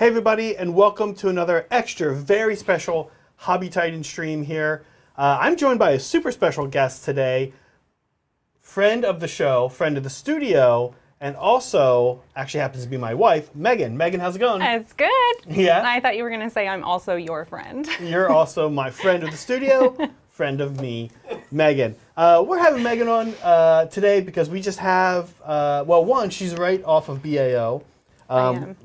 Hey everybody, and welcome to another extra, very special Hobby Titan stream here. I'm joined by a super special guest today, friend of the show, friend of the studio, and also actually happens to be my wife, Megan. Megan, how's it going? It's good. Yeah? I thought you were going to say I'm also your friend. You're also my friend of the studio, friend of me, Megan. We're having Megan on today because we just have, well, one, she's right off of BAO.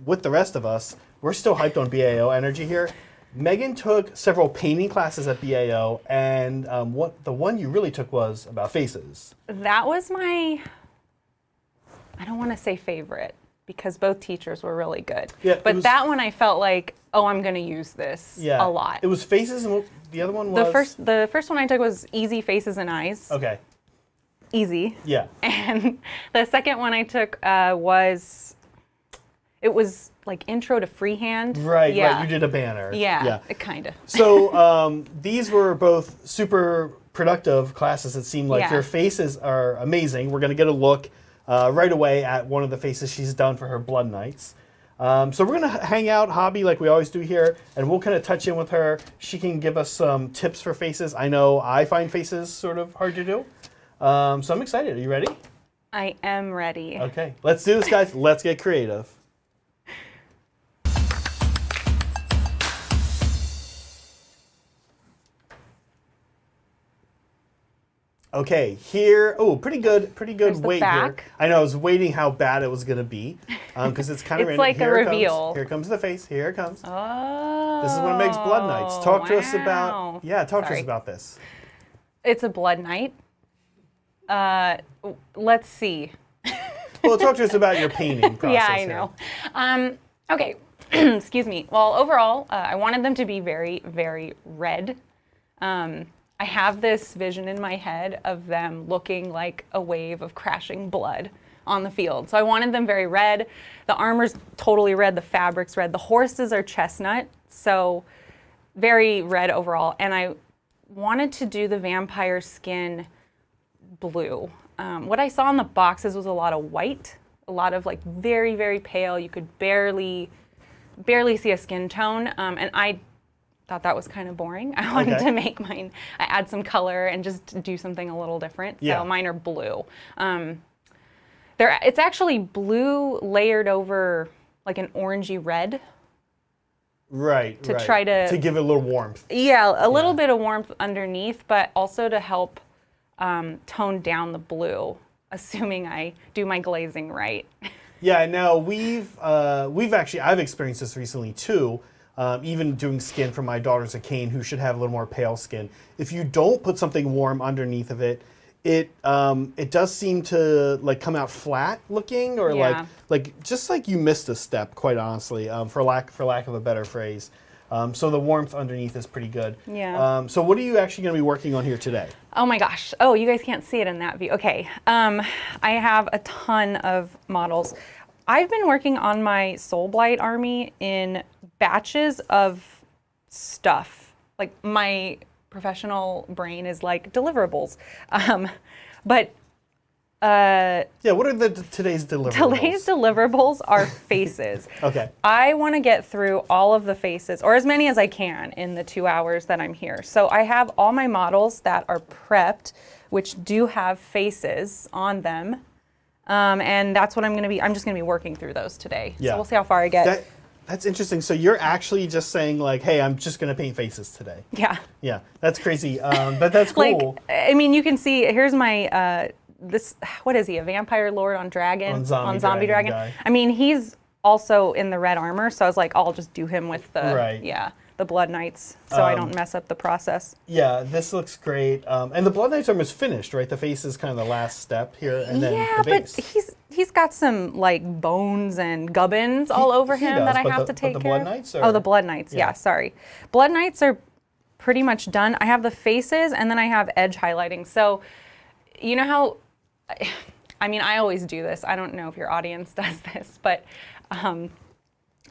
With the rest of us, we're still hyped on BAO energy here. Megan took several painting classes at BAO, and the one you really took was about faces. That was my, I don't want to say favorite, because both teachers were really good. Yeah, but that one I felt like, oh, I'm going to use this a lot. It was faces, and the other one was? The first one I took was easy faces and eyes. Okay. Easy. Yeah. And the second one I took it was like intro to freehand. Right, right. You did a banner. Yeah. Kind of. So these were both super productive classes. It seemed like your faces are amazing. We're going to get a look right away at one of the faces she's done for her Blood Knights. So we're going to hang out hobby like we always do here, and we'll kind of touch in with her. She can give us some tips for faces. I know I find faces sort of hard to do. So I'm excited. Are you ready? I am ready. Okay. Let's do this, guys. Let's get creative. Okay, here, pretty good weight here. I know, I was waiting how bad it was going to be, because it's kind of random. It's like a reveal. Here comes the face, here it comes. Oh, this is one of Meg's Blood Knights. Talk to us about, talk to us about this. It's a Blood Knight. Let's see. Well, talk to us about your painting process. Yeah, I know. Okay, excuse me. Well, overall, I wanted them to be very, very red. I have this vision in my head of them looking like a wave of crashing blood on the field. So I wanted them very red. The armor's totally red, the fabric's red. The horses are chestnut, so very red overall. And I wanted to do the vampire skin blue. What I saw in the boxes was a lot of white, a lot of like very, very pale. You could barely see a skin tone. And I thought that was kind of boring. I wanted to make mine, I add some color and just do something a little different. So mine are blue. It's actually blue layered over like an orangey red. Right, to try to give it a little warmth. Yeah, a little bit of warmth underneath, but also to help tone down the blue, assuming I do my glazing right. Yeah, no, I've experienced this recently too. Even doing skin for my daughter's a cane who should have a little more pale skin. If you don't put something warm underneath of it, it does seem to like come out flat looking, or like just like you missed a step, quite honestly, for lack of a better phrase. So the warmth underneath is pretty good. Yeah. So what are you actually going to be working on here today? Oh my gosh. Oh, you guys can't see it in that view. Okay. I have a ton of models. I've been working on my Soulblight army in batches of stuff. Like my professional brain is like deliverables. What are today's deliverables? Today's deliverables are faces. Okay. I want to get through all of the faces, or as many as I can, in the 2 hours that I'm here. So I have all my models that are prepped, which do have faces on them. And that's what I'm just going to be working through those today. Yeah. So we'll see how far I get. That's interesting. So you're actually just saying like, hey, I'm just going to paint faces today. Yeah. Yeah, that's crazy. But that's cool. Like, I mean, you can see, here's my, what is he, a vampire lord on dragon? On zombie dragon guy. I mean, he's also in the red armor, so I was like, I'll just do him with the, the Blood Knights, so I don't mess up the process. Yeah, this looks great. And the Blood Knights armor is finished, right? The face is kind of the last step here, and then the base. But he's got some like bones and gubbins all over him that I have to take care of. The Blood Knights? Oh, the Blood Knights, yeah, sorry. Blood Knights are pretty much done. I have the faces, and then I have edge highlighting. So, you know how, I mean, I always do this. I don't know if your audience does this, but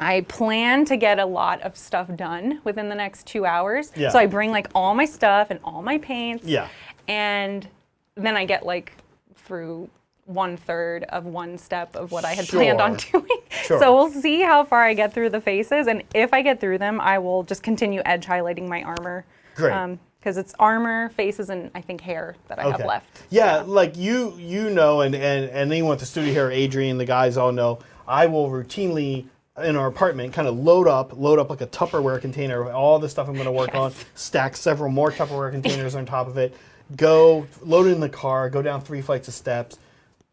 I plan to get a lot of stuff done within the next 2 hours. Yeah. So I bring like all my stuff and all my paints. Yeah. And then I get like through 1/3 of one step of what I had planned on doing. Sure. So we'll see how far I get through the faces, and if I get through them, I will just continue edge highlighting my armor. Great. Because it's armor, faces, and I think hair that I have left. Yeah, like you know, and anyone at the studio here, Adrian, the guys all know, I will routinely in our apartment kind of load up like a Tupperware container of all the stuff I'm going to work on, stack several more Tupperware containers on top of it, go load it in the car, go down 3 flights of steps,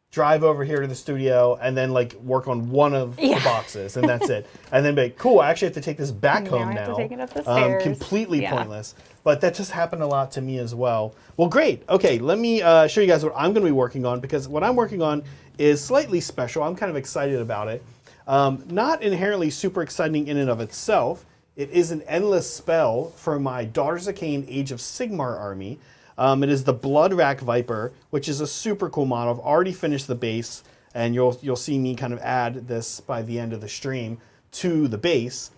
drive over here to the studio, and then like work on one of the boxes, and that's it. And then be like, cool, I actually have to take this back home now. I have to take it up the stairs. Completely pointless. But that just happened a lot to me as well. Well, great. Okay, let me show you guys what I'm going to be working on, because what I'm working on is slightly special. I'm kind of excited about it. Not inherently super exciting in and of itself. It is an endless spell for my Daughters of Cain Age of Sigmar army. It is the Bloodrack Viper, which is a super cool model. I've already finished the base, and you'll see me kind of add this by the end of the stream to the base.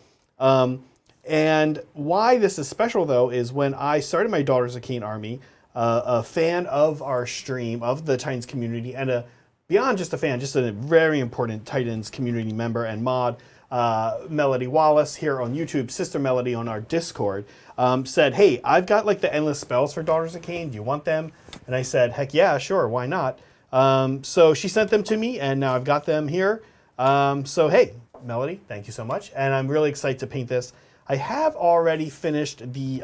And why this is special, though, is when I started my Daughters of Cain army, a fan of our stream, of the Titans community, and beyond just a fan, just a very important Titans community member and mod, Melody Wallace here on YouTube, Sister Melody on our Discord, said, hey, I've got like the endless spells for Daughters of Cain. Do you want them? And I said, heck yeah, sure, why not? So she sent them to me, and now I've got them here. So hey, Melody, thank you so much. And I'm really excited to paint this. I have already finished the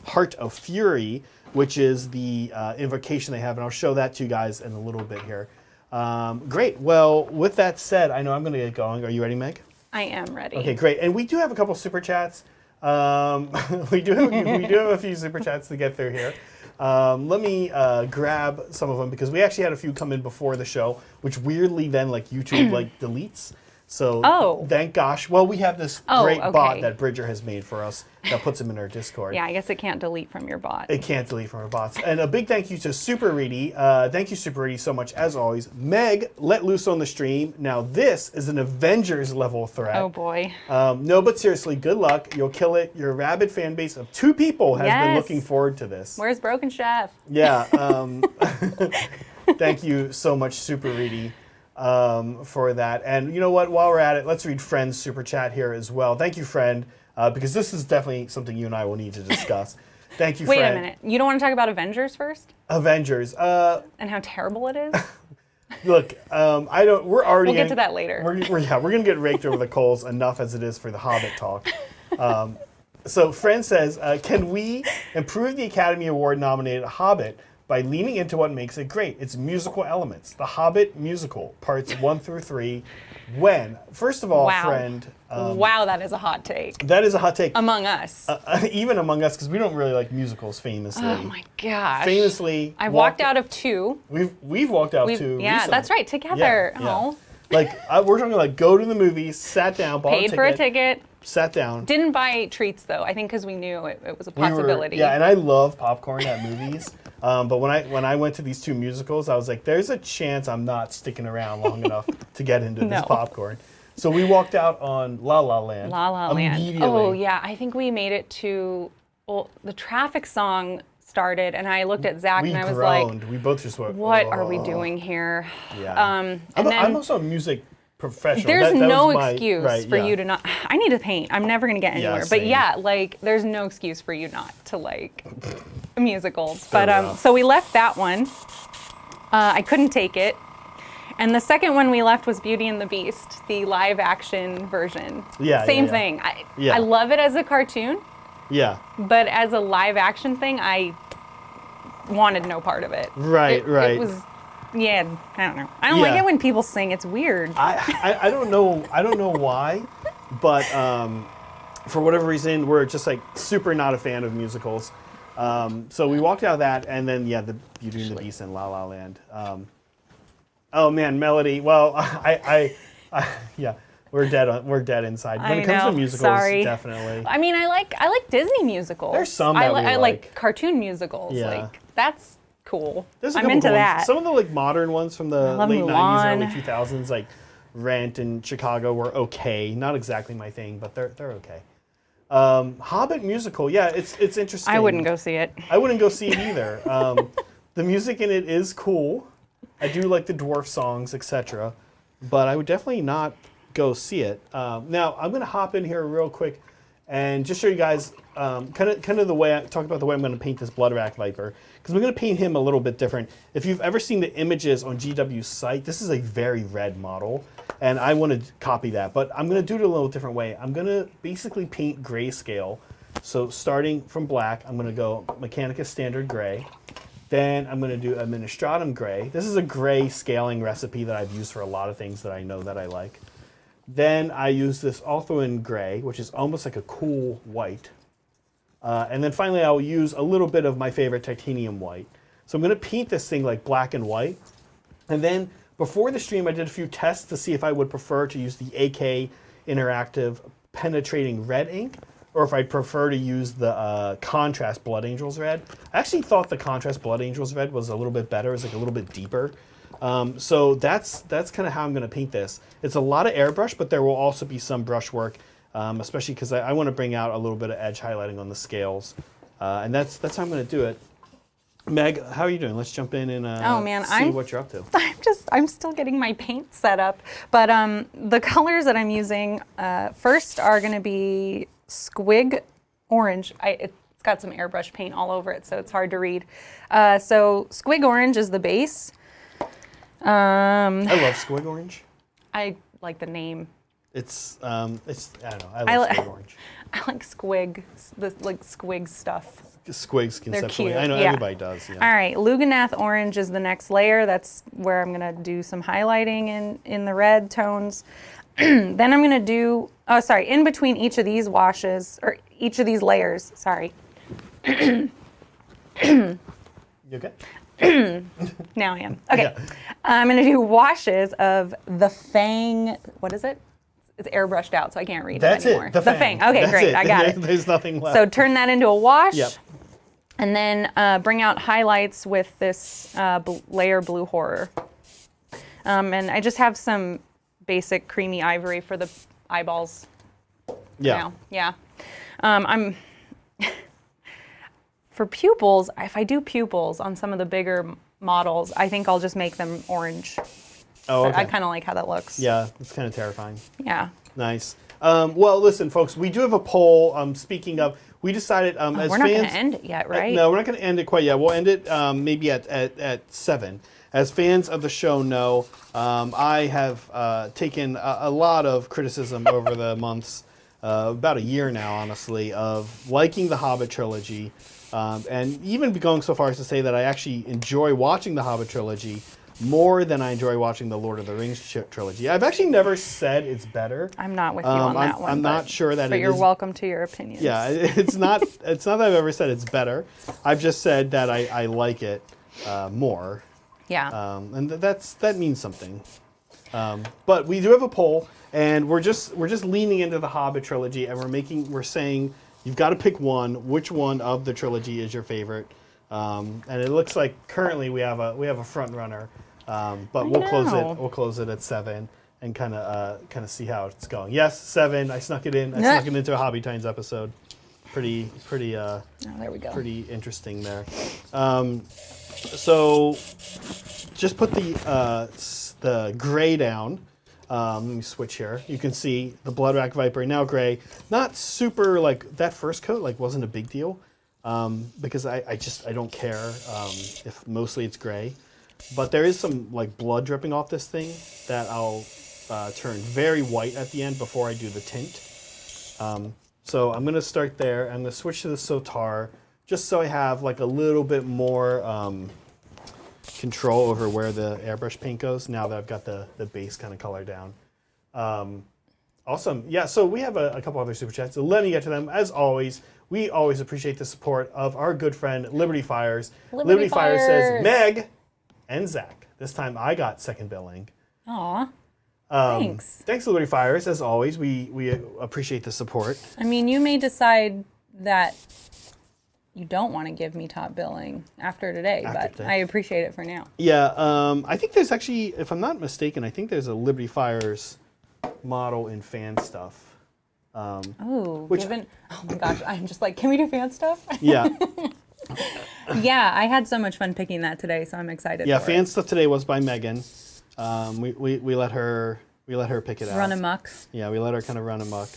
Heart of Fury, which is the invocation they have, and I'll show that to you guys in a little bit here. Great. Well, with that said, I know I'm going to get going. Are you ready, Meg? I am ready. Okay, great. And we do have a couple super chats. We do have a few super chats to get through here. Let me grab some of them, because we actually had a few come in before the show, which weirdly then like YouTube like deletes. So thank gosh. Well, we have this great bot that Bridger has made for us that puts them in our Discord. Yeah, I guess it can't delete from your bot. It can't delete from our bots. And a big thank you to Super Reedy. Thank you, Super Reedy, so much as always. Meg let loose on the stream. Now this is an Avengers level threat. Oh boy. No, but seriously, good luck. You'll kill it. Your rabid fan base of 2 people has been looking forward to this. Where's Broken Chef? Yeah. Thank you so much, Super Reedy. For that. And you know what, while we're at it, let's read Friend's super chat here as well. Thank you, Friend, because this is definitely something you and I will need to discuss. Thank you, Friend. Wait a minute. You don't want to talk about Avengers first? Avengers. And how terrible it is? Look, I don't. We're already. We'll get to that later. We're gonna get raked over the coals enough as it is for the Hobbit talk. So, Friend says, can we improve the Academy Award nominated Hobbit by leaning into what makes it great? Its musical elements. The Hobbit musical, parts 1 through 3. When? First of all, Friend. Wow, that is a hot take. That is a hot take. Among us. Even among us, because we don't really like musicals famously. Oh my gosh. Famously. I've walked out of 2. We've walked out 2 Yeah, recently. that's right, together. Yeah. Oh. Like, we're talking like go to the movies, sat down, bought Paid for a ticket. Sat down. Didn't buy treats though, I think because we knew it was a possibility. And I love popcorn at movies. But when I went to these 2 musicals, I was like, there's a chance I'm not sticking around long enough to get into this popcorn. So we walked out on La La Land. La La Land. Immediately. Oh yeah, I think we made it to, well, the traffic song started, and I looked at Zach and I was groaned. like, we both just went, what are we doing here? Yeah. I'm also a music professional. There's no excuse for you to not. I need to paint. I'm never going to get anywhere. Yeah, but yeah, like there's no excuse for you not to like musicals. Fair But enough. so we left that one. I couldn't take it. And the second one we left was Beauty and the Beast, the live action version. Yeah. Same thing. I love it as a cartoon. Yeah. But as a live action thing, I wanted no part of it. Right. It was. Yeah, I don't know. I don't like it when people sing. It's weird. I don't know. I don't know why, but for whatever reason, we're just like super not a fan of musicals. So we walked out of that, and then the Beauty and the Beast and La La Land. Oh man, Melody. Well, we're dead inside. When it comes to musicals, definitely. I mean, I like Disney musicals. There's some that I like cartoon musicals. Yeah. Like that's cool. I'm into that. Some of the like modern ones from the late Mulan. 90s, early 2000s, like Rent and Chicago, were okay. Not exactly my thing, but they're okay. Hobbit musical, it's interesting. I wouldn't go see it. I wouldn't go see it either. The music in it is cool. I do like the dwarf songs, etc. But I would definitely not go see it. Now I'm going to hop in here real quick and just show you guys kind of the way talk about the way I'm going to paint this Bloodwrack Viper, because we're going to paint him a little bit different. If you've ever seen the images on GW's site, this is a very red model, and I want to copy that, but I'm going to do it a little different way. I'm going to basically paint grayscale. So starting from black, I'm going to go Mechanicus Standard Gray. Then I'm going to do Administratum Gray. This is a gray scaling recipe that I've used for a lot of things that I know that I like. Then I use this Althuan Gray, which is almost like a cool white. And then finally I'll use a little bit of my favorite Titanium White. So I'm going to paint this thing like black and white. And then before the stream I did a few tests to see if I would prefer to use the AK Interactive Penetrating Red ink, or if I'd prefer to use the Contrast Blood Angels Red. I actually thought the Contrast Blood Angels Red was a little bit better. It's like a little bit deeper. So that's kind of how I'm going to paint this. It's a lot of airbrush, but there will also be some brush work, especially because I want to bring out a little bit of edge highlighting on the scales. And that's how I'm going to do it. Meg, how are you doing? Let's jump in and see what you're up to. I'm still getting my paint set up. But the colors that I'm using first are going to be Squig Orange. It's got some airbrush paint all over it, so it's hard to read. So Squig Orange is the base. I love Squig Orange. I like the name. It's I don't know. I love Squig Orange. I like Squig, like Squig stuff. Squigs conceptually. They're cute. I know everybody does. Yeah. All right, Luganath Orange is the next layer. That's where I'm gonna do some highlighting in the red tones. Then I'm gonna do, in between each of these washes, or each of these layers, sorry. You okay? Now I am. Okay. Yeah. I'm going to do washes of the Fang. What is it? It's airbrushed out, so I can't read That's it anymore. It. The Fang. Okay, That's great. It. I got it. There's nothing left. So turn that into a wash. Yep. And then bring out highlights with this layer Blue Horror. And I just have some basic creamy ivory for the eyeballs. Yeah. Now. Yeah. I'm... For pupils, if I do pupils on some of the bigger models, I think I'll just make them orange. Oh, okay. I kind of like how that looks. Yeah, it's kind of terrifying. Yeah. Nice. Well, listen, folks, we do have a poll. Speaking of, we decided as we're fans... not going to end it yet, right? No, we're not going to end it quite yet. We'll end it maybe at 7. As fans of the show know, I have taken a lot of criticism over the months, about a year now, honestly, of liking the Hobbit trilogy. And even going so far as to say that I actually enjoy watching the Hobbit trilogy more than I enjoy watching the Lord of the Rings trilogy. I've actually never said it's better. I'm not with you on that one. I'm not sure that it is. But you're welcome to your opinions. Yeah, it's not that I've ever said it's better. I've just said that I like it more. Yeah. And that means something. But we do have a poll, and we're just leaning into the Hobbit trilogy, and we're saying you've got to pick one. Which one of the trilogy is your favorite? And it looks like currently we have a front runner, but we'll close it at 7 and kind of see how it's going. Yes, 7. I snuck it in. I snuck it into a Hobby Times episode. Pretty. Oh, there we go. Pretty interesting there. So just put the gray down. Let me switch here. You can see the Bloodwrack Viper now gray. Not super, like that first coat wasn't a big deal, because I don't care if mostly it's gray. But there is some blood dripping off this thing that I'll turn very white at the end before I do the tint. So I'm gonna start there. I'm gonna switch to the Sotar just so I have a little bit more control over where the airbrush paint goes now that I've got the base kind of color down. Awesome. Yeah, so we have a couple other super chats, so let me get to them. As always, we always appreciate the support of our good friend Liberty Fires. Liberty Fires says, Meg and Zach. This time I got second billing. Aw. Thanks. Thanks, Liberty Fires. As always, we appreciate the support. I mean, you may decide that you don't want to give me top billing after today, but I appreciate it for now. Yeah, I think there's actually, if I'm not mistaken, I think there's a Liberty Fires model in fan stuff. Oh my gosh, I'm just like, can we do fan stuff? Yeah. Yeah, I had so much fun picking that today, so I'm excited. Yeah, for fan it. stuff today was by Megan. We let her We let her pick it out. Run amok. Yeah, we let her kind of run amok.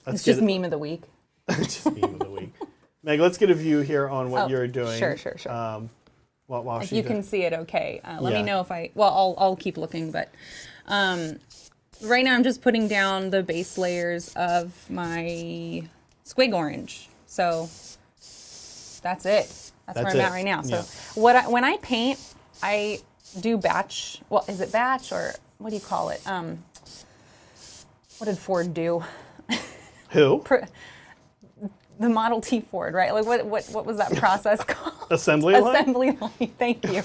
It's just meme of the week. Just meme of the week. Meg, let's get a view here on what you're doing. Sure. While If you can see it, okay. Let Yeah. me know if I'll keep looking, but right now I'm just putting down the base layers of my squig orange. So that's it. That's where I'm at right now. So Yeah. when I paint, I do batch. Well, is it batch or what do you call it? What did Ford do? Who? The Model T Ford, right? Like what was that process called? Assembly line? Assembly line. Thank you.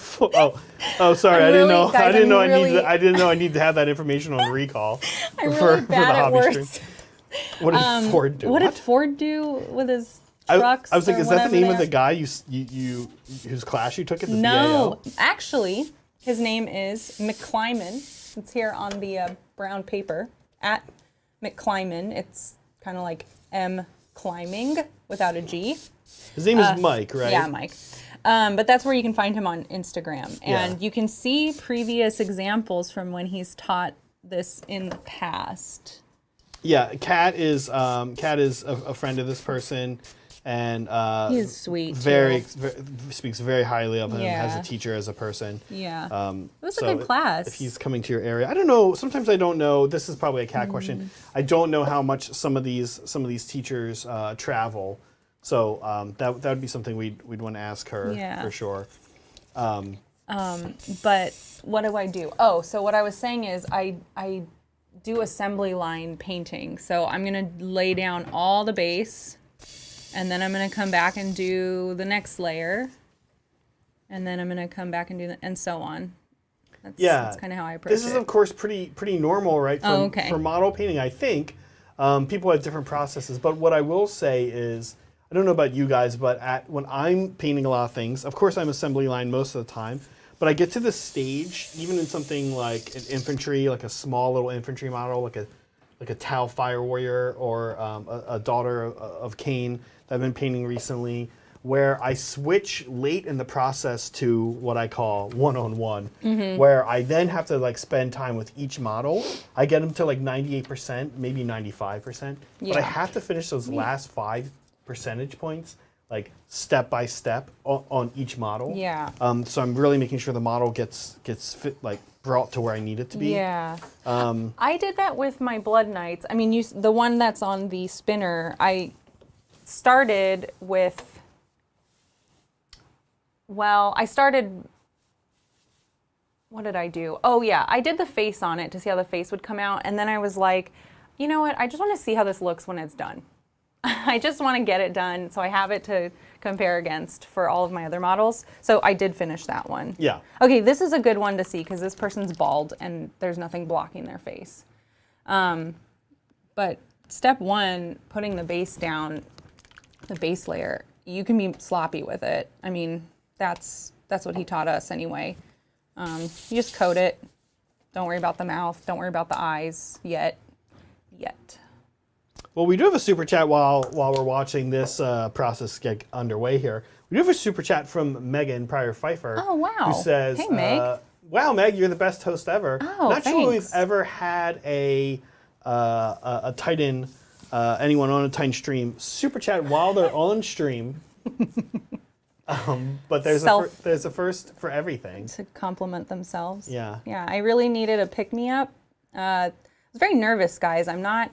Oh, sorry. I didn't know. Guys, I didn't know. really- I didn't know I need to have that information on recall. I'm really bad at words. What did Ford do? What did Ford do with his trucks? I was like, or is that the name of whatever the guy you whose class you took at the No, BAO? actually, his name is McClyman. It's here on the brown paper at McClyman. It's kind of like M climbing without a G. His name is Mike, right? Yeah, Mike. But that's where you can find him on Instagram. And you can see previous examples from when he's taught this in the past. Yeah, Kat is a friend of this person, and He is sweet. very too. speaks very highly of him as Yeah. a teacher, as a person. Yeah. It was So a good class. If he's coming to your area, I don't know. Sometimes I don't know. This is probably a Kat question. I don't know how much some of these teachers travel. So that would be something we'd want to ask her for sure. But what do I do? Oh, so what I was saying is I do assembly line painting. So I'm going to lay down all the base, and then I'm going to come back and do the next layer, and then I'm going to come back and do and so on. That's kind of how I approach it. This is, of course, pretty normal, right? For model painting, I think. People have different processes. But what I will say is, I don't know about you guys, but when I'm painting a lot of things, of course I'm assembly line most of the time, but I get to this stage, even in something like an infantry, like a small little infantry model, like a Tau Fire Warrior or a daughter of Cain that I've been painting recently, where I switch late in the process to what I call one-on-one, where I then have to spend time with each model. I get them to 98%, maybe 95%, but I have to finish those last 5 percentage points, step by step on each model. Yeah. So I'm really making sure the model gets fit, brought to where I need it to be. Yeah. I did that with my Blood Knights. I mean, the one that's on the spinner, I started with. Well, what did I do? Oh yeah, I did the face on it to see how the face would come out, and then I was like, you know what? I just want to see how this looks when it's done. I just want to get it done so I have it to compare against for all of my other models. So I did finish that one. Yeah. Okay, this is a good one to see because this person's bald and there's nothing blocking their face. But step one, putting the base down, the base layer, you can be sloppy with it. I mean, that's what he taught us anyway. You just coat it. Don't worry about the mouth. Don't worry about the eyes yet. Well, we do have a super chat while we're watching this process get underway here. We do have a super chat from Megan Pryor Pfeiffer. Oh, wow. Who says, hey, Meg. wow, Meg, you're the best host ever. Oh, Not sure we've thanks. ever had a Titan, anyone on a Titan stream super chat while they're on stream. But there's a first for everything. To compliment themselves. Yeah. Yeah, I really needed a pick-me-up. I was very nervous, guys. I'm not,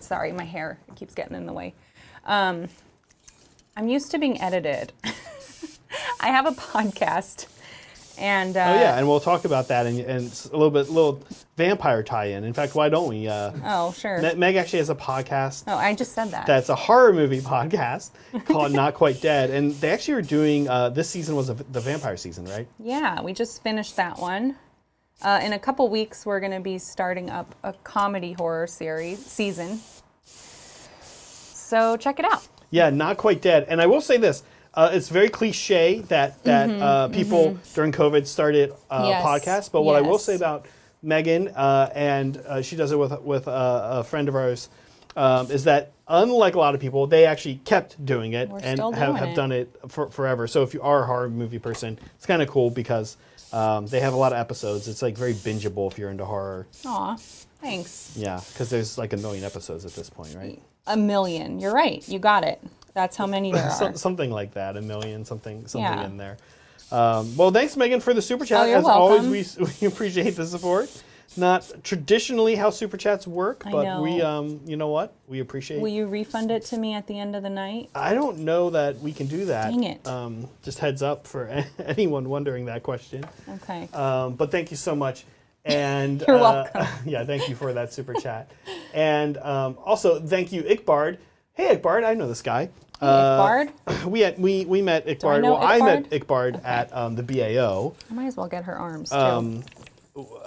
sorry, my hair keeps getting in the way. I'm used to being edited. I have a podcast. And and we'll talk about that and it's a little vampire tie-in. In fact, why don't we? oh, sure. Meg actually has a podcast. Oh, I just said that. That's a horror movie podcast called Not Quite Dead, and they actually are doing. This season was the vampire season, right? Yeah, we just finished that one. In a couple weeks, we're going to be starting up a comedy horror season. So check it out. Yeah, Not Quite Dead, and I will say this. It's very cliche that people during COVID started podcasts, but what I will say about Megan, and she does it with a friend of ours, is that unlike a lot of people, they actually kept doing it We're and still have doing it. done it forever. So if you are a horror movie person, it's kind of cool because they have a lot of episodes. It's like very bingeable if you're into horror. Aw, thanks. Yeah, because there's like 1 million episodes at this point, right? 1 million. You're right. You got it. That's how many there are. Something like that, 1 million, something Yeah. in there. Well, thanks, Megan, for the super chat. Oh, you're As welcome. always, we appreciate the support. Not traditionally how super chats work, I but know. we, you know what? We appreciate. Will you refund it to me at the end of the night? I don't know that we can do that. Dang it. Just heads up for anyone wondering that question. Okay. But thank you so much. And You're welcome. Yeah, thank you for that super chat. And also, thank you, Ickbard. Hey, Ickbard, I know this guy. Ickbard? We met Ickbard. I know I met Ickbard? Ickbard Okay. at the BAO. I might as well get her arms, too.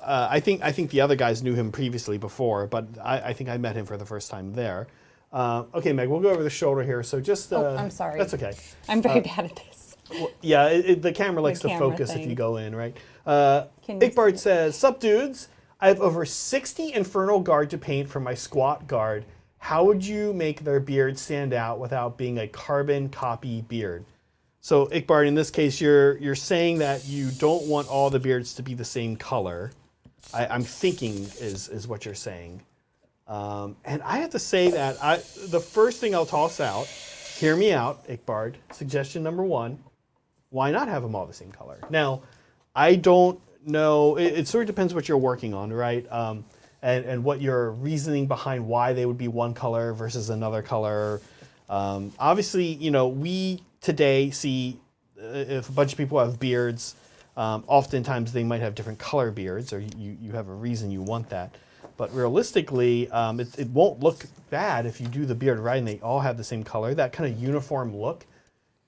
I think the other guys knew him previously before, but I think I met him for the first time there. Okay, Meg, we'll go over the shoulder here. So just I'm sorry. That's okay. I'm very bad at this. Well, yeah, the camera likes to camera focus if thing. you go in, right? Can you Ickbard see it? says, "Sup, dudes? I have over 60 Infernal Guard to paint for my squat guard. How would you make their beard stand out without being a carbon copy beard?" So, Ickbard, in this case, you're saying that you don't want all the beards to be the same color. I'm thinking is what you're saying. And I have to say that the first thing I'll toss out, hear me out, Ickbard, suggestion number 1, why not have them all the same color? Now, I don't know, it sort of depends what you're working on, right? And what your reasoning behind why they would be one color versus another color. Obviously, you know, we today see if a bunch of people have beards, oftentimes they might have different color beards, or you have a reason you want that. But realistically, it won't look bad if you do the beard right and they all have the same color. That kind of uniform look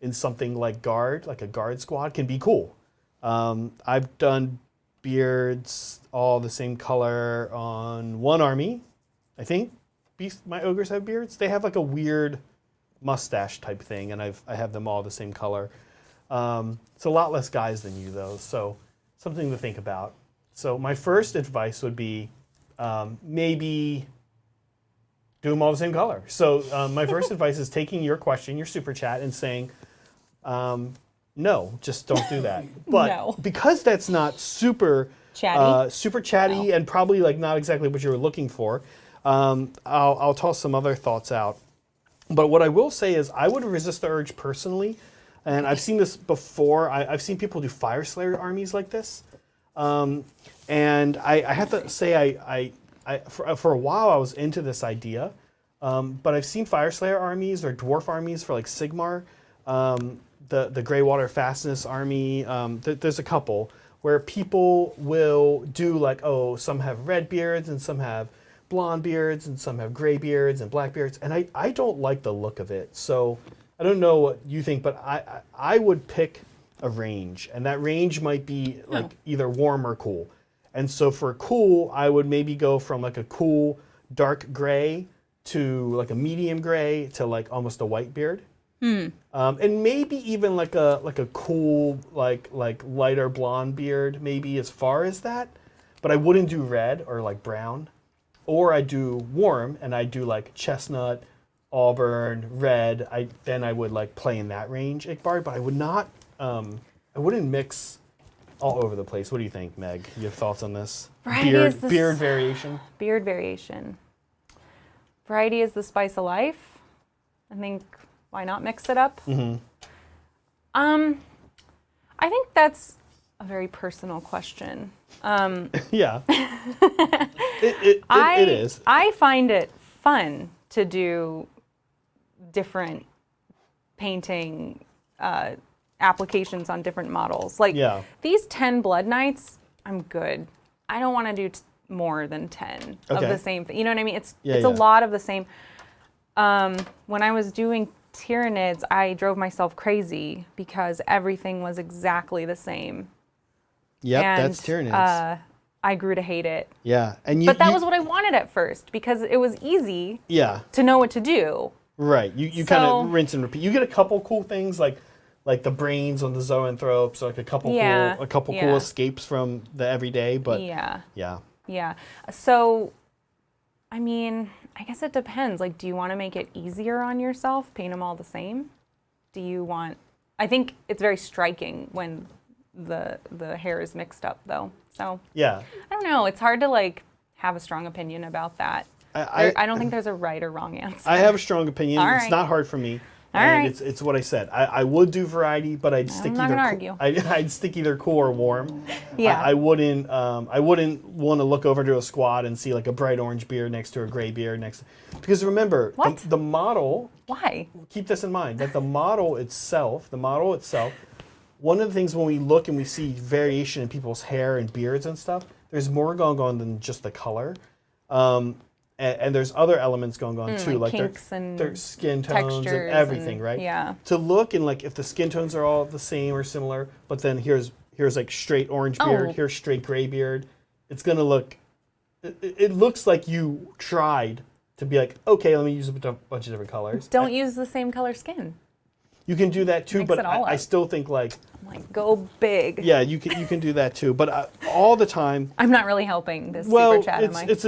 in something like guard, like a guard squad, can be cool. I've done beards all the same color on one army. I think my ogres have beards. They have like a weird mustache type thing, and I have them all the same color. It's a lot less guys than you, though, so something to think about. So my first advice would be maybe do them all the same color. So my first advice is taking your question, your super chat, and saying, no, just don't do that. But No. because that's not super Chatty? and probably like not exactly what you were looking for, I'll toss some other thoughts out. But what I will say is I would resist the urge personally. And I've seen this before. I've seen people do Fire Slayer armies like this. And I have to say, for a while I was into this idea. But I've seen Fire Slayer armies or Dwarf armies for like Sigmar. The Greywater Fastness army. There's a couple where people will do like, oh, some have red beards and some have blonde beards and some have gray beards and black beards. And I don't like the look of it. So I don't know what you think, but I would pick a range, and that range might be like either warm or cool. And so for cool, I would maybe go from like a cool dark gray to like a medium gray to like almost a white beard. And maybe even like a cool like lighter blonde beard, maybe as far as that. But I wouldn't do red or like brown, or I do warm and I do like chestnut, auburn, red. Then I would like play in that range, Ickbard, but I would not. I wouldn't mix all over the place. What do you think, Meg? You have thoughts on this? Variety Beard, is the beard variation. Beard variation. Variety is the spice of life. I think why not mix it up? I think that's a very personal question. Yeah, it is. I find it fun to do different painting applications on different models. Like these 10 Blood Knights, I'm good. I don't want to do more than 10 of the same thing. You know what I mean? It's a lot of the same. When I was doing Tyranids, I drove myself crazy because everything was exactly the same. Yep, and, that's Tyranids. I grew to hate it. Yeah, and but that was what I wanted at first because it was easy to know what to do. Right, you kind of rinse and repeat. You get a couple cool things like the brains on the zoanthropes, like a couple cool escapes from the everyday. But yeah. So, I mean, I guess it depends. Like, do you want to make it easier on yourself? Paint them all the same? Do you want... I think it's very striking when the hair is mixed up, though. So, Yeah. I don't know. It's hard to, like, have a strong opinion about that. I don't think there's a right or wrong answer. I have a strong opinion. All It's right. not hard for me. All and right. it's what I said. I would do variety, but I'd stick not either gonna argue. I'd stick either cool or warm. Yeah. I wouldn't want to look over to a squad and see like a bright orange beard next to a gray beard next, because remember What? the model. Why? Keep this in mind that the model itself, one of the things when we look and we see variation in people's hair and beards and stuff, there's more going on than just the color. And there's other elements going on too, like like kinks and their skin tones and textures everything, and- right? yeah. To look and like if the skin tones are all the same or similar, but then here's like straight orange beard, Oh. here's straight gray beard, it's gonna look. It looks like you tried to be like, okay, let me use a bunch of different colors. Don't use the same color skin. You can do that too, Mix but it all I up. still think like, Like, go big. yeah, you can do that too. But all the time, I'm not really helping this well, super chat, am I? it's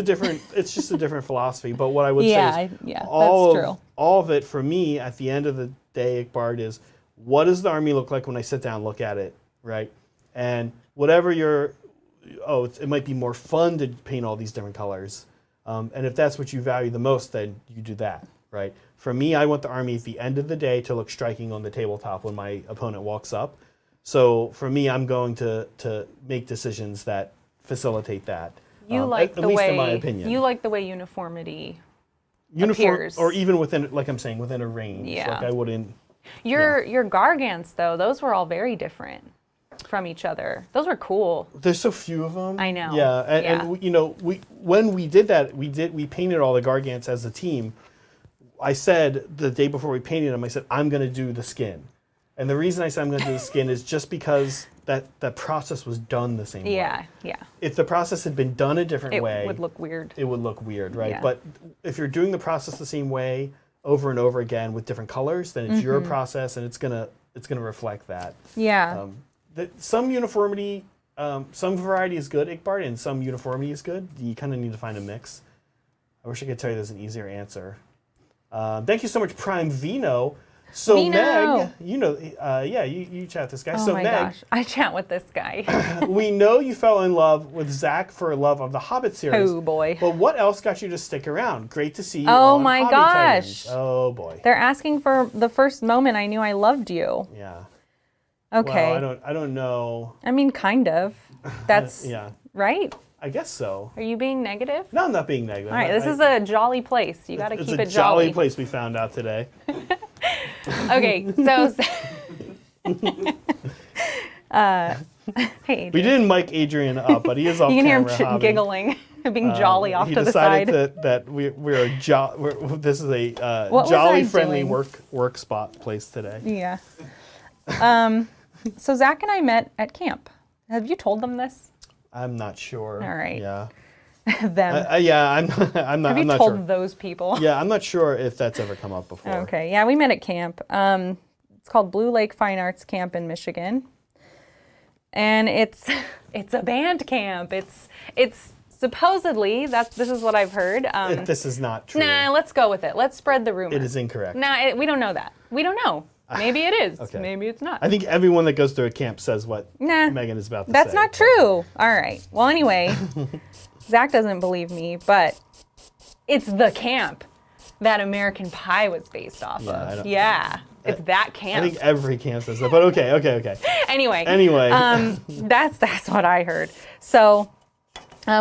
just a different philosophy. But what I would Yeah, say is, that's all true. of it for me at the end of the day, Iqbard, is what does the army look like when I sit down and look at it, right? And whatever it might be more fun to paint all these different colors. And if that's what you value the most, then you do that, right? For me, I want the army at the end of the day to look striking on the tabletop when my opponent walks up. So for me, I'm going to make decisions that facilitate that. You like at the least way in my opinion. you like the way uniformity. Uniform, appears. or even within, like I'm saying, within a range. Yeah. Like I wouldn't. Your Gargants though, those were all very different from each other. Those were cool. There's so few of them. I know. Yeah, Yeah. and you know, when we did that, we painted all the Gargants as a team. I said the day before we painted them, I said I'm going to do the skin, and the reason I said I'm going to do the skin is just because that process was done the same way. Yeah. If the process had been done a different way, It would look weird. it would look weird, right? Yeah. But if you're doing the process the same way over and over again with different colors, then it's your process, and it's gonna reflect that. Yeah. Some uniformity, some variety is good, Iqbard, and some uniformity is good. You kind of need to find a mix. I wish I could tell you there's an easier answer. Thank you so much, Prime Vino. So Vino. Meg, you know, you chat with this guy. Oh so my Meg, gosh, I chat with this guy. we know you fell in love with Zach for love of the Hobbit series. Oh boy. But what else got you to stick around? Great to see you. Oh on my Hobby gosh. Titans. Oh boy. They're asking for the first moment I knew I loved you. Yeah. Okay. Well, I don't know. I mean, kind of. That's Yeah. right. I guess so. Are you being negative? No, I'm not being negative. All right, this is a jolly place. You got to keep it It's a jolly jolly. place we found out today. Okay, so hey, We didn't mic Adrian up, but he is off you can hear camera. him Hobby. giggling, being jolly off he to the side. decided that this is a What was jolly I friendly doing? work spot place today. Yeah. So Zach and I met at camp. Have you told them this? I'm not sure. All right. Yeah. Them. Yeah, I'm not. Have you I'm not told sure. those people? Yeah, I'm not sure if that's ever come up before. Okay. Yeah, we met at camp. It's called Blue Lake Fine Arts Camp in Michigan, and it's a band camp. It's supposedly this is what I've heard. This is not true. Nah, let's go with it. Let's spread the rumor. It is incorrect. Nah, we don't know that. We don't know. Maybe it is. Okay. Maybe it's not. I think everyone that goes to a camp says what Nah, Megan is about to say. that's not true. All right. Well, anyway, Zach doesn't believe me, but it's the camp that American Pie was based off I of. don't- Yeah, it's that camp. I think every camp says that, but okay. Anyway, that's what I heard. So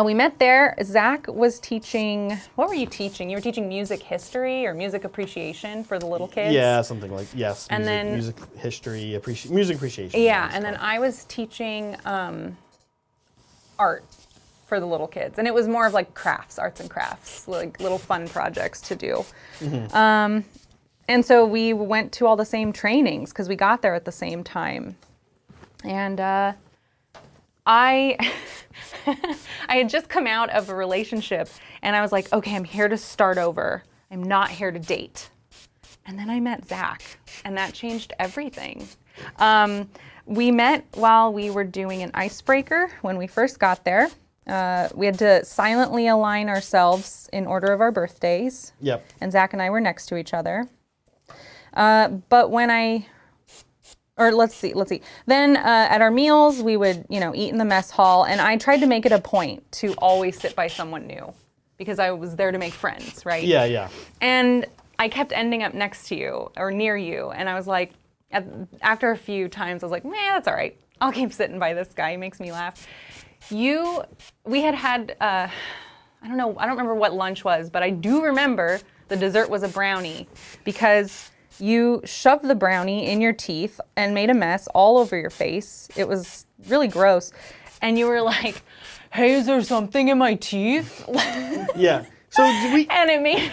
we met there. Zach was teaching. What were you teaching? You were teaching music history or music appreciation for the little kids. Yeah, something like yes. And then- music history, music appreciation. Yeah, and then I was teaching art for the little kids, and it was more of like arts and crafts, like little fun projects to do. Mm-hmm. And so we went to all the same trainings because we got there at the same time. And I had just come out of a relationship, and I was like, okay, I'm here to start over. I'm not here to date. And then I met Zach, and that changed everything. We met while we were doing an icebreaker when we first got there. We had to silently align ourselves in order of our birthdays. Yep. And Zach and I were next to each other. But when let's see. Then at our meals, we would, eat in the mess hall. And I tried to make it a point to always sit by someone new because I was there to make friends, right? Yeah, yeah. And I kept ending up next to you or near you. And I was like, after a few times, I was like, man, that's all right. I'll keep sitting by this guy. He makes me laugh. We had, I don't remember what lunch was, but I do remember the dessert was a brownie because you shoved the brownie in your teeth and made a mess all over your face. It was really gross. And you were like, hey, is there something in my teeth? Yeah. So did we... And it made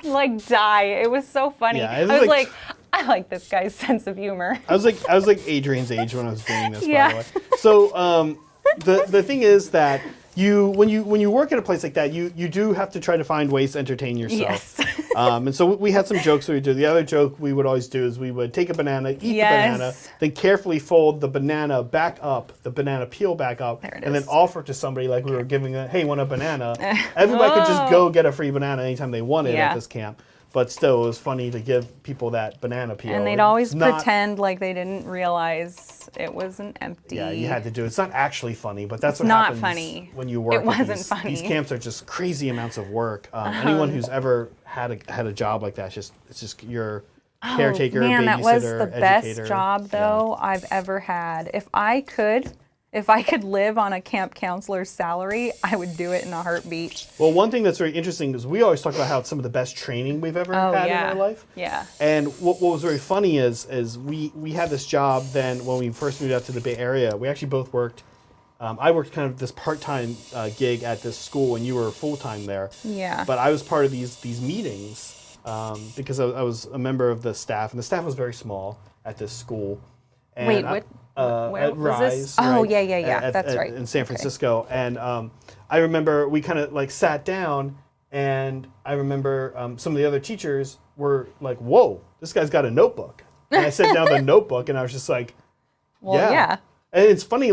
me die. It was so funny. Yeah, I was like, I like this guy's sense of humor. I was like Adrian's age when I was doing this, Yeah. by the way. So the thing is that when you work at a place like that, you do have to try to find ways to entertain yourself. Yes. And so we had some jokes we would do. The other joke we would always do is we would take a banana, eat the banana, then carefully fold the banana back up, the banana peel back up, and then offer it to somebody like we were giving hey, want a banana? Everybody could just go get a free banana anytime they wanted at this camp. But still, it was funny to give people that banana peel. And they'd always pretend like they didn't realize it wasn't empty. Yeah, you had to do it. It's not actually funny, but that's what not happens funny. when you work. It wasn't these, funny. These camps are just crazy amounts of work. Anyone who's ever had a job like that, it's just your caretaker, man, babysitter, that was the educator. best job though I've ever had. If I could live on a camp counselor's salary, I would do it in a heartbeat. Well, one thing that's very interesting is we always talk about how it's some of the best training we've ever had in our life. Yeah. And what was very funny is we had this job then when we first moved out to the Bay Area. We actually both worked. I worked kind of this part-time gig at this school, and you were full-time there. Yeah. But I was part of these meetings because I was a member of the staff, and the staff was very small at this school. And wait, what? Where at was Rise, this? Oh, right? yeah. That's right. In San Francisco. And I remember we kind of sat down, and I remember some of the other teachers were like, whoa, this guy's got a notebook. And I set down the notebook, and I was just like, well, yeah. And it's funny,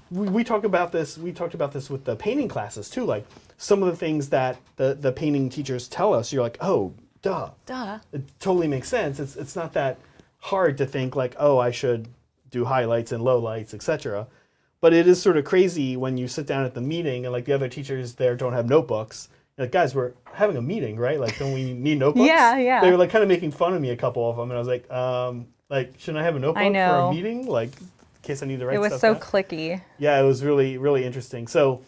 we talked about this with the painting classes too. Like some of the things that the painting teachers tell us, you're like, oh, duh. It totally makes sense. It's not that hard to think like, oh, I should do highlights and lowlights, etc. But it is sort of crazy when you sit down at the meeting and the other teachers there don't have notebooks. You're like, guys, we're having a meeting, right? Don't we need notebooks? Yeah. They were kind of making fun of me, a couple of them, and I was like, shouldn't I have a notebook for a meeting? In case I need to write stuff down. It was so clicky. Yeah, it was really, really interesting. So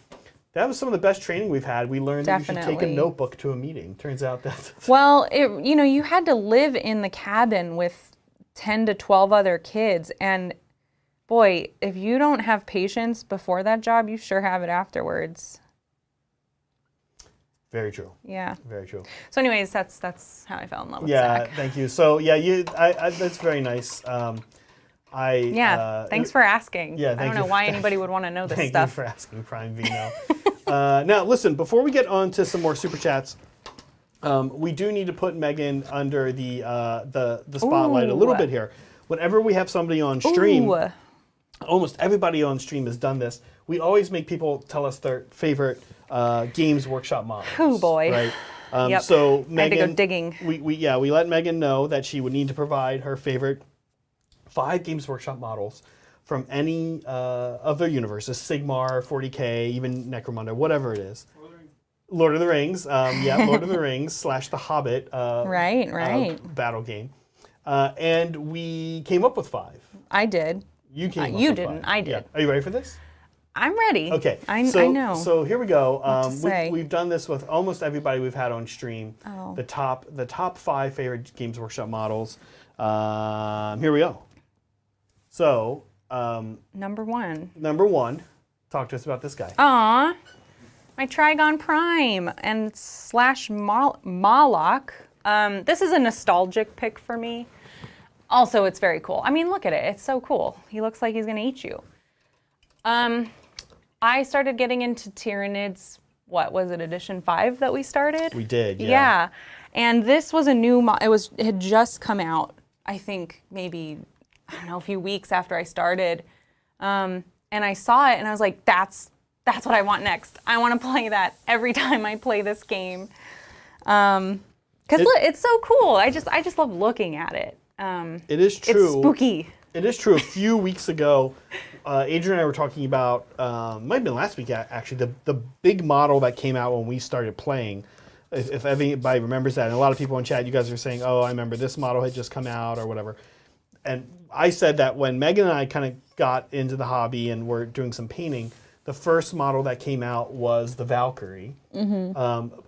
that was some of the best training we've had. We learned that you should take a notebook to a meeting. Turns out that's... Well, you had to live in the cabin with 10 to 12 other kids, and boy, if you don't have patience before that job, you sure have it afterwards. Very true. Yeah. Very true. So anyways, that's how I fell in love with Zach. Yeah, thank you. So that's very nice. Thanks for asking. Yeah, I don't know why anybody would want to know this thank stuff. you for asking, Prime Vino. Now, listen, before we get on to some more super chats, we do need to put Megan under the spotlight a little bit here. Whenever we have somebody on stream, almost everybody on stream has done this. We always make people tell us their favorite Games Workshop models. Oh boy! Right. Yep. So Megan, I had to go digging. We let Megan know that she would need to provide her favorite 5 Games Workshop models from any of their universes: Sigmar, 40K, even Necromunda, whatever it is. Lord of the Rings, Lord of the Rings / The Hobbit, right, battle game, and we came up with 5. I did. You came. You didn't. 5. I did. Yeah. Are you ready for this? I'm ready. Okay. I know. So here we go. say? We've done this with almost everybody we've had on stream. Oh. The top 5 favorite Games Workshop models. Here we go. So. Number 1. Number 1. Talk to us about this guy. Aw. My Trigon Prime and / Moloch. This is a nostalgic pick for me. Also, it's very cool. I mean, look at it. It's so cool. He looks like he's going to eat you. I started getting into Tyranids, what was it, edition 5 that we started? We did, yeah. Yeah. And this was a new, it had just come out, I think maybe, I don't know, a few weeks after I started. And I saw it and I was like, that's that's what I want next. I want to play that every time I play this game. Because it's so cool. I just love looking at it. It is true. It's spooky. It is true. A few weeks ago, Adrian and I were talking about, might have been last week actually, the big model that came out when we started playing. If anybody remembers that, and a lot of people in chat, you guys are saying, oh, I remember this model had just come out or whatever. And I said that when Megan and I kind of got into the hobby and were doing some painting, the first model that came out was the Valkyrie.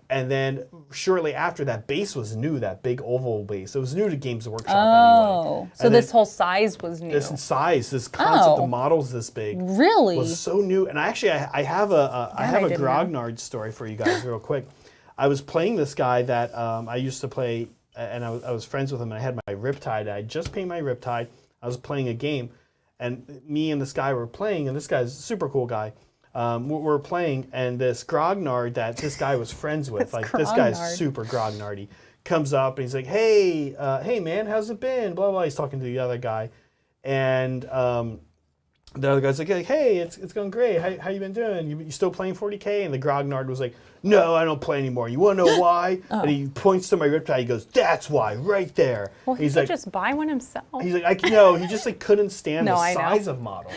And then shortly after, that base was new, that big oval base. It was new to Games Workshop anyway. So this whole size was new. This size, this concept of models this big, really was so new. And I have a Grognard story for you guys real quick. I was playing this guy that I used to play, and I was friends with him, and I had my Riptide. I just painted my Riptide. I was playing a game, and me and this guy were playing, and this guy's a super cool guy. We're playing, and this Grognard that this guy was friends with, this guy's super Grognardy, comes up and he's like, hey man, how's it been? Blah, blah. He's talking to the other guy. And the other guy's like, hey, it's going great. How you been doing? You still playing 40K? And the Grognard was like, no, I don't play anymore. You want to know why? And he points to my Riptide. He goes, that's why, right there. Well, he could just buy one himself. He's like, he just couldn't stand the size of model.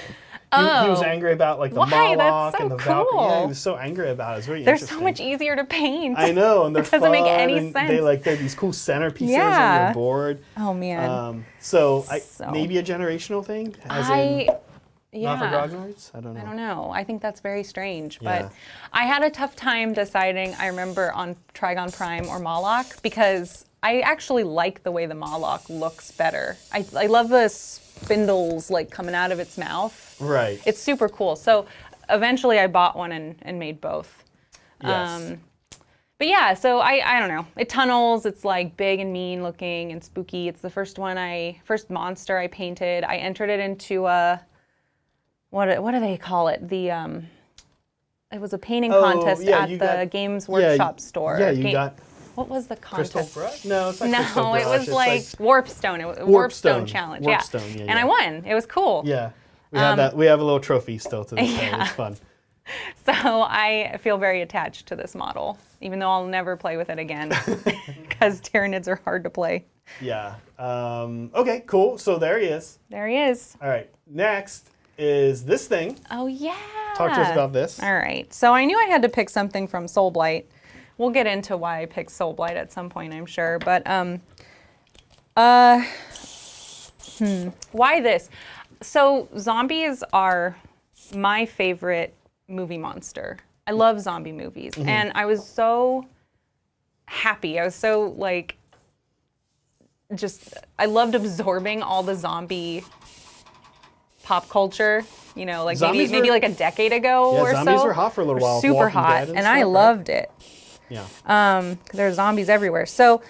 He was angry about the Moloch and the Valkyrie. Yeah, he was so angry about it. It's very interesting. They're so much easier to paint. I know, and they're fun. It doesn't make any sense. They're these cool centerpieces on your board. Oh man. So maybe a generational thing, not for Grognards. I don't know. I don't know. I think that's very strange. But I had a tough time deciding. I remember on Trigon Prime or Moloch because I actually like the way the Moloch looks better. I love the spindles coming out of its mouth. Right. It's super cool. So eventually I bought one and made both. Yes. But yeah, so I don't know. It tunnels. It's big and mean looking and spooky. It's the first monster I painted. I entered it into what do they call it? It was a painting contest at the Games Workshop store. Yeah, you got. What was the contest? Crystal Brush? No, it's not Crystal Brush. No, it was Warpstone. It was Warpstone challenge. Warpstone, yeah. And I won. It was cool. Yeah. We have that. We have a little trophy still to this day. It's fun. So I feel very attached to this model, even though I'll never play with it again because Tyranids are hard to play. Yeah. Okay, cool. So there he is. There he is. All right. Next is this thing. Oh, yeah. Talk to us about this. All right. So I knew I had to pick something from Soulblight. We'll get into why I picked Soulblight at some point, I'm sure. But why this? So zombies are my favorite movie monster. I love zombie movies. And I was so happy. I was so I loved absorbing all the zombie pop culture, maybe a decade ago or so. Zombies were hot for a little while. Super hot, and I loved it. Yeah. There's zombies everywhere. So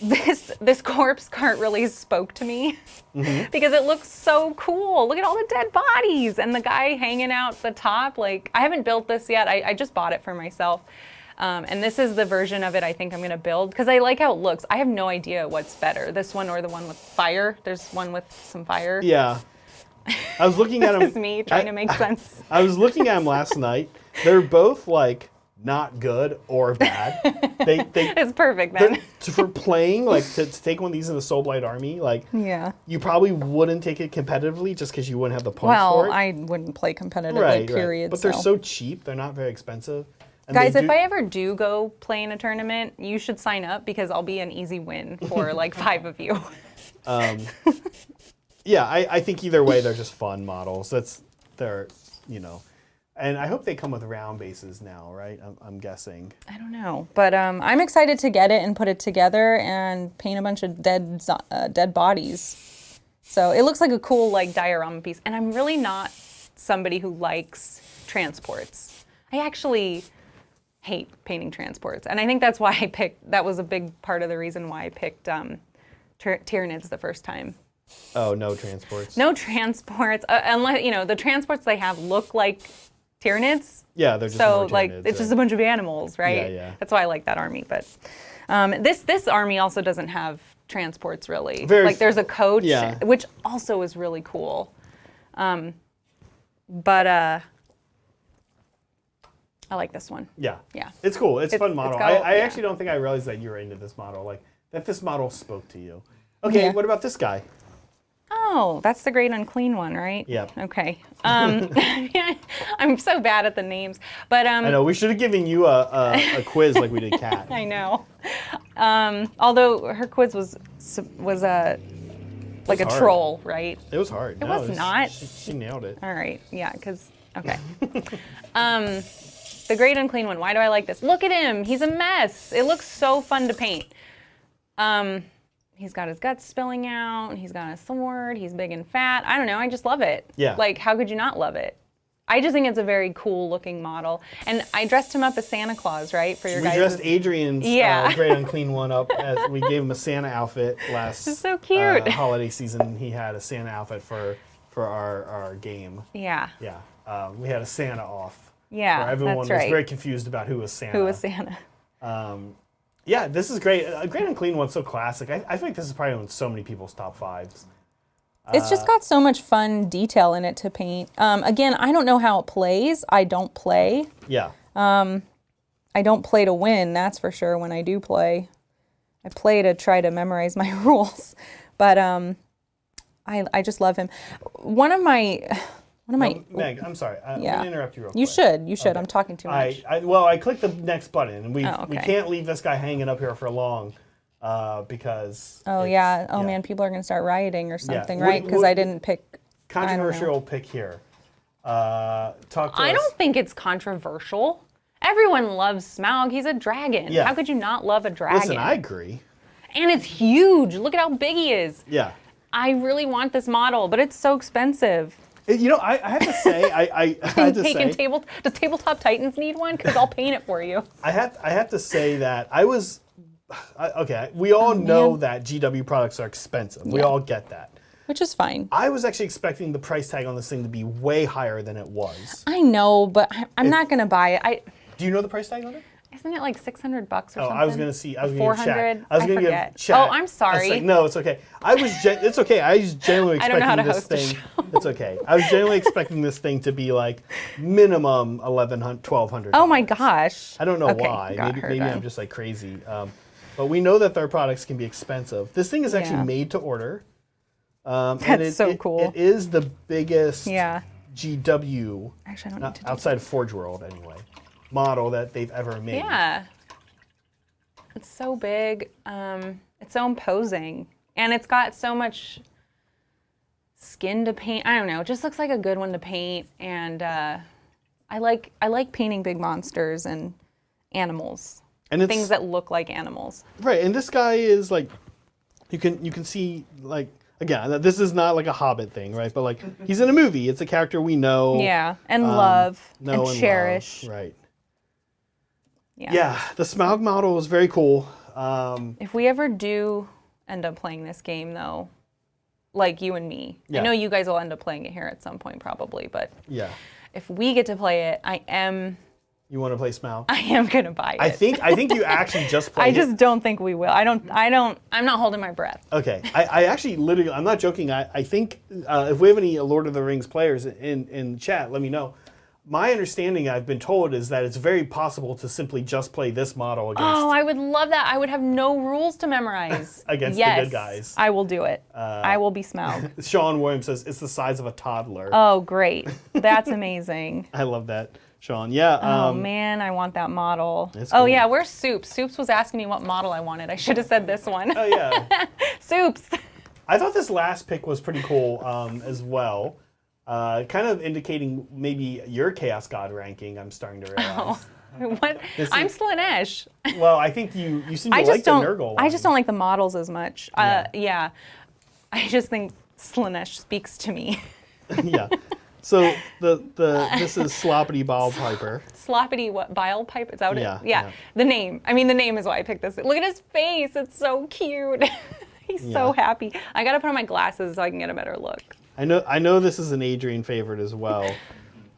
this corpse cart really spoke to me because it looks so cool. Look at all the dead bodies and the guy hanging out the top. I haven't built this yet. I just bought it for myself. And this is the version of it I think I'm going to build because I like how it looks. I have no idea what's better, this one or the one with fire. There's one with some fire. Yeah. I was looking at them. This is me trying to make sense. I was looking at them last night. They're both not good or bad. It's perfect then. For playing, to take one of these in the Soulblight army, you probably wouldn't take it competitively just because you wouldn't have the points for it. Well, I wouldn't play competitively, period. But they're so cheap. They're not very expensive. And guys, if I ever do go play in a tournament, you should sign up because I'll be an easy win for 5 of you. Yeah, I think either way they're just fun models. And I hope they come with round bases now, right? I'm guessing. I don't know, but I'm excited to get it and put it together and paint a bunch of dead bodies. So it looks like a cool diorama piece. And I'm really not somebody who likes transports. I actually hate painting transports, and I think that's why that was a big part of the reason why I picked Tyranids the first time. Oh, no transports. No transports, unless the transports they have look like Tyranids. Yeah, they're just more Tyranids, it's just a bunch of animals, right? Yeah. That's why I like that army. But this army also doesn't have transports really. There's a coach, which also is really cool. But I like this one. Yeah. Yeah. It's cool. It's a fun model. got- I yeah. actually don't think I realized that you were into this model. Like, that this model spoke to you. Okay, Yeah. what about this guy? Oh, that's the Great Unclean one, right? Yep. Okay. I'm so bad at the names, but I know, we should have given you a quiz like we did Kat. I know. Although her quiz was like a hard. troll, right? It was hard. It was not. She nailed it. All right. Yeah, because, okay. The Great Unclean one. Why do I like this? Look at him. He's a mess. It looks so fun to paint. He's got his guts spilling out. He's got a sword. He's big and fat. I don't know. I just love it. Yeah. Like, how could you not love it? I just think it's a very cool looking model. And I dressed him up as Santa Claus, right? For your We guys. dressed Adrian's Yeah. Great Unclean one up as we gave him a Santa outfit last so cute. holiday season. He had a Santa outfit for our game. Yeah. Yeah. We had a Santa off. Yeah, Where everyone that's was right. very confused about who was Santa. Who was Santa? Yeah, this is great. A Great Unclean one's so classic. I think this is probably in so many people's top fives. It's just got so much fun detail in it to paint. Again, I don't know how it plays. I don't play. Yeah. I don't play to win, that's for sure. When I do play, I play to try to memorize my rules. But I just love him. One of my Meg, I'm sorry. I'm Yeah. going to interrupt you real quick. You should. You should. Okay. I'm talking too much. I clicked the next button, and we okay. can't leave this guy hanging up here for long because. Oh it's- yeah. Oh man, people are gonna start rioting or something, What- right? Because what- I didn't pick. Controversial pick here. Talk to I us. don't think it's controversial. Everyone loves Smaug. He's a dragon. Yeah. How could you not love a dragon? Listen, I agree. And it's huge. Look at how big he is. Yeah. I really want this model, but it's so expensive. I have to say, I had to say, Does Tabletop Titans need one? Because I'll paint it for you. I have to say that okay. We all know that GW products are expensive. We all get that. Which is fine. I was actually expecting the price tag on this thing to be way higher than it was. I know, but I'm not gonna buy it. Do you know the price tag on it? Isn't it like $600 or something? I was gonna see. I was gonna give 400. chat. I was I gonna forget. give chat. Oh, I'm sorry. It's like, no, it's okay. It's okay. I was genuinely I don't know how expecting to this host a thing. It's okay. I was genuinely expecting this thing to be like minimum $1,100, $1,200. Oh my gosh. I don't know Okay, why. got Maybe her maybe done. I'm just like crazy. But we know that their products can be expensive. This thing is actually Yeah. made to order. And That's so cool. It is the biggest Yeah. GW Actually, I don't need to do outside of Forge World anyway model that they've ever made. Yeah. It's so big. It's so imposing. And it's got so much skin to paint. I don't know. It just looks like a good one to paint. And I like painting big monsters and animals. And it's Things that look like animals. right. And this guy is like, you can see like. Again, this is not like a Hobbit thing, right? But like, he's in a movie. It's a character we know. Yeah, and love know and cherish. love. Right. Yeah. Yeah, the Smaug model is very cool. If we ever do end up playing this game, though, like you and me, Yeah. I know you guys will end up playing it here at some point probably, but Yeah. if we get to play it, I am You want to play Smaug? gonna buy it. I think you actually just played I it. just don't think we will. I'm not holding my breath. Okay. I actually literally, I'm not joking. I think if we have any Lord of the Rings players in chat, let me know. My understanding, I've been told, is that it's very possible to simply just play this model against. Oh, I would love that. I would have no rules to memorize. Against the yes, good guys. I will do it. I will be Smaug. Sean Williams says it's the size of a toddler. Oh, great. That's amazing. I love that, Sean. Yeah. Oh man, I want that model. It's Oh cool. yeah, where's Soups? Soups was asking me what model I wanted. I should have said this one. Oh yeah. Soups. I thought this last pick was pretty cool as well. Kind of indicating maybe your Chaos God ranking, I'm starting to realize. What? This I'm is- Slanesh. Well, I think you seem to I like just the don't. Nurgle one. I just don't like the models as much. Yeah. Yeah. I just think Slanesh speaks to me. Yeah. So this is Sloppity Ball Piper. Sloppity what? Bile pipe? Is that what Yeah, it? Yeah. yeah. The name. I mean, the name is why I picked this. Look at his face. It's so cute. He's so Yeah. happy. I gotta put on my glasses so I can get a better look. I know this is an Adrian favorite as well.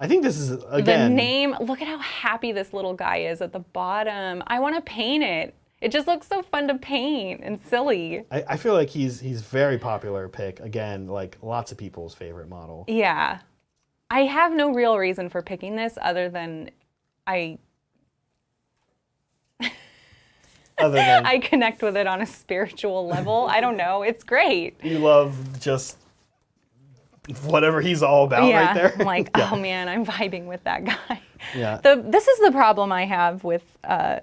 I think this is again. The name. Look at how happy this little guy is at the bottom. I want to paint it. It just looks so fun to paint and silly. I feel like he's very popular pick. Again, like lots of people's favorite model. Yeah. I have no real reason for picking this other than Other than I connect with it on a spiritual level. I don't know. It's great. you love just whatever he's all about Yeah. right there. I'm like, Yeah. oh man, I'm vibing with that guy. Yeah. This is the problem I have with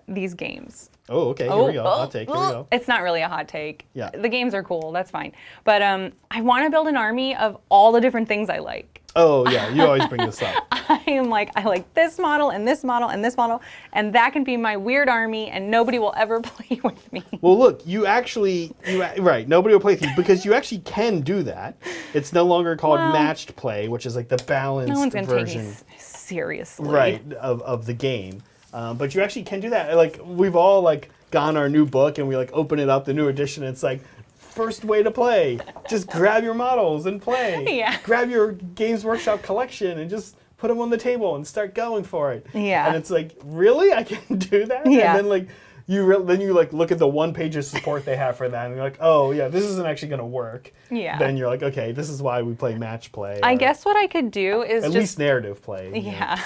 these games. Oh, okay. Here we go. Hot take. Here we go. It's not really a hot take. Yeah. The games are cool. That's fine. But I want to build an army of all the different things I like. Oh, yeah. You always bring this up. I am like, I like this model and this model and this model, and that can be my weird army, and nobody will ever play with me. Well, look, right, nobody will play with you because you actually can do that. It's no longer called matched play, which is like the balanced No one's going to take version. me seriously. Right, of the game. But you actually can do that. Like, we've all, like, gotten our new book and we, like, open it up, the new edition, and it's like, first way to play. Just grab your models and play. Yeah. Grab your Games Workshop collection and just put them on the table and start going for it. Yeah. And it's like, really? I can do that? Yeah. And then, like, you like look at the one page of support they have for that and you're like, oh, yeah, this isn't actually going to work. Yeah. Then you're like, okay, this is why we play match play. I or guess what I could do is at just least narrative play. you know. yeah,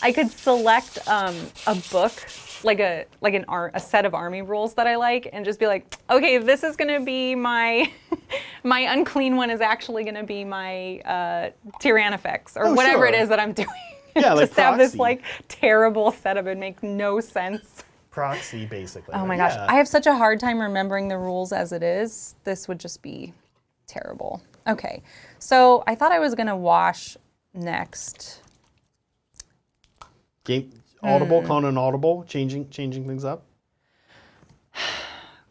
I could select a book, like a set of army rules that I like, and just be like, okay, this is gonna be my my unclean one is actually gonna be my Tyrannifex or whatever it sure. is that I'm doing. Yeah, like just have this proxy. like terrible setup. It makes no sense. Proxy, basically. Oh my right? gosh, Yeah. I have such a hard time remembering the rules as it is. This would just be terrible. Okay, so I thought I was gonna wash next. Game audible, calling an audible, changing things up.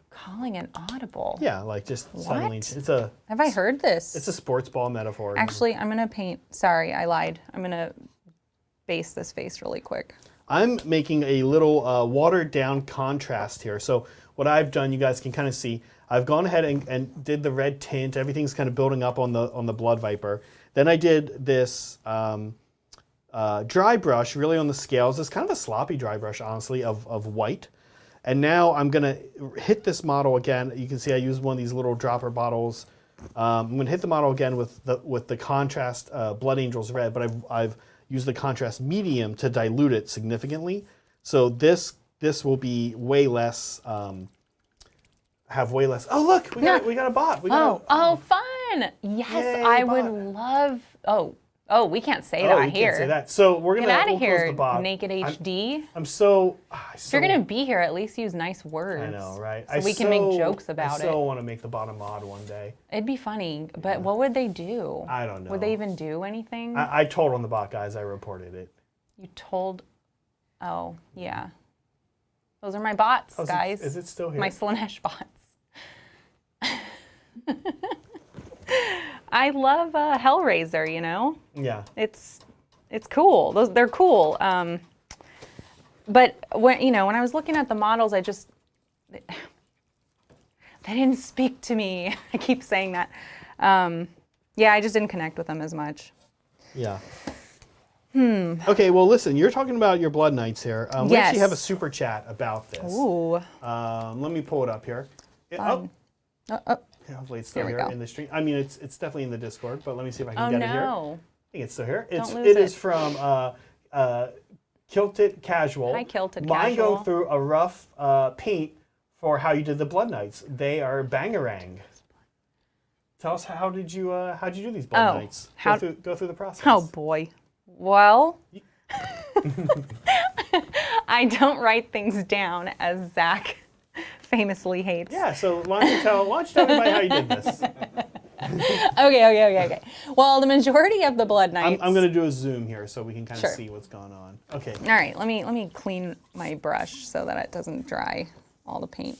Calling an audible. Yeah, like just suddenly. What? It's a Have I heard this? it's a sports ball metaphor. Actually, I'm gonna paint. Sorry, I lied. I'm gonna base this face really quick. I'm making a little watered down contrast here. So what I've done, you guys can kind of see. I've gone ahead and did the red tint. Everything's kind of building up on the Blood Viper. Then I did this dry brush, really on the scales. It's kind of a sloppy dry brush, honestly, of white. And now I'm gonna hit this model again. You can see I used one of these little dropper bottles. I'm gonna hit the model again with the contrast Blood Angels red, but I've used the contrast medium to dilute it significantly. So this will be way less. Have way less. Oh look, we got a bot. We got Oh, fun! Yes, Yay, I bot. would love. Oh, we can't say Oh, that you here. can't say that. So we're Get gonna out we'll of close here, the bot. Naked HD. I'm so. If you're gonna be here, at least use nice words. I know, right? So we can make jokes about I it. so want to make the bot a mod one day. It'd be funny, but what would they do? I don't know. Would they even do anything? I told on the bot guys. I reported it. You told. Oh, yeah. Those are my bots, Oh, guys. is it still here? My Slanesh bots. I love Hellraiser, you know? Yeah. It's cool. They're cool. But when I was looking at the models, they didn't speak to me. I keep saying that. Yeah, I just didn't connect with them as much. Yeah. Okay, well, listen, you're talking about your Blood Knights here. We Yes. actually have a super chat about this. Ooh. Let me pull it up here. Oh. Hopefully it's still There we here go. in the stream. I mean, it's definitely in the Discord, but let me see if I can Oh get it here. no. I think it's still here. Don't lose It it. is from Kilted Casual. Hi, Kilted Mine Casual. going through a rough paint for how you did the Blood Knights. They are bangarang. Tell us how'd you do these Blood Knights? Go through the process. Oh boy. Well, I don't write things down, as Zach famously hates. Yeah, so why don't you tell everybody how you did this? Okay. Well, the majority of the Blood Knights. I'm going to do a zoom here so we can kind of Sure. see what's going on. Okay. All right, let me clean my brush so that it doesn't dry all the paint.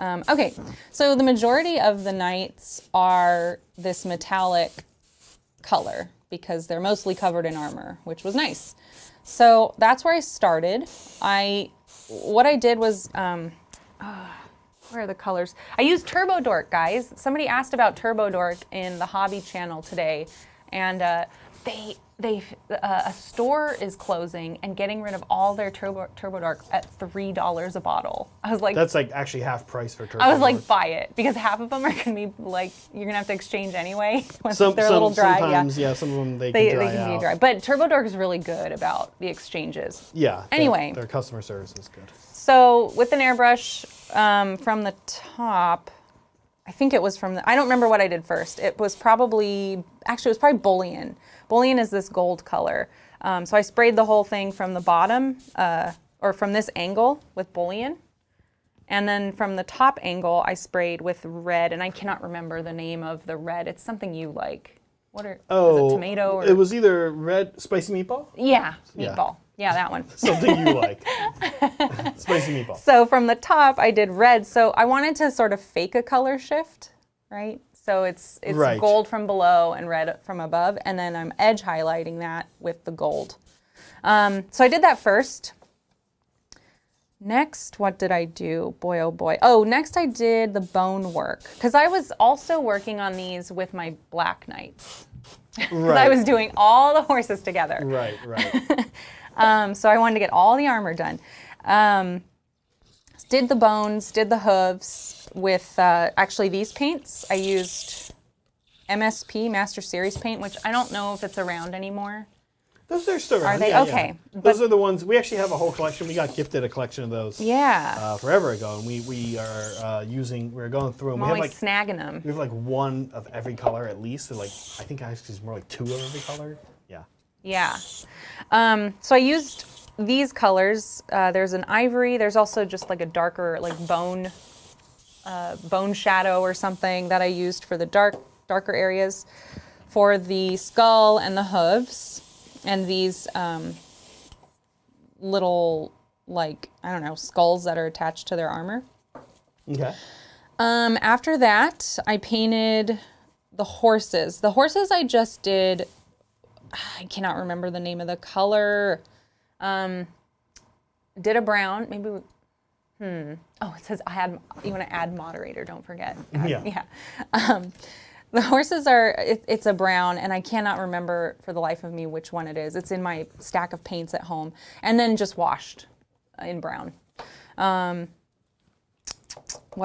Okay, so the majority of the knights are this metallic color because they're mostly covered in armor, which was nice. So that's where I started. What I did was, where are the colors? I used Turbo Dork, guys. Somebody asked about Turbo Dork in the hobby channel today. And a store is closing and getting rid of all their Turbo Dark at $3 a bottle. I was like, That's like actually half price for Turbo I was like, Dark. buy it, because half of them are gonna be like, you're gonna have to exchange anyway. Once they're a little dry. Sometimes, yeah, some of them they They can dry can out. be dry. But Turbo Dark is really good about the exchanges. Yeah. Anyway. Their customer service is good. So with an airbrush, from the top, I think it was I don't remember what I did first. It was probably Bullion. Bullion is this gold color. So I sprayed the whole thing from the bottom, or from this angle with Bullion. And then from the top angle, I sprayed with red, and I cannot remember the name of the red. It's something you like. Is it tomato? Or? It was either red spicy meatball? Yeah, meatball. Yeah, that one. Something you like. Spicy meatball. So from the top, I did red. So I wanted to sort of fake a color shift, right? So it's Right. gold from below and red from above, and then I'm edge highlighting that with the gold. So I did that first. Next, what did I do? Boy, oh boy. Oh, next I did the bone work, because I was also working on these with my Black Knights. Because I was doing all the horses together. Right. So I wanted to get all the armor done. Did the bones, did the hooves with actually these paints. I used MSP, Master Series paint, which I don't know if it's around anymore. Those are still around. Are they? Yeah, Okay. Yeah. Those are the ones, we actually have a whole collection. We got gifted a collection of those forever ago. And we are we're going through them. I'm We have always like snagging them. we have like one of every color at least. So like I think actually it's more like two of every color. Yeah. Yeah. So I used these colors. There's an ivory. There's also just like a darker, like bone shadow or something that I used for the darker areas. For the skull and the hooves, and these little, like, I don't know, skulls that are attached to their armor. Okay. After that, I painted the horses. The horses I just did, I cannot remember the name of the color. Did a brown, maybe, Oh, it says you want to add moderator, don't forget. Yeah. The horses it's a brown, and I cannot remember for the life of me which one it is. It's in my stack of paints at home, and then just washed in brown. What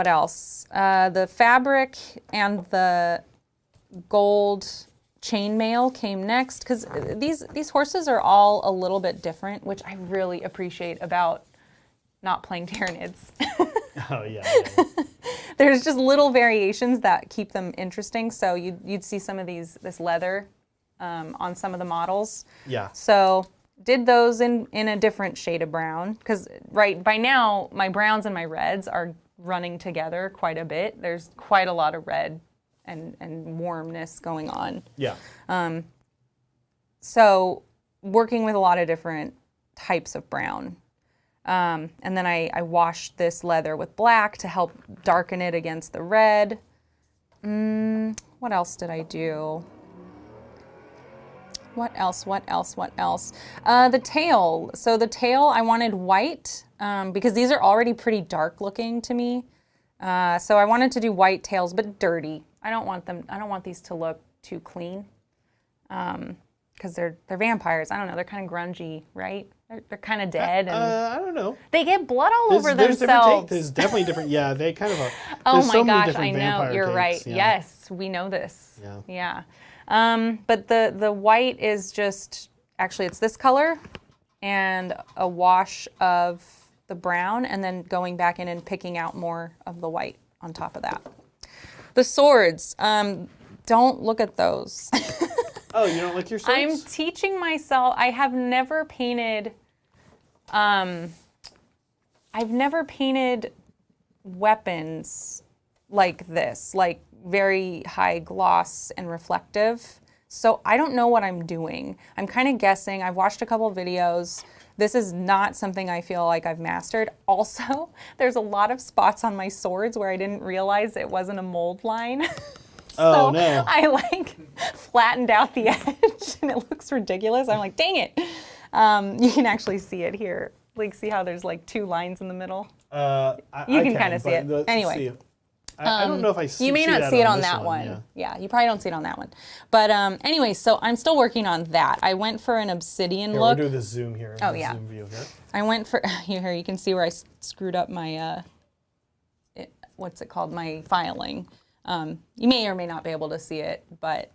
else? The fabric and the gold chainmail came next, because these horses are all a little bit different, which I really appreciate about not playing Tyranids. Oh yeah. There's just little variations that keep them interesting. So you'd see some of this leather on some of the models. Yeah. So did those in a different shade of brown, because by now my browns and my reds are running together quite a bit. There's quite a lot of red and warmness going on. Yeah. So working with a lot of different types of brown. And then I washed this leather with black to help darken it against the red. What else did I do? What else? The tail. So the tail, I wanted white because these are already pretty dark looking to me. So I wanted to do white tails, but dirty. I don't want these to look too clean. Because they're vampires. I don't know. They're kind of grungy, right? They're kind of dead. And I don't know. they get blood all over There's themselves. there's definitely different. Yeah, they kind of are. Oh There's my so many gosh, different I know. vampire You're takes, right. yeah. Yes, we know this. Yeah. But the white is just, actually it's this color and a wash of the brown, and then going back in and picking out more of the white on top of that. The swords, don't look at those. Oh, you don't like your swords? I'm teaching myself. I have never painted. I've never painted weapons like this, like very high gloss and reflective. So I don't know what I'm doing. I'm kind of guessing. I've watched a couple of videos. This is not something I feel like I've mastered. Also, there's a lot of spots on my swords where I didn't realize it wasn't a mold line. Oh, no. I flattened out the edge and it looks ridiculous. I'm like, dang it. You can actually see it here. See how there's two lines in the middle? You can kind of see it. Anyway. I don't know if I see You may see not that see it on this that one. Yeah. Yeah, you probably don't see it on that one. But anyway, so I'm still working on that. I went for an obsidian Here, look. we'll do the zoom here. Oh, the yeah. Zoom view here. I went for here. You can see where I screwed up my what's it called? My filing. You may or may not be able to see it, but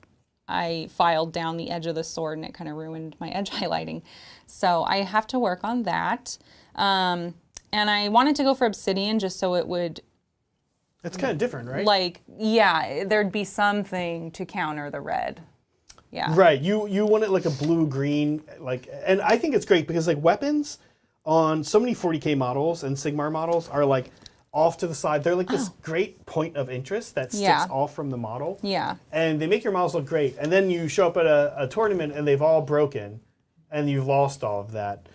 I filed down the edge of the sword and it kind of ruined my edge highlighting. So I have to work on that. And I wanted to go for obsidian just so it would, It's kind of different, right? like, yeah, there'd be something to counter the red. Yeah. Right. You want it like a blue-green, like, and I think it's great because like weapons on so many 40K models and Sigmar models are like off to the side. They're like this great point of interest that sticks Yeah. off from the model. Yeah. And they make your models look great. And then you show up at a tournament and they've all broken and you've lost all of that.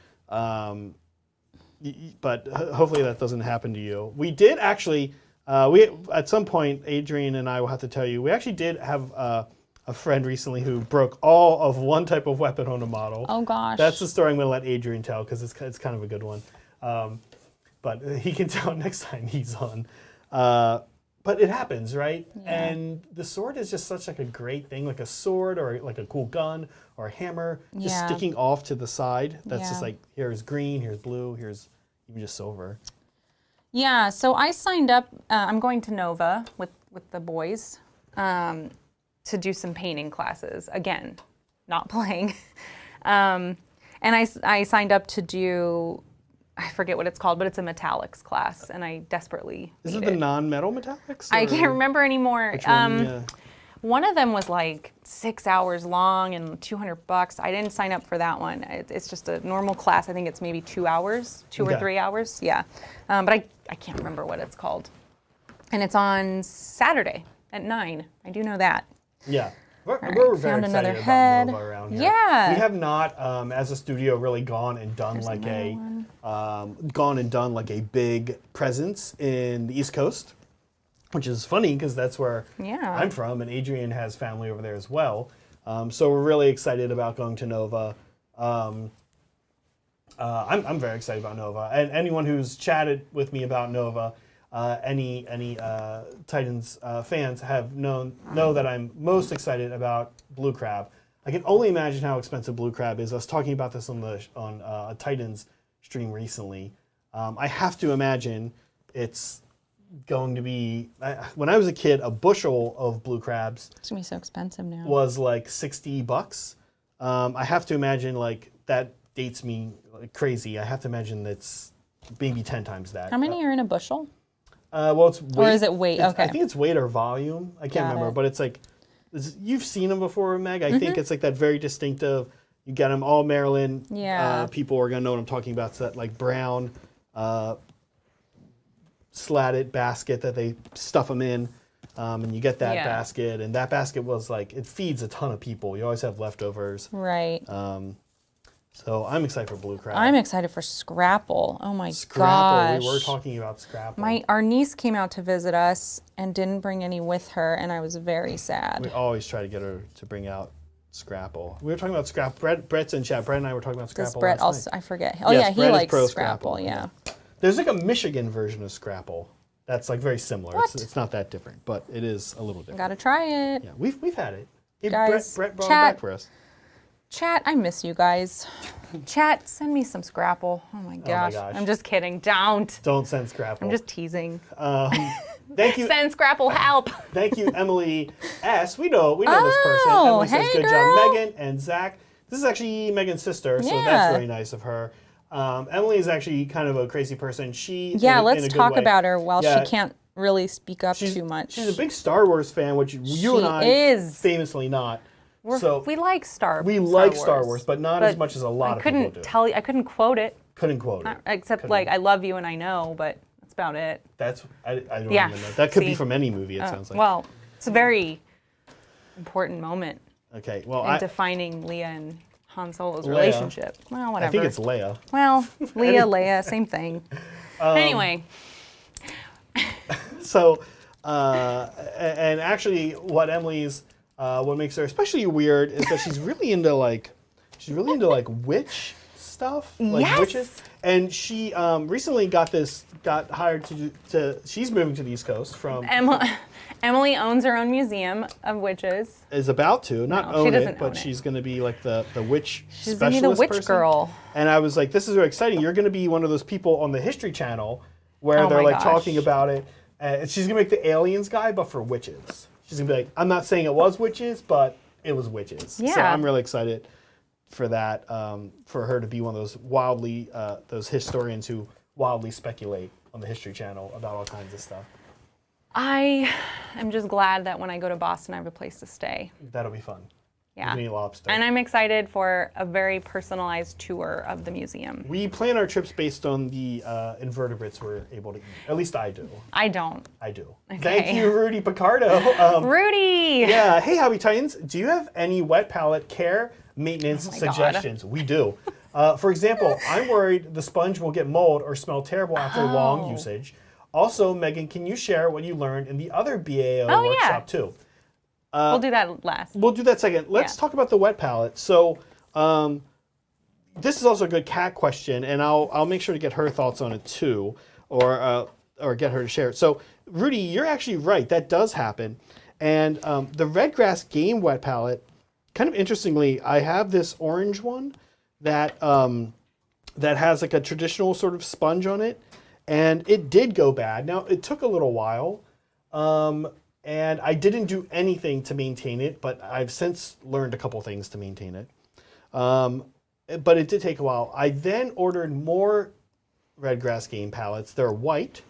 But hopefully that doesn't happen to you. We did actually, we at some point, Adrian and I will have to tell you, we actually did have a friend recently who broke all of one type of weapon on a model. Oh gosh. That's the story I'm going to let Adrian tell because it's kind of a good one. But he can tell next time he's on. But it happens, right? Yeah. And the sword is just such like a great thing, like a sword or like a cool gun or a hammer, just Yeah. sticking off to the side. That's Yeah. just like, here's green, here's blue, here's even just silver. Yeah, so I signed up. I'm going to Nova with the boys to do some painting classes. Again, not playing. And I signed up to do, I forget what it's called, but it's a metallics class, and I desperately Is need it the non-metal metallics? I or can't remember anymore. which one? Yeah. One of them was like 6 hours long and $200. I didn't sign up for that one. It's just a normal class. I think it's maybe 2 hours, 2 Okay. or 3 hours. Yeah. But I can't remember what it's called. And it's on Saturday at 9. I do know that. Yeah. We're right, very found excited another about head. Nova around here. Yeah. We have not, as a studio, really gone and done like a big presence in the East Coast, which is funny because that's where Yeah. I'm from, and Adrian has family over there as well. So we're really excited about going to Nova. I'm very excited about Nova, and anyone who's chatted with me about Nova, any Titans fans know that I'm most excited about Blue Crab. I can only imagine how expensive Blue Crab is. I was talking about this on a Titans stream recently. I have to imagine it's going to be, when I was a kid, a bushel of blue crabs It's going to be so expensive now. was like $60. I have to imagine like that dates me like crazy. I have to imagine that's maybe 10 times that. How many are in a bushel? Well, it's weight. Or is it weight? Okay. I think it's weight or volume. I can't Got remember, it. but it's like, you've seen them before, Meg. I think it's like that very distinctive, you get them all Maryland. Yeah. People are going to know what I'm talking about. It's that like brown slatted basket that they stuff them in. And you get that Yeah. basket. And that basket was like, it feeds a ton of people. You always have leftovers. Right. So I'm excited for Blue Crab. I'm excited for Scrapple. Oh my Scrapple. gosh. We were talking about Scrapple. Our niece came out to visit us and didn't bring any with her, and I was very sad. We always try to get her to bring out Scrapple. We were talking about Scrapple. Brett's in chat. Brett and I were talking about Scrapple Does Brett last also? night. I forget. Oh Yes, yeah, he Brett is likes pro Scrapple. Scrapple, Yeah. There's like a Michigan version of Scrapple that's like very similar. What? It's not that different, but it is a little different. Gotta try it. Yeah, we've had it. Guys, Brett brought it chat. back for us. Chat, I miss you guys. Chat, send me some Scrapple. Oh my gosh. gosh. I'm just kidding. Don't. Don't send Scrapple. I'm just teasing. Thank you. Send Scrapple help. Thank you, Emily S. We know this person. Oh, Emily says, hey, good girl. job, Megan and Zach. This is actually Megan's sister, so Yeah. that's very nice of her. Emily is actually kind of a crazy person. Yeah, in let's a good talk way. about her while Yeah, she can't really speak up too much. She's a big Star Wars fan, which you and I is. famously not. So We like Star Star Wars, but not as but much as a lot I of people couldn't do. tell you. I couldn't quote it, Couldn't quote it. except Couldn't. like I love you and I know, but that's about it. That's I don't Yeah, even know. That could be see. from any movie. It sounds like. Well, it's a very important moment Okay. Well, in defining Leia and Han Solo's Leia. relationship. Well, whatever. I think it's Leia. Well, Leia, Leia, same thing. Anyway, So, and actually, what Emily's, what makes her especially weird is that she's really into like witch stuff, like Yes! witches. And she recently got hired she's moving to the East Coast from. Emily owns her own museum of witches. Is about to, not No, she own doesn't it, but own it. she's going to be like the witch She's specialist gonna be the witch person. girl. And I was like, this is very exciting. You're going to be one of those people on the History Channel where Oh they're my like gosh. talking about it. And she's going to make the aliens guy, but for witches. She's going to be like, I'm not saying it was witches, but it was witches. So Yeah. I'm really excited for that, for her to be one of those those historians who wildly speculate on the History Channel about all kinds of stuff. I am just glad that when I go to Boston, I have a place to stay. That'll be fun. Yeah. You can eat lobster. And I'm excited for a very personalized tour of the museum. We plan our trips based on the invertebrates we're able to eat. At least I do. I don't. I do. Okay. Thank you, Rudy Picardo. Rudy! Yeah. Hey, Hobby Titans. Do you have any wet palette care maintenance Oh my suggestions? We do. For example, I'm worried the sponge will get mold or smell terrible after long usage. Also, Megan, can you share what you learned in the other BAO workshop too? We'll do that last. We'll do that second. Let's talk about the wet palette. So, this is also a good cat question, and I'll make sure to get her thoughts on it too, or get her to share it. So, Rudy, you're actually right. That does happen, and the Redgrass Game wet palette. Kind of interestingly, I have this orange one that that has like a traditional sort of sponge on it, and it did go bad. Now it took a little while. And I didn't do anything to maintain it, but I've since learned a couple things to maintain it. But it did take a while. I then ordered more Redgrass Game palettes. They're white,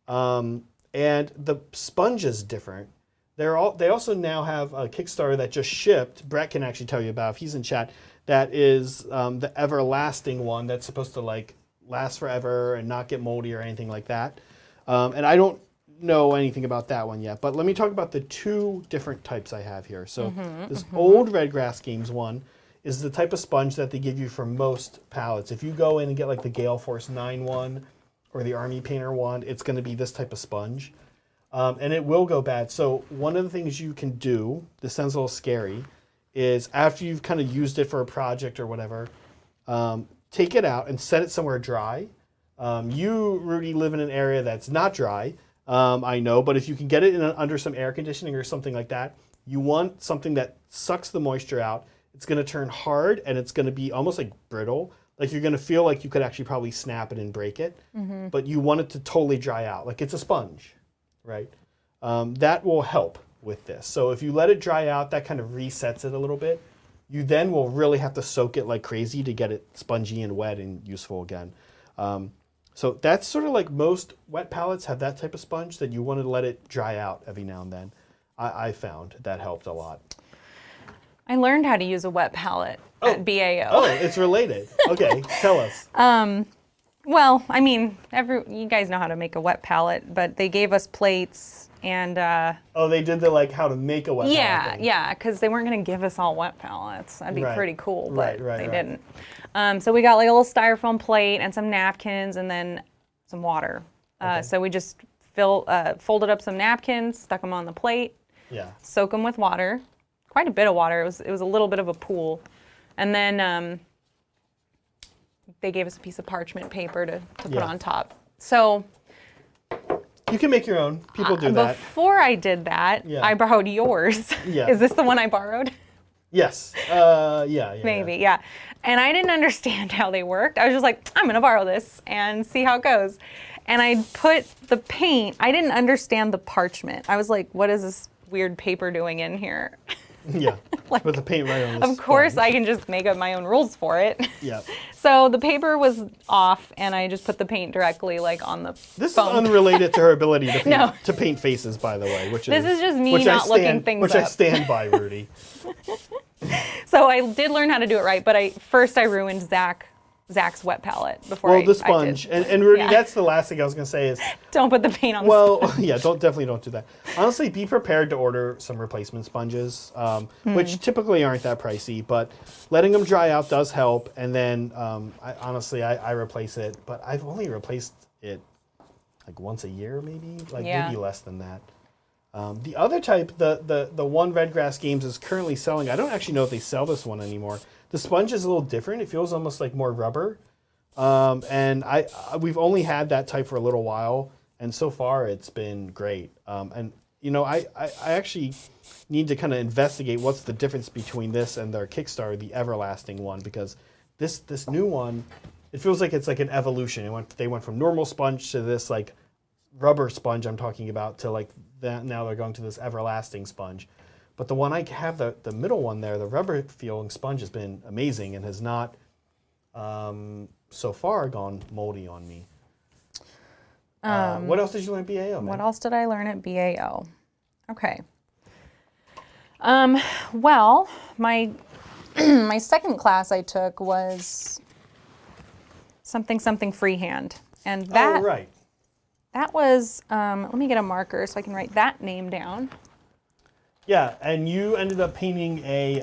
and the sponge is different. They also now have a Kickstarter that just shipped. Brett can actually tell you about if he's in chat. That is the everlasting one that's supposed to like last forever and not get moldy or anything like that. And I don't know anything about that one yet, but let me talk about the two different types I have here. So this old Redgrass Games one is the type of sponge that they give you for most palettes. If you go in and get like the Gale Force 9 one or the Army Painter one, it's going to be this type of sponge. And it will go bad. So one of the things you can do, this sounds a little scary, is after you've kind of used it for a project or whatever, take it out and set it somewhere dry. You, Rudy, live in an area that's not dry. I know, but if you can get it under some air conditioning or something like that, you want something that sucks the moisture out. It's going to turn hard and it's going to be almost like brittle. Like you're going to feel like you could actually probably snap it and break it, but you want it to totally dry out. Like it's a sponge, right? That will help with this. So if you let it dry out, that kind of resets it a little bit. You then will really have to soak it like crazy to get it spongy and wet and useful again. So that's sort of like most wet palettes have that type of sponge that you want to let it dry out every now and then. I found that helped a lot. I learned how to use a wet palette at BAO. Oh, it's related. Okay, tell us. Well, I mean, you guys know how to make a wet palette, but they gave us plates and Oh, they did the like how to make a wet palette thing. yeah, because they weren't going to give us all wet palettes. That'd be Right. pretty cool, but Right, they right. didn't. So we got like a little styrofoam plate and some napkins and then some water. So we just folded up some napkins, stuck them on the plate, Yeah. soak them with water, quite a bit of water. It was a little bit of a pool, and then they gave us a piece of parchment paper to put Yeah. on top. So You can make your own. People do that. before I did that, Yeah. I borrowed yours. Yeah. Is this the one I borrowed? Yes. Yeah. Maybe, yeah. And I didn't understand how they worked. I was just like, I'm going to borrow this and see how it goes. And I put the paint, I didn't understand the parchment. I was like, what is this weird paper doing in here? Yeah. With the paint right on the Of course, sponge. I can just make up my own rules for it. Yeah. So the paper was off, and I just put the paint directly like on the This foam. is unrelated to her ability to paint, No. to paint faces, by the way. This is just me not looking things Which I up. stand by, Rudy. So I did learn how to do it right, but first I ruined Zach's wet palette before Well, I the sponge. did. And Rudy, Yeah. that's the last thing I was going to say is, Don't put the paint on the well, yeah, definitely don't do that. Honestly, be prepared to order some replacement sponges, which typically aren't that pricey, but letting them dry out does help. And then, I replace it, but I've only replaced it like once a year, maybe, Yeah. maybe less than that. The other type, the one Redgrass Games is currently selling. I don't actually know if they sell this one anymore. The sponge is a little different. It feels almost like more rubber. And we've only had that type for a little while, and so far it's been great. And you know, I actually need to kind of investigate what's the difference between this and their Kickstarter, the Everlasting one, because this new one, it feels like it's like an evolution. They went from normal sponge to this like rubber sponge I'm talking about to like that. Now they're going to this Everlasting sponge. But the one I have, the middle one there, the rubber feeling sponge has been amazing and has not so far gone moldy on me. What else did you learn at BAO, man? What else did I learn at BAO? Okay. Well, my my second class I took was something freehand, and that right. That was let me get a marker so I can write that name down. Yeah, and you ended up painting a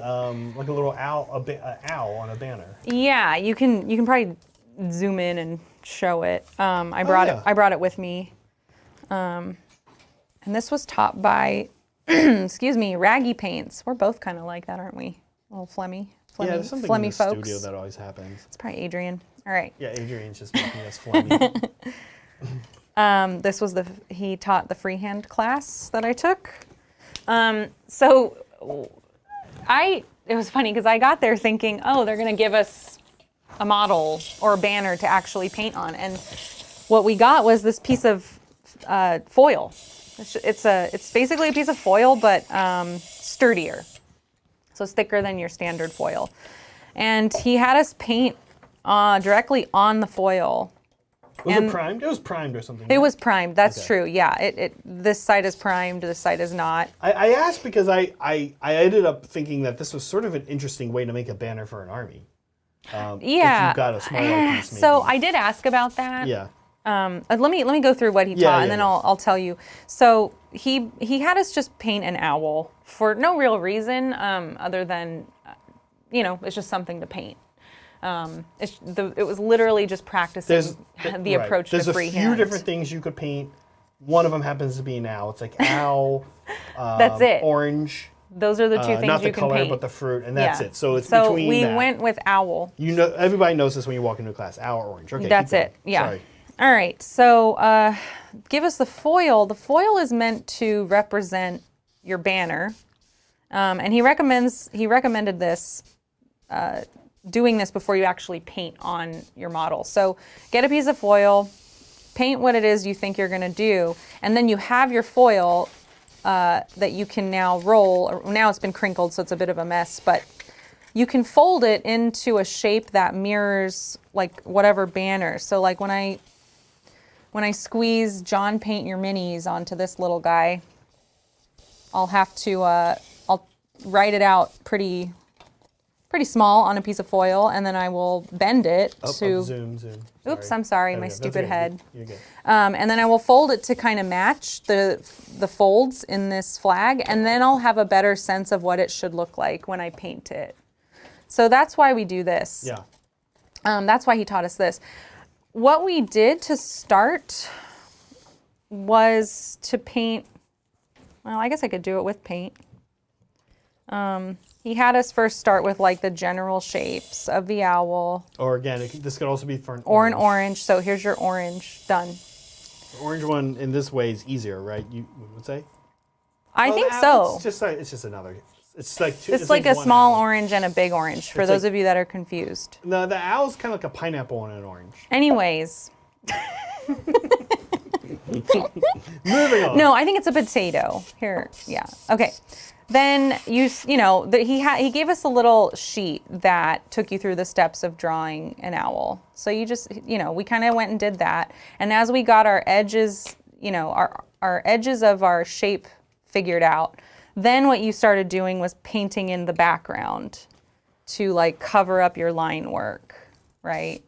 like a little owl, owl on a banner. Yeah, you can probably zoom in and show it. I brought it with me, and this was taught by excuse me, Raggy Paints. We're both kind of like that, aren't we? A little phlegmy Yeah, there's something in the folks. studio that always happens. It's probably Adrian. All right. Yeah, Adrian's just making us phlegmy. This was he taught the freehand class that I took. So it was funny because I got there thinking, oh, they're going to give us a model or a banner to actually paint on. And what we got was this piece of foil. It's basically a piece of foil, but sturdier. So it's thicker than your standard foil. And he had us paint directly on the foil. Was it primed? It was primed or something. It was primed. That's Okay. true. Yeah. This side is primed. This side is not. I asked because I ended up thinking that this was sort of an interesting way to make a banner for an army. Yeah. If you've got a smaller piece, maybe. So I did ask about that. Yeah. Let me go through what he taught, and then I'll tell you. So he had us just paint an owl for no real reason other than, it's just something to paint. It was literally just practicing the approach to freehand. There's a few different things you could paint. One of them happens to be an owl. It's like owl. That's it. Orange. Those are the two things not the you can color, paint. but the fruit, and that's it. So it's so between we that. went with owl. Everybody knows this when you walk into a class. Owl or orange. Okay, That's keep going. it. Yeah. Sorry. All right. So give us the foil. The foil is meant to represent your banner, and he recommended this. Doing this before you actually paint on your model. So get a piece of foil, paint what it is you think you're going to do, and then you have your foil that you can now roll. Now it's been crinkled, so it's a bit of a mess, but you can fold it into a shape that mirrors like whatever banner. So like when I squeeze John Paint Your Minis onto this little guy, I'll have to I'll write it out pretty small on a piece of foil, and then I will bend it to. Zoom. Oops, Sorry. I'm sorry, There my we go. stupid That's okay. head. You're good. And then I will fold it to kind of match the folds in this flag, and then I'll have a better sense of what it should look like when I paint it. So that's why we do this. Yeah. That's why he taught us this. What we did to start was to paint. Well, I guess I could do it with paint. He had us first start with like the general shapes of the owl. Or again, this could also be for an Or an orange. So here's your orange done. The orange one in this way is easier, right? You would say? I think so. It's just another. It's like two. It's like a one small owl. orange and a big orange for It's those like- of you that are confused. No, the owl's kind of like a pineapple and an orange. Anyways, Moving on. no, I think it's a potato. Here, yeah. Okay. Then he gave us a little sheet that took you through the steps of drawing an owl. So you just, we kind of went and did that. And as we got our edges, our edges of our shape figured out, then what you started doing was painting in the background to like cover up your line work, right?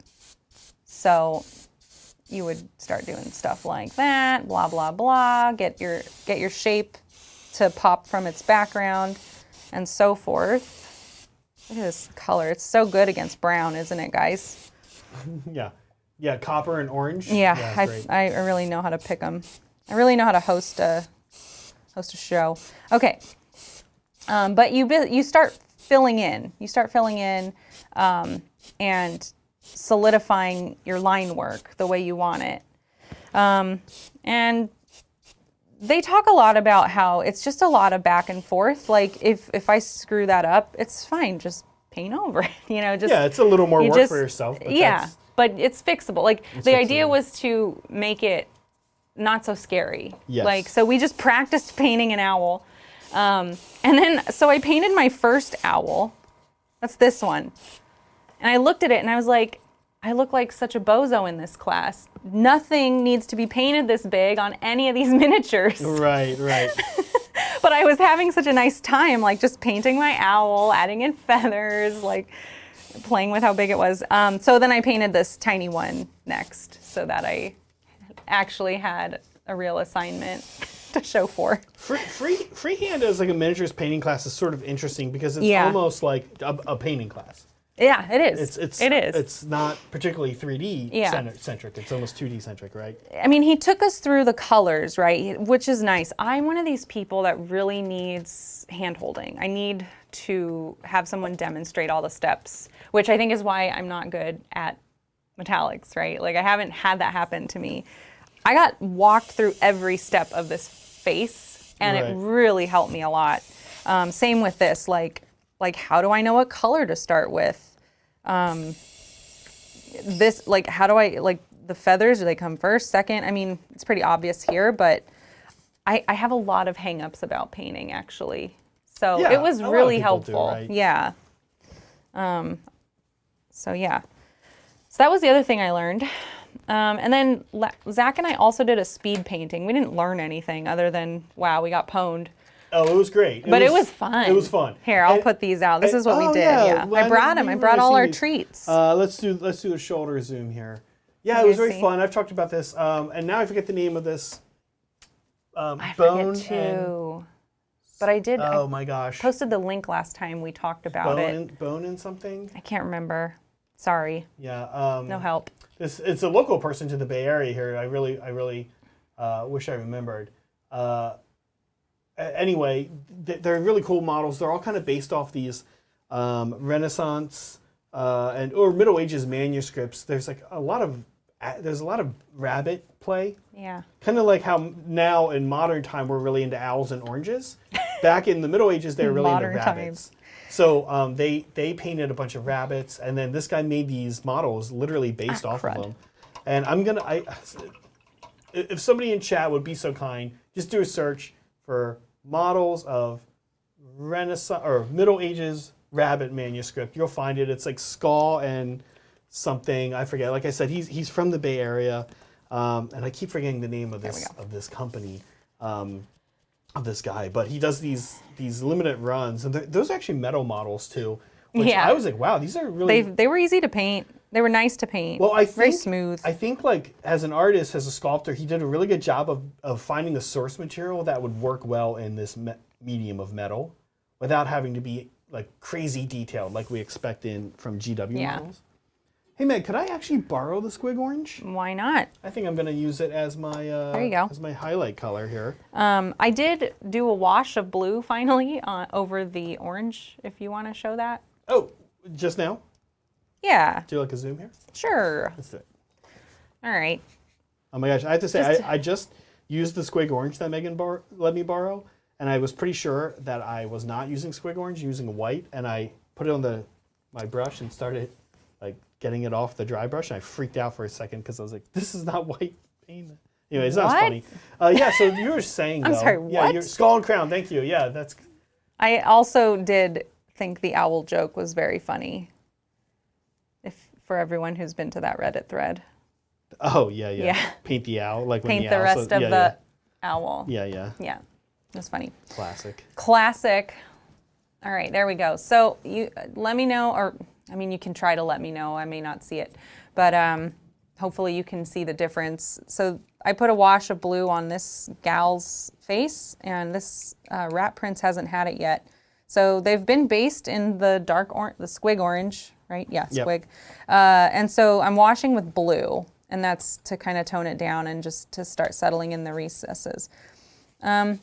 So you would start doing stuff like that, blah, blah, blah, get your shape to pop from its background and so forth. Look at this color. It's so good against brown, isn't it, guys? Yeah, copper and orange. Yeah, it's great. I really know how to pick them. I really know how to host a show. Okay, but you start filling in. You start filling in and solidifying your line work the way you want it. And they talk a lot about how it's just a lot of back and forth. Like if I screw that up, it's fine. Just paint over it. Just Yeah, it's a little more work for yourself. But but it's fixable. Like the idea fixable. was to make it not so scary. Yes. Like so we just practiced painting an owl. And then so I painted my first owl. That's this one. And I looked at it and I was like, I look like such a bozo in this class. Nothing needs to be painted this big on any of these miniatures. Right. But I was having such a nice time, like just painting my owl, adding in feathers, like playing with how big it was. So then I painted this tiny one next so that I actually had a real assignment to show for. Freehand as like a miniatures painting class is sort of interesting because it's almost like a painting class. Yeah, it is. It is. It's not particularly 3D centric. It's almost 2D centric, right? I mean, he took us through the colors, right? Which is nice. I'm one of these people that really needs hand-holding. I need to have someone demonstrate all the steps, which I think is why I'm not good at metallics, right? Like I haven't had that happen to me. I got walked through every step of this face, and it really helped me a lot. Same with this, like how do I know what color to start with? This, like, how do I, like, the feathers, do they come first, second? I mean, it's pretty obvious here, but I have a lot of hang-ups about painting, actually. So it was really helpful. Do, right? Yeah. So that was the other thing I learned. And then Zach and I also did a speed painting. We didn't learn anything other than, wow, we got pwned. Oh, it was great. It was fun. It was fun. Here, I'll put these out. This is what we did. Yeah. Well, I brought them. I brought all our treats. Let's do a shoulder zoom here. Yeah, it was very fun. I've talked about this. And now I forget the name of this. I Bone forget too. But I did. Oh my gosh. Posted the link last time we talked about it. Bone and something? I can't remember. Sorry. Yeah. No help. It's a local person to the Bay Area here. I really wish I remembered. Anyway, they're really cool models. They're all kind of based off these Renaissance or Middle Ages manuscripts. There's a lot of rabbit play. Yeah. Kind of like how now in modern time we're really into owls and oranges. Back in the Middle Ages they were really into rabbits. So they painted a bunch of rabbits, and then this guy made these models literally based off of them. And if somebody in chat would be so kind, just do a search for models of Renaissance or Middle Ages rabbit manuscript. You'll find it. It's like Skull and something. I forget. Like I said, he's from the Bay Area, and I keep forgetting the name of this company, of this guy. But he does these limited runs, and those are actually metal models too. Which I was like, wow, these are really. They were easy to paint. They were nice to paint. Well, I think, very smooth. I think, like, as an artist, as a sculptor, he did a really good job of finding the source material that would work well in this medium of metal without having to be, like, crazy detailed like we expect from GW models. Hey, Meg, could I actually borrow the Squig Orange? Why not? I think I'm going to use it as my there you go. as my highlight color here. I did do a wash of blue, finally, over the orange, if you want to show that. Oh, just now? Yeah. Do you like a zoom here? Sure. Let's do it. All right. Oh my gosh, I have to say, I just used the Squig Orange that Megan let me borrow, and I was pretty sure that I was not using Squig Orange, using white, and I put it on my brush and started like getting it off the dry brush, and I freaked out for a second because I was like, this is not white paint. Anyway, it's not funny. Yeah, so you were saying, I'm sorry, yeah, what? Skull and Crown, thank you. Yeah, that's... I also did think the owl joke was very funny. For everyone who's been to that Reddit thread. Oh, yeah. Paint the owl. Like paint when the rest of the owl. Yeah. Yeah, that's funny. Classic. All right, there we go. So you let me know, or I mean, you can try to let me know. I may not see it, but hopefully you can see the difference. So I put a wash of blue on this gal's face, and this Rat Prince hasn't had it yet. So they've been based in the the Squig Orange, right? Yeah, Squig. Yep. And so I'm washing with blue, and that's to kind of tone it down and just to start settling in the recesses. I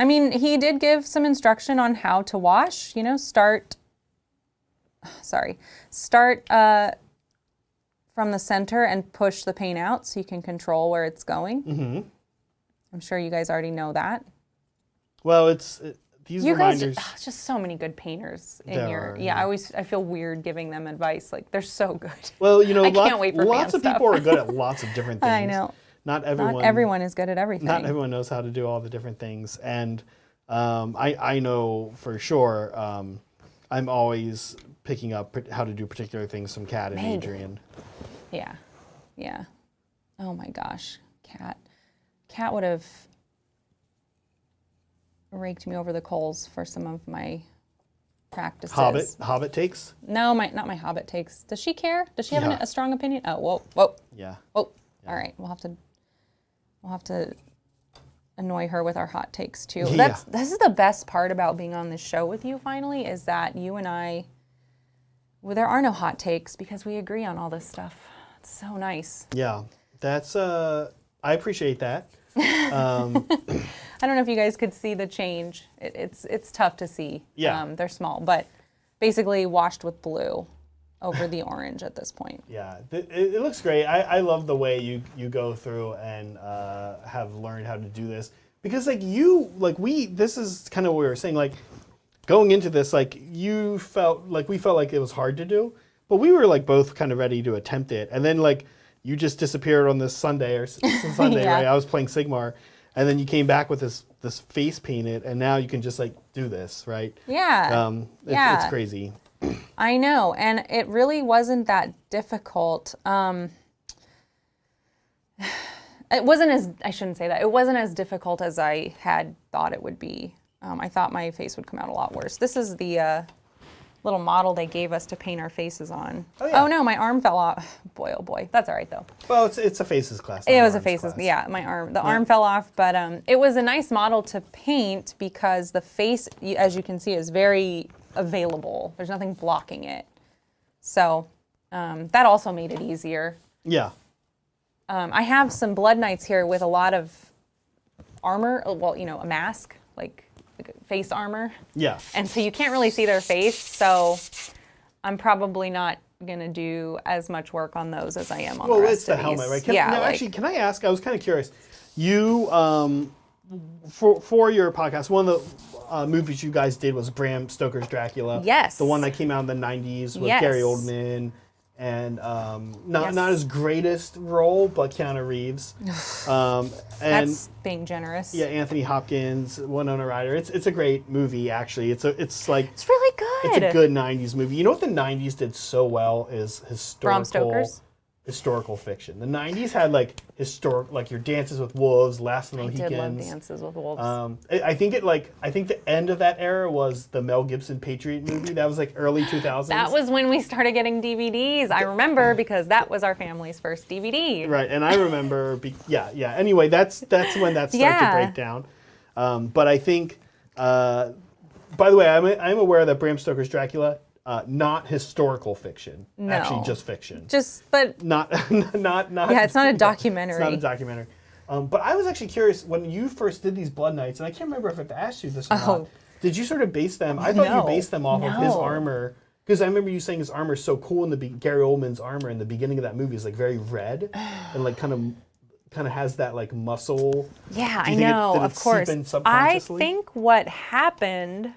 mean, he did give some instruction on how to wash. Start start from the center and push the paint out so you can control where it's going. Mm-hmm. I'm sure you guys already know that. Well, these You guys, reminders. just so many good painters in There your. are, Yeah, yeah. I feel weird giving them advice. Like they're so good. Well, you know, I can't wait for lots fan of people stuff. are good at lots of different things. I know. Not everyone. Not everyone is good at everything. Not everyone knows how to do all the different things, and I know for sure. I'm always picking up how to do particular things from Kat and Adrian. Yeah, yeah. Oh my gosh, Kat would have raked me over the coals for some of my practices. Hobbit takes. No, not my Hobbit takes. Does she care? Does she have Yeah. a strong opinion? Oh, whoa. Yeah. Oh, all right. We'll have to annoy her with our hot takes too. Yeah. This is the best part about being on this show with you finally is that you and I, well, there are no hot takes because we agree on all this stuff. It's so nice. Yeah, that's I appreciate that. I don't know if you guys could see the change. It's tough to see. Yeah. They're small, but basically washed with blue over the orange at this point. Yeah, it looks great. I love the way you go through and have learned how to do this because this is kind of what we were saying, like going into this, like we felt like it was hard to do, but we were like both kind of ready to attempt it, and then like you just disappeared on this Sunday Sunday, Yeah. right? I was playing Sigmar, and then you came back with this face painted, and now you can just like do this, right? Yeah. It's crazy. I know, and it really wasn't that difficult. It wasn't as, I shouldn't say that, it wasn't as difficult as I had thought it would be. I thought my face would come out a lot worse. This is the little model they gave us to paint our faces on. Oh, yeah. Oh no, my arm fell off. Boy, oh boy, that's all right though. Well, it's a faces class. It not was a arms faces, class. yeah, the arm fell off, but it was a nice model to paint because the face, as you can see, is very available. There's nothing blocking it. So that also made it easier. Yeah. I have some Blood Knights here with a lot of armor, well, a mask, like face armor. Yeah. And so you can't really see their face, so I'm probably not going to do as much work on those as I am on the rest it's the of these. helmet, right? Yeah, Actually, can I ask? I was kind of curious. You, for your podcast, one of the movies you guys did was Bram Stoker's Dracula. Yes. The one that came out in the 90s with Yes. Gary Oldman and not Yes. his greatest role, but Keanu Reeves. And That's being generous. yeah, Anthony Hopkins, Winona Ryder. It's a great movie, actually. It's really good. it's a good 90s movie. You know what the 90s did so well is Bram Stoker's? historical fiction. The 90s had like like your Dances with Wolves, Last of the I Mohicans. did love Dances with Wolves. I think the end of that era was the Mel Gibson Patriot movie. That was like early 2000s. That was when we started getting DVDs. I remember because that was our family's first DVD. right, and I remember. Yeah. Anyway, that's when that started Yeah. to break down. But I think, by the way, I'm aware that Bram Stoker's Dracula. Not historical fiction. No. Actually, just fiction. But Not. yeah, it's not a documentary. It's not a documentary. But I was actually curious when you first did these Blood Knights, and I can't remember if I've asked you this or not. Did you sort of base them? I thought No. you based them off of his No. armor, because I remember you saying his armor is so cool in Gary Oldman's armor in the beginning of that movie is like very red and like kind of has that like muscle. yeah, Do I you think know, did it of course. seep in I subconsciously? think what happened.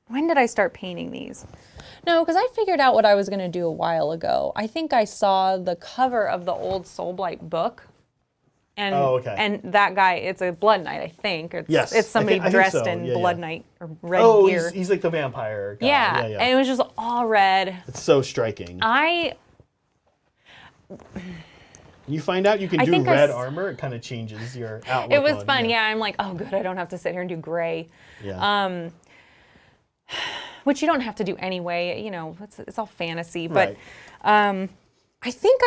When did I start painting these? No, because I figured out what I was going to do a while ago. I think I saw the cover of the old Soulblight book. And, Oh, okay. And that guy, it's a Blood Knight, I think. Yes, It's somebody I think dressed so. in Yeah, Blood yeah. Knight or red Oh, gear. he's like the vampire guy. Yeah, Yeah. and it was just all red. It's so striking. You find out you can I do think I red s- armor, it kind of changes your outlook. It was on- fun, yeah. I'm like, oh, good, I don't have to sit here and do gray. Yeah. Which you don't have to do anyway. It's all fantasy. But Right. I think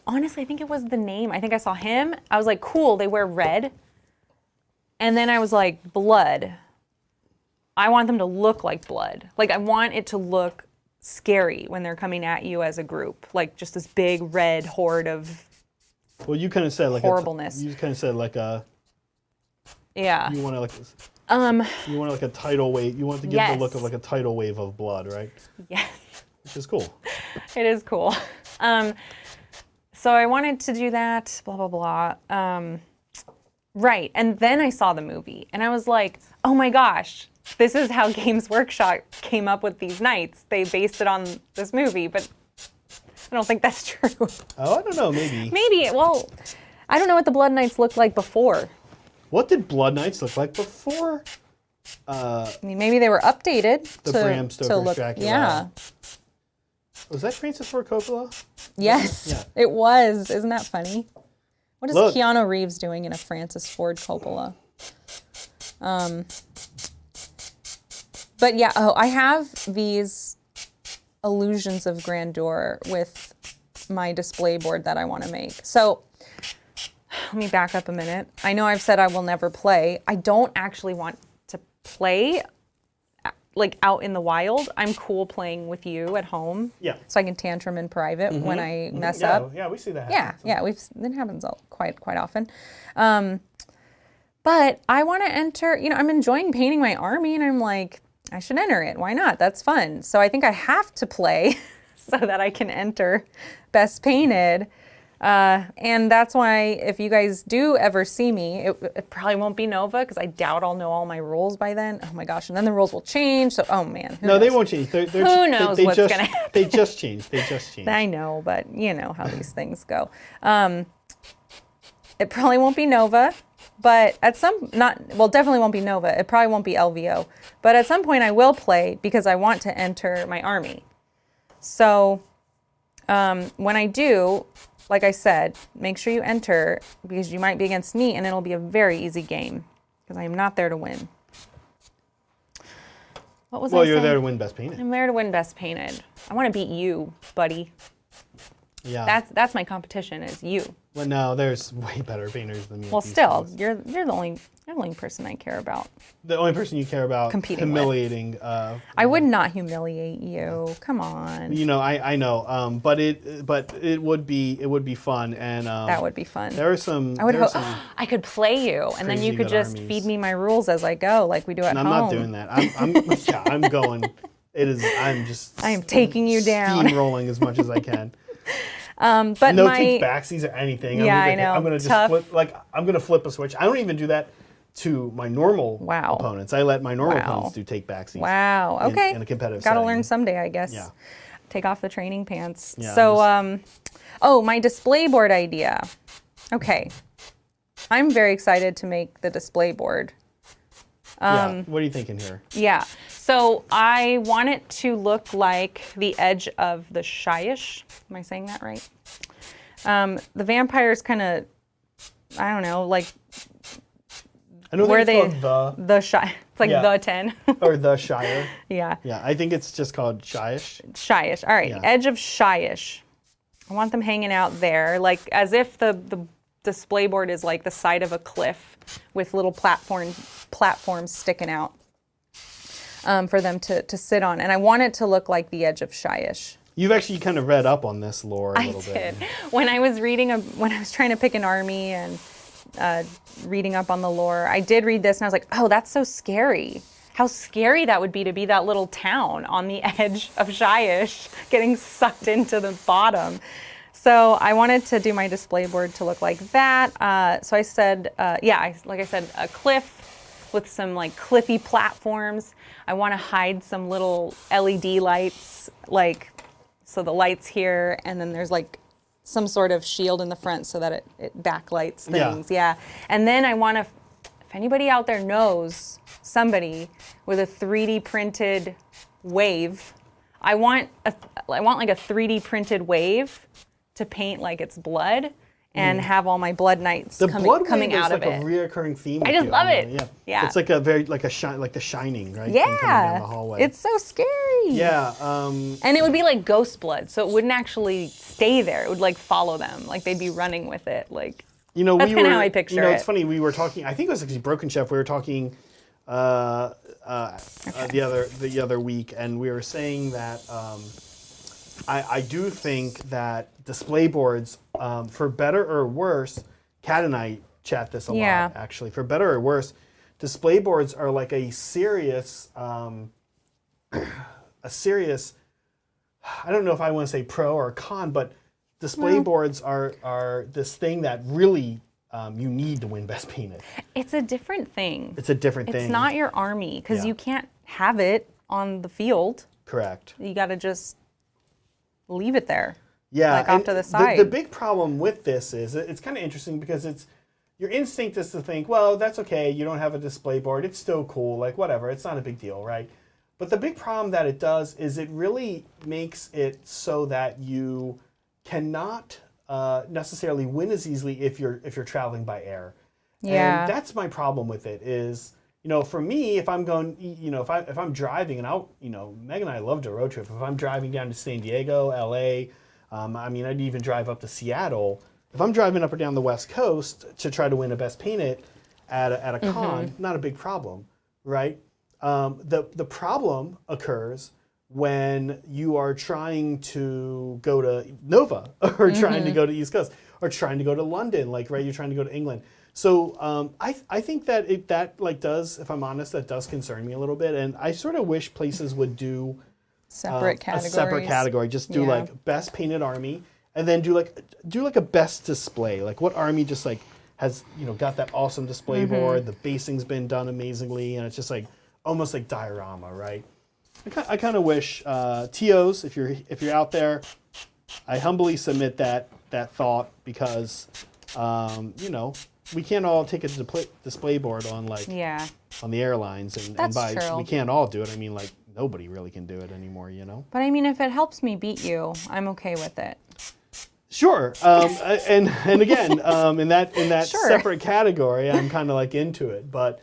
honestly, I think it was the name. I think I saw him. I was like, cool, they wear red. And then I was like, blood. I want them to look like blood. Like, I want it to look scary when they're coming at you as a group. Like, just this big red horde of, Well, you kind of said like horribleness. You kind of said like yeah. you want like a tidal wave. You want to give the look of Yes. like a tidal wave of blood, right? Yes. which is cool. It is cool. So I wanted to do that, blah, blah, blah. Right, and then I saw the movie, and I was like, oh my gosh, this is how Games Workshop came up with these knights. They based it on this movie, but I don't think that's true. Oh, I don't know, maybe. Maybe, well, I don't know what the Blood Knights looked like before. What did Blood Knights look like before? I mean, maybe they were updated The to, Bram to Stoker's look. Dracula. Yeah. Was that Francis Ford Coppola? Yes, Yeah. it was. Isn't that funny? What is Look. Keanu Reeves doing in a Francis Ford Coppola? But yeah, I have these illusions of grandeur with my display board that I want to make. So let me back up a minute. I know I've said I will never play. I don't actually want to play like out in the wild. I'm cool playing with you at home. Yeah. So I can tantrum in private when I mess yeah, up. Yeah, we see that. Yeah, happen. yeah, it happens quite often. But I want to enter, I'm enjoying painting my army, and I'm like, I should enter it. Why not? That's fun. So I think I have to play so that I can enter Best Painted. And that's why if you guys do ever see me, it probably won't be Nova, because I doubt I'll know all my rules by then. Oh my gosh, and then the rules will change. So, oh man. No, they won't change. Who knows what's going to happen? They just changed. They just changed. I know, but you know how these things go. It probably won't be Nova, but definitely won't be Nova. It probably won't be LVO. But at some point I will play, because I want to enter my army. So when I do, like I said, make sure you enter, because you might be against me, and it'll be a very easy game, because I am not there to win. What was I Well, you're saying? there to win Best Painted. I'm there to win Best Painted. I want to beat you, buddy. Yeah. That's my competition, is you. Well, no, there's way better painters than me. Well, at these still, things. you're the only person I care about. The only person you care about Competing with. humiliating. I would not humiliate you. Come on. I know. But it would be fun, and That would be fun. There are some. I would there are hope some- I could play you, and then Crazy you could good just armies. feed Feed me my rules as I go, like we do at and I'm home. not doing that. I'm going. I'm just. I am taking you down. Steamrolling as much as I can. But No my take backsies or anything. Yeah, I know. I'm gonna just Tough. I'm gonna flip a switch. I don't even do that to my normal Wow. opponents. I let my normal Wow. opponents do take backsies. wow. in- Okay. in a competitive Gotta setting. learn someday, I guess. Yeah. Take off the training pants. Yeah, So, my display board idea. Okay. I'm very excited to make the display board. Yeah. What are you thinking here? Yeah. So I want it to look like the edge of the Shyish. Am I saying that right? The vampires kind of, I don't know, like I know where it's they called the Shy. It's like Yeah. the 10. or the Shire. Yeah. Yeah, I think it's just called Shyish. Shyish. All right. Yeah. Edge of Shyish. I want them hanging out there, like as if the display board is like the side of a cliff with little platforms sticking out for them to sit on. And I want it to look like the edge of Shyish. You've actually kind of read up on this lore a I little did. bit. When I was when I was trying to pick an army and reading up on the lore, I did read this and I was like, oh, that's so scary. How scary that would be to be that little town on the edge of Shyish getting sucked into the bottom. So I wanted to do my display board to look like that. So I said, like I said, a cliff with some like cliffy platforms. I want to hide some little LED lights, like, so the lights here, and then there's like some sort of shield in the front so that it backlights things. Yeah. And then I want to, if anybody out there knows somebody with a 3D printed wave, I want like a 3D printed wave to paint like it's blood and have all my blood knights The blood coming wave out is of like it. a reoccurring theme. I with just you. love it. Yeah. Yeah. It's like a very like The Shining, right? Thing coming down the hallway. It's so scary. Yeah. And it would be like ghost blood, so it wouldn't actually stay there. It would like follow them, like they'd be running with it. Like, That's kinda how I picture It's it. funny. We were talking. I think it was actually Broken Chef. We were talking the other week, and we were saying that I do think that display boards, for better or worse, Kat and I chat this a Yeah. lot. Actually, for better or worse, display boards are like a serious I don't know if I want to say pro or con, but display boards are this thing that really you need to win Best Painted. It's a different thing. It's a different thing. It's not your army, because Yeah. you can't have it on the field. Correct. You got to just leave it there. Yeah, Like off and to the side. The big problem with this is it's kind of interesting because your instinct is to think, well, that's okay. You don't have a display board. It's still cool. Like whatever. It's not a big deal, right? But the big problem that it does is it really makes it so that you cannot necessarily win as easily if you're traveling by air. Yeah. And that's my problem with it is, for me, if I'm going, if I'm driving and Meg and I love to road trip. If I'm driving down to San Diego, LA, I'd even drive up to Seattle. If I'm driving up or down the West Coast to try to win a Best Painted at a con, not a big problem, right? The problem occurs when you are trying to go to Nova or trying to go to East Coast or trying to go to London, you're trying to go to England. So I think that does, if I'm honest, that does concern me a little bit. And I sort of wish places would do Separate a categories. separate category. Just do Best Painted Army, and then do a best display. Like what army just has got that awesome display board. The basing's been done amazingly, and it's just almost like diorama, right? I kind of wish TOs, if you're out there, I humbly submit that thought because we can't all take a display board on on the airlines and That's buy. true. We can't all do it. Nobody really can do it anymore. But if it helps me beat you, I'm okay with it. Sure, and again, in that Sure. separate category, I'm kind of into it. But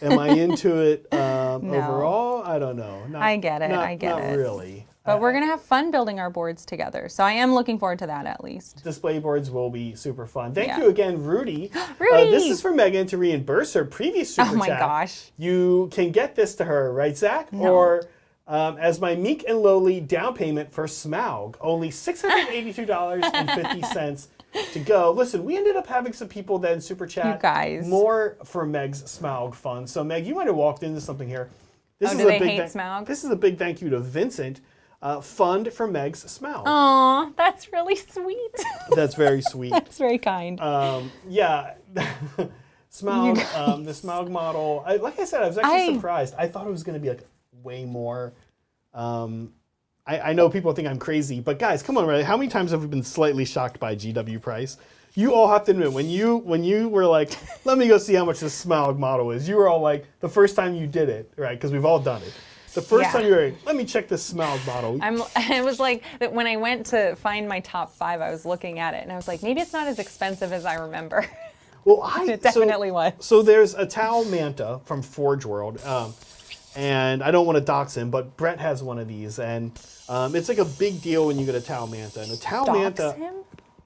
am I into it overall? I don't know. I get it. Not really. But we're going to have fun building our boards together. So I am looking forward to that at least. Display boards will be super fun. Thank Yeah. you again, Rudy. Rudy! This is for Megan to reimburse her previous super Oh my chat. gosh. You can get this to her, right, Zach? No. Or as my meek and lowly down payment for Smaug, only $682.50 to go. Listen, we ended up having some people then super chat You guys. more for Meg's Smaug fund. So Meg, you might have walked into something here. This Oh, is do a they big hate Smaug? This is a big thank you to Vincent. Fund for Meg's Smaug. Aw, that's really sweet. That's very sweet. That's very kind. Yeah, Smaug, the Smaug model. Like I said, I was actually surprised. I thought it was going to be way more. I know people think I'm crazy, but guys, come on, right? How many times have we been slightly shocked by GW price? You all have to admit, when you were like, let me go see how much this Smaug model is, you were all like, the first time you did it, right? Because we've all done it. The first time you were like, let me check this Smaug model. It was like that when I went to find my top 5, I was looking at it and I was like, maybe it's not as expensive as I remember. Well, It definitely was. So there's a Tau Manta from Forge World, and I don't want to dox him, but Brett has one of these, and it's a big deal when you get a Tau Manta. And a Tau Manta, Dox him?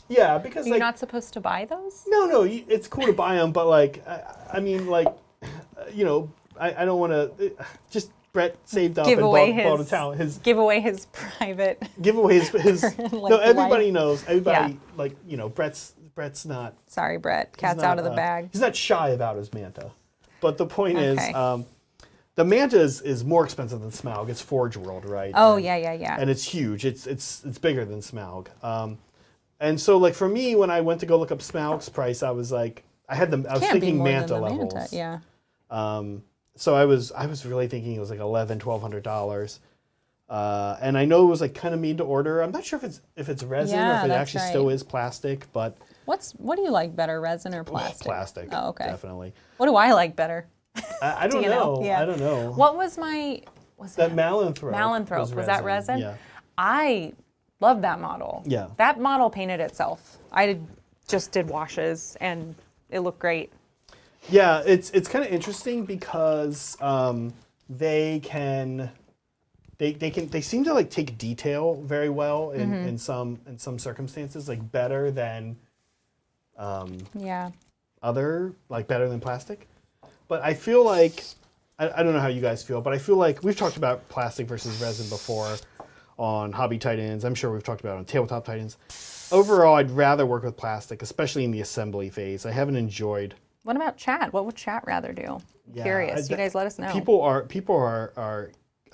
yeah, because You're not supposed to buy those? no, it's cool to buy them, but I don't want to just. Brett saved up Give and away bought a his- Tau. Give away his private. Give away his no, everybody life. knows. Everybody Brett's not. Sorry, Brett. Cat's not, out of the bag. He's not shy about his Manta. But the point is, Okay. the Manta is more expensive than Smaug. It's Forge World, right? Oh, and, yeah. And it's huge. It's bigger than Smaug. And so for me, when I went to go look up Smaug's price, I was like, I was Can't be thinking more Manta than the levels. Manta. Yeah. So I was really thinking it was like $1,100-$1,200. And I know it was kind of made to order. I'm not sure if it's resin or Yeah, if it that's actually right. still is plastic, but What do you like better, resin or plastic? plastic. Oh, okay. Definitely. What do I like better? I don't you know? know. Yeah. I don't know. What was my... That Malanthrope. Malanthrope. Was that resin? Yeah. I love that model. Yeah. That model painted itself. Just did washes and it looked great. Yeah, it's kind of interesting because they seem to take detail very well in some circumstances, better than Yeah. better than plastic. But I feel like I don't know how you guys feel, but I feel like we've talked about plastic versus resin before on Hobby Titans. I'm sure we've talked about it on Tabletop Titans. Overall, I'd rather work with plastic, especially in the assembly phase. I haven't enjoyed. What about chat? What would chat rather do? Yeah, Curious. You guys let us know. People are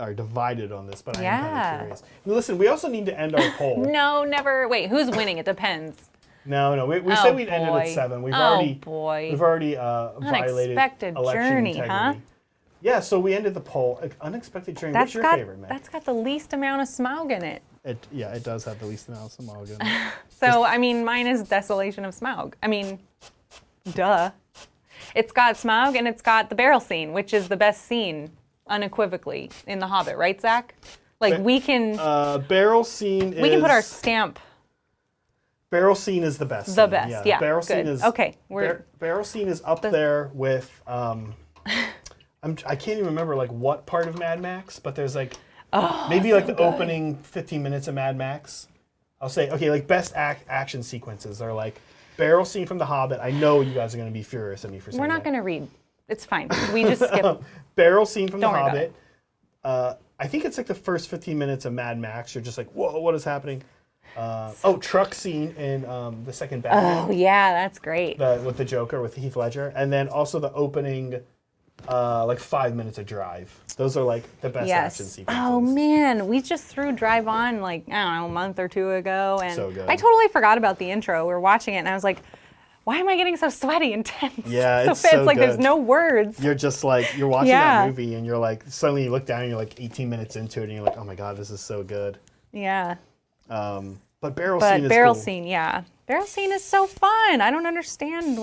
are divided on this, but I am Yeah. kind of curious. Listen, we also need to end our poll. No, never. Wait, who's winning? It depends. No, we Oh, said we'd end it boy. at 7. We've Oh, already boy. violated Unexpected election journey, integrity. huh? Yeah, so we ended the poll. Unexpected journey. What's your favorite, man? That's got the least amount of Smaug in it. It does have the least amount of Smaug in it. So, I mean, mine is Desolation of Smaug. I mean, duh. It's got Smaug and it's got the barrel scene, which is the best scene, unequivocally, in The Hobbit, right, Zach? Like, we can barrel scene is... we can put our stamp. Barrel scene is the best. The scene, best, yeah, Barrel good. scene is... Okay, barrel scene is up there with... I can't even remember, like, what part of Mad Max, but there's, like... maybe, like, the opening 15 minutes of Mad Max. I'll say, okay, like, best action sequences are, like, barrel scene from The Hobbit. I know you guys are going to be furious at me for saying that. We're not going to read. It's fine. We just skip. Barrel scene from Don't The worry Hobbit. I think it's like the first 15 minutes of Mad Max. You're just like, whoa, what is happening? Truck scene in the second Batman. Oh, yeah, that's great. With the Joker, with Heath Ledger. And then also the opening, like 5 minutes of Drive. Those are like the best action sequences. Oh, man. We just threw Drive on like, I don't know, a month or two ago. And So good. I totally forgot about the intro. We were watching it and I was like, why am I getting so sweaty and tense? Yeah, it's so so like good. There's no words. You're just like, you're watching Yeah. that movie and you're like, suddenly you look down and you're like 18 minutes into it and you're like, oh my God, this is so good. Yeah. But barrel scene is barrel cool. scene, yeah. Barrel scene is so fun. I don't understand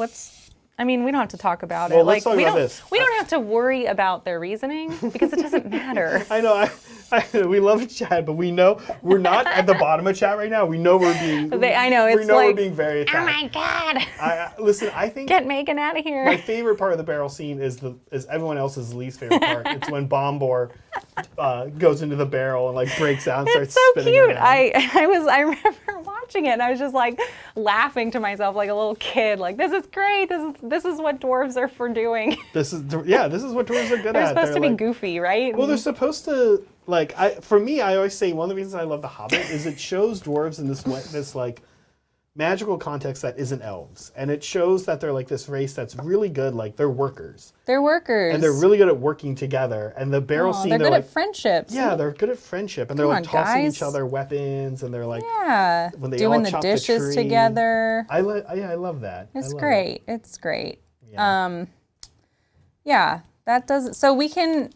I mean, we don't have to talk about Well, it. let's talk we about don't this. we don't have to worry about their reasoning because it doesn't matter. I know. We love chat, but we know we're not at the bottom of chat right now. We know we're being. I know, it's we're like, being very attacked. Oh my God. Listen, I think Get Megan out of here. my favorite part of the barrel scene is everyone else's least favorite part. It's when Bombor goes into the barrel and like breaks out and It's starts so spinning cute. around. I remember watching it and I was just like laughing to myself like a little kid. Like, this is great. This is what dwarves are for doing. This is what dwarves are good They're at. supposed to be like, goofy, right? Well, they're supposed to like. For me, I always say one of the reasons I love The Hobbit is it shows dwarves in this like magical context that isn't elves, and it shows that they're like this race that's really good. Like they're workers, They're workers. and they're really good at working together. And the barrel scene, They're good like, at friendships. yeah, they're good at friendship, and they're Come like on, tossing guys. each other weapons, and they're like, Yeah. when they Doing all the chop dishes tree. together. I love that. I It's love great. it. It's great. Yeah. Yeah, that does. So we can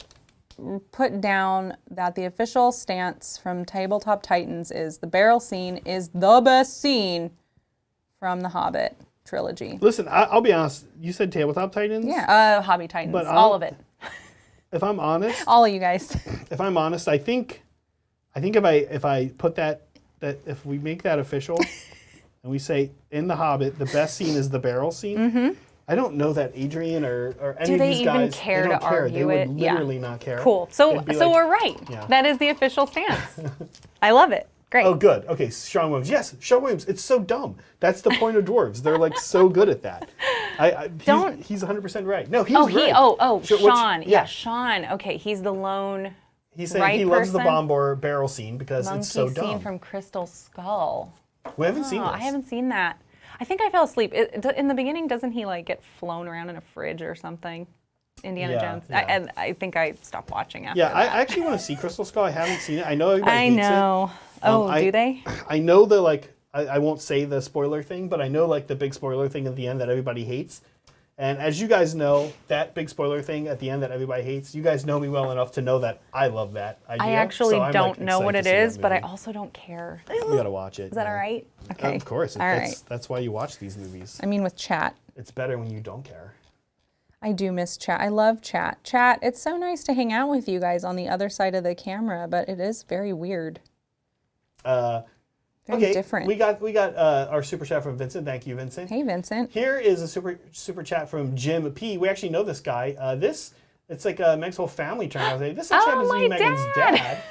put down that the official stance from Tabletop Titans is the barrel scene is the best scene from the Hobbit trilogy. Listen, I'll be honest. You said Tabletop Titans. Yeah, Hobby Titans, But all of it, If I'm honest, all of you guys. if I'm honest, I think if I put that if we make that official and we say in The Hobbit the best scene is the barrel scene, Mm-hmm. I don't know that Adrian or any Do of they these even guys care they don't to care. argue They would it? Yeah. literally not care. Cool. So They'd be so like, we're right. Yeah. That is the official stance. I love it. Great. Oh, good. Okay, Sean Williams. Yes, Sean Williams. It's so dumb. That's the point of dwarves. They're like so good at that. He's 100% right. No, he's right. Sean. Yeah, Sean. Okay, he's the lone He's saying right he loves the person? Bombor barrel scene because monkey it's so scene dumb. from Crystal Skull. We haven't seen Oh, this. I haven't seen that. I think I fell asleep. In the beginning, doesn't he like get flown around in a fridge or something? Indiana Yeah, Jones. yeah. I think I stopped watching after Yeah, I that. actually want to see Crystal Skull. I haven't seen it. I know everybody I hates know. it. Do they? I know the like. I won't say the spoiler thing, but I know like the big spoiler thing at the end that everybody hates. And as you guys know, that big spoiler thing at the end that everybody hates, you guys know me well enough to know that I love that idea. I actually So I'm, don't like, know what excited it to see is, that but I movie. also don't care. We gotta watch it. Is that all right? Okay. Of course. All right. That's why you watch these movies. I mean, with chat. It's better when you don't care. I do miss chat. I love chat. Chat, it's so nice to hang out with you guys on the other side of the camera, but it is very weird. Very different. We got our super chat from Vincent. Thank you, Vincent. Hey, Vincent. Here is a super chat from Jim P. We actually know this guy. It's like Meg's whole family turned out. This actually happens to be my Megan's dad. dad.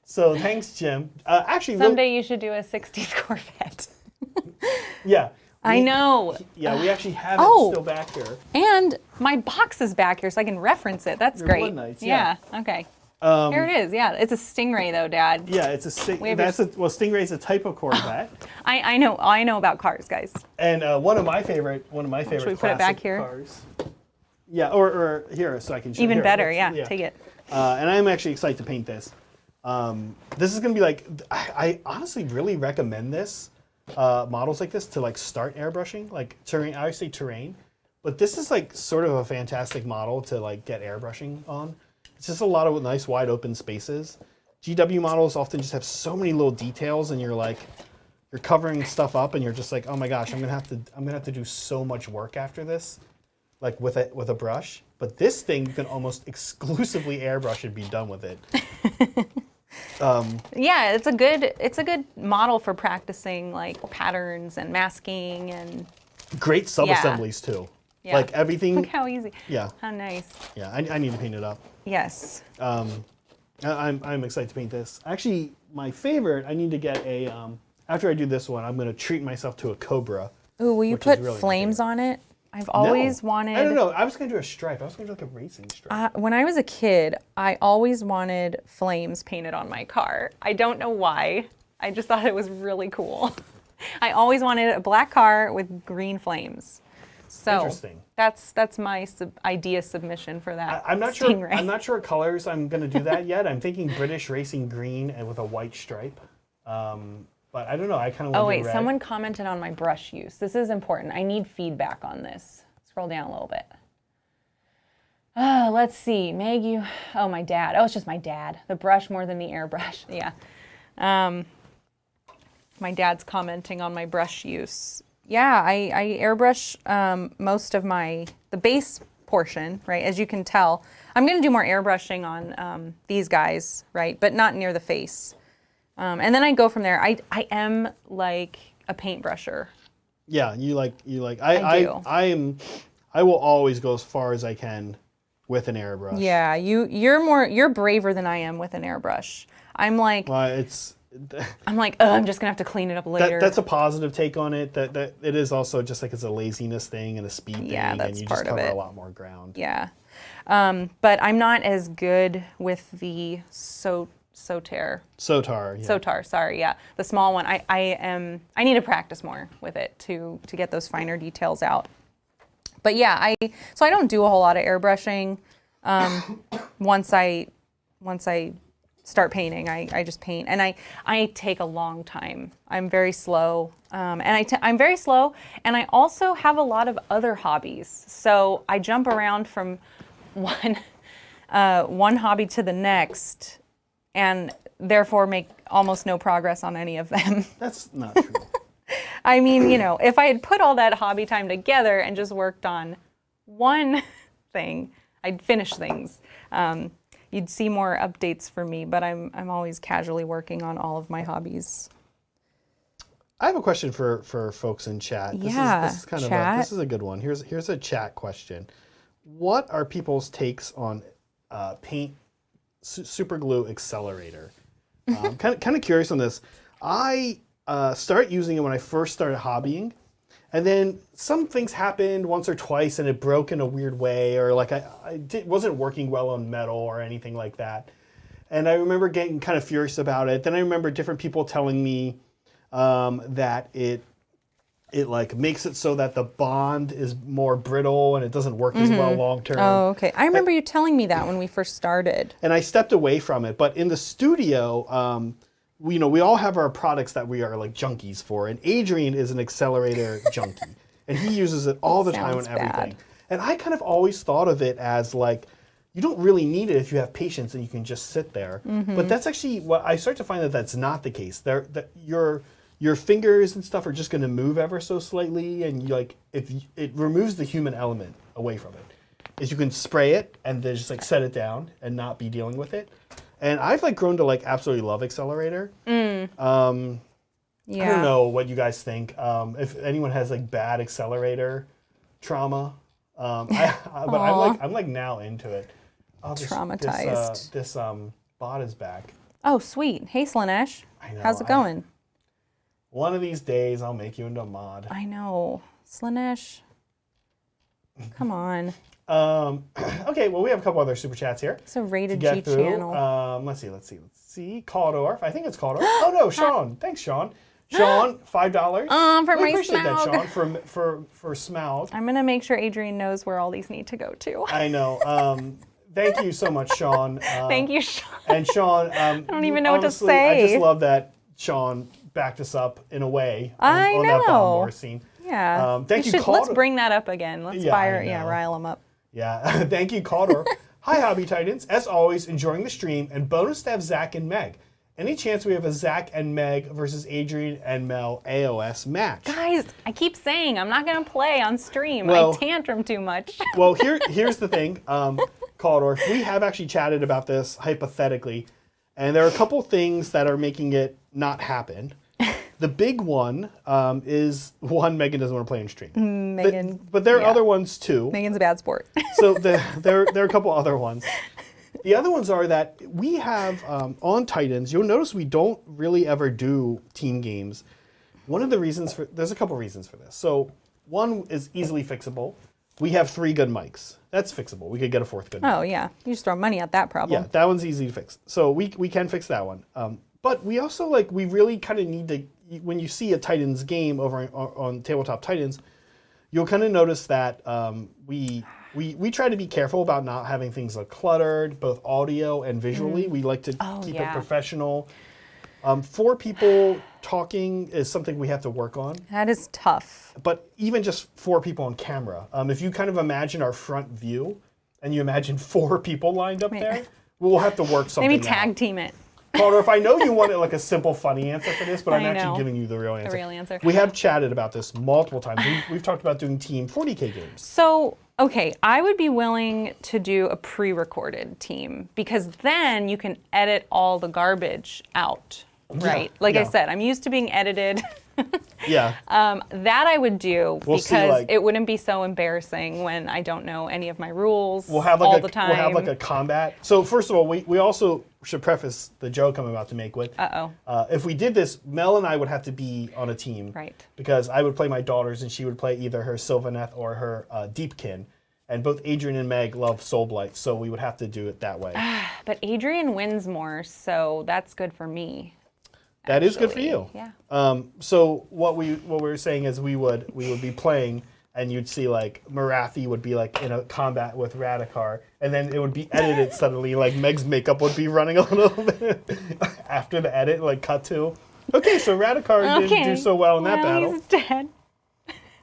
So thanks, Jim. Actually, Someday you should do a 60s Corvette. yeah. I know. Yeah, we actually have it Oh. still back here. And My box is back here so I can reference it. That's Your great. Blood Knights, yeah. Okay. Here it is. Yeah, it's a Stingray though, Dad. Yeah, it's a Stingray's a type of Corvette. I know about cars, guys. And one of my favorite we put it classic back here? cars. Yeah, or here, so I can show Even here, better, let's- yeah, take it. And I'm actually excited to paint this. This is gonna be like, I honestly really recommend this, models like this to like start airbrushing, like terrain, I would say terrain. But this is like sort of a fantastic model to like get airbrushing on. It's just a lot of nice wide open spaces. GW models often just have so many little details and you're covering stuff up and you're just like, oh my gosh, I'm gonna have to do so much work after this, like with a brush. But this thing you can almost exclusively airbrush and be done with it. Yeah, it's a good model for practicing like patterns and masking and Great sub-assemblies too. Yeah. Like everything. Look how easy. Yeah. How nice. Yeah, I need to paint it up. Yes. I'm excited to paint this. Actually, my favorite, I need to get a, after I do this one, I'm gonna treat myself to a cobra. Ooh, will you which is put really my flames favorite. on it? I've always No. wanted. I don't know. I was gonna do a stripe. I was gonna do like a racing stripe. When I was a kid, I always wanted flames Painted on my car. I don't know why. I just thought it was really cool. I always wanted a black car with green flames. So Interesting. that's my idea submission for that. I'm not sure. Stingray. I'm not sure what colors I'm gonna do that yet. I'm thinking British racing green and with a white stripe. But I don't know. I kind of want Oh to wait, do red. someone commented on my brush use. This is important. I need feedback on this. Scroll down a little bit. Oh, let's see. Meg, oh, my dad. Oh, it's just my dad. The brush more than the airbrush. Yeah. My dad's commenting on my brush use. Yeah, I airbrush most of the base portion, right? As you can tell, I'm going to do more airbrushing on these guys, right? But not near the face. And then I go from there. I am like a paintbrusher. Yeah, you like. I do. I will always go as far as I can with an airbrush. Yeah, you're braver than I am with an airbrush. I'm like, Well, I'm just gonna have to clean it up later. that's a positive take on it. That it is also just like it's a laziness thing and a speed thing, Yeah, that's and you part just of cover it. a lot more ground. yeah. But I'm not as good with the Sotar. Sotar. Yeah. Sotar, sorry, yeah. The small one. I need to practice more with it to get those finer details out. But yeah, so I don't do a whole lot of airbrushing. Once I start painting, I just paint, and I take a long time. I'm very slow, and I'm very slow, and I also have a lot of other hobbies. So I jump around from one hobby to the next, and therefore make almost no progress on any of them. That's not true. I mean, if I had put all that hobby time together and just worked on one thing, I'd finish things. You'd see more updates from me, but I'm always casually working on all of my hobbies. I have a question for folks in chat. This is kind chat. this is a good one. Here's a chat question. What are people's takes on paint super glue accelerator? Kind of curious on this. I started using it when I first started hobbying, and then some things happened once or twice and it broke in a weird way, or like wasn't working well on metal or anything like that. And I remember getting kind of furious about it. Then I remember different people telling me that it like makes it so that the bond is more brittle and it doesn't work as well long term. Oh, okay. I remember you telling me that when we first started. And I stepped away from it. But in the studio, we all have our products that we are like junkies for. And Adrian is an accelerator junkie. And he uses it all the time on Sounds everything. bad. And I kind of always thought of it as like, you don't really need it if you have patience and you can just sit there. But that's actually what I start to find that that's not the case. Your fingers and stuff are just going to move ever so slightly, and it removes the human element away from it. Is you can spray it and then just like set it down and not be dealing with it. And I've like grown to like absolutely love accelerator. Yeah. I don't know what you guys think. If anyone has like bad accelerator trauma, I'm like now into it. Oh, Traumatized. This bot is back. Oh, sweet. Hey, Slanesh. I know, How's it going? One of these days, I'll make you into a mod. I know. Slanesh. Come on. Okay, well, we have a couple other super chats here. It's a rated to G get through. channel. Let's see. Caldorf. I think it's Caldorf. Oh, no, Sean. Thanks, Sean. Sean, $5. For We my appreciate that, Smaug. Sean, for Smaug. I'm gonna make sure Adrian knows where all these need to go to. I know. Thank you so much, Sean. Thank you, Sean. And Sean, I don't even know what to I say. just love that Sean backed us up in a way I on that know. bomb war scene. Yeah. Thank you, Let's Calder. bring that up again. Let's Yeah, I know. rile them up. Yeah, thank you, Calder. Hi, Hobby Titans. As always, enjoying the stream, and bonus to have Zach and Meg. Any chance we have a Zach and Meg versus Adrian and Mel AOS match? Guys, I keep saying I'm not gonna play on stream. Well- I tantrum too much. Well, here's the thing, Calder. We have actually chatted about this hypothetically, and there are a couple things that are making it not happen. The big one is Megan doesn't want to play on stream. Megan. But there are yeah. other ones too. Megan's a bad sport. So there are a couple other ones. The other ones are that we have on Titans, you'll notice we don't really ever do team games. One of the reasons there's a couple reasons for this. So one is easily fixable. We have 3 good mics. That's fixable. We could get a 4th good mic. Oh yeah, you just throw money at that problem. Yeah, that one's easy to fix. So we can fix that one. But we also we really kind of need to, when you see a Titans game over on Tabletop Titans, you'll kind of notice that we try to be careful about not having things like cluttered, both audio and visually. We like to keep it professional. 4 people talking is something we have to work on. That is tough. But even just 4 people on camera, if you kind of imagine our front view and you imagine 4 people lined up there, we'll have to work something Maybe tag out. team it. Calder, if I know you wanted like a simple, funny answer for this, but I'm I actually know. giving you the real answer. The real answer. We have chatted about this multiple times. We've talked about doing team 40K games. So, okay, I would be willing to do a pre-recorded team because then you can edit all the garbage out, right? Like I yeah. said, I'm used to being edited. Yeah. That I would do We'll see, because like- it wouldn't be so embarrassing when I don't know any of my rules We'll have all like the time. we'll have like a combat. So first of all, we also should preface the joke I'm about to make with. If we did this, Mel and I would have to be on a team. Right. Because I would play my daughters and she would play either her Sylvaneth or her Deepkin. And both Adrian and Meg love Soulblight, so we would have to do it that way. But Adrian wins more, so that's good for me. That is good for actually. you. Yeah. So what we were saying is we would be playing, and you'd see like Marathi would be like in a combat with Radikar, and then it would be edited suddenly. Like Meg's makeup would be running a little bit after the edit, like cut to. Okay, so Radikar didn't do so well in that battle. He's dead.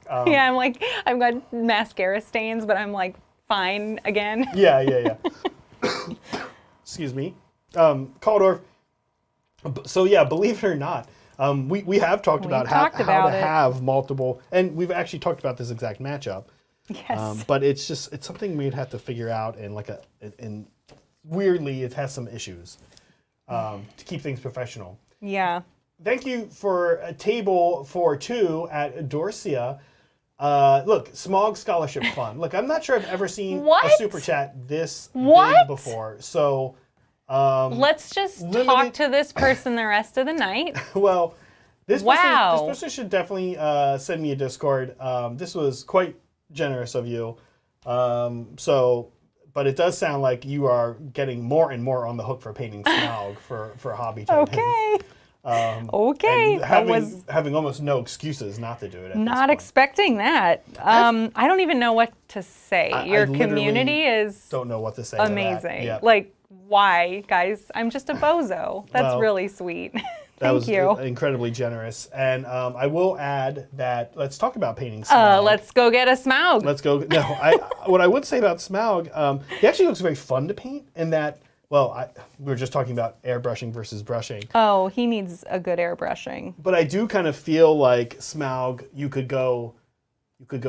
Yeah, I've got mascara stains, but I'm like fine again. Yeah. Excuse me. Caldorf. So yeah, believe it or not, we have talked about how to have multiple, and we've actually talked about this exact matchup. Yes. But it's something we'd have to figure out, and weirdly it has some issues to keep things professional. Yeah. Thank you for a table for 2 at Dorsia. Look, Smaug Scholarship Fund. Look, I'm not sure I've ever seen a super chat this big before. So let's just talk to this person the rest of the night. well, this person should definitely send me a Discord. This was quite generous of you. But it does sound like you are getting more and more on the hook for painting Smaug for Hobby Titans. Okay. Okay. Having almost no excuses not to do it. Not expecting that. I don't even know what to say. Your I community is don't know what to say. amazing. Yep. Like, why, guys? I'm just a bozo. That's really sweet. That was you. Incredibly generous. And I will add that let's talk about painting Smaug. Let's go get a Smaug. Let's go. No, what I would say about Smaug, he actually looks very fun to paint in that, well, we were just talking about airbrushing versus brushing. Oh, he needs a good airbrushing. But I do kind of feel like Smaug, you could go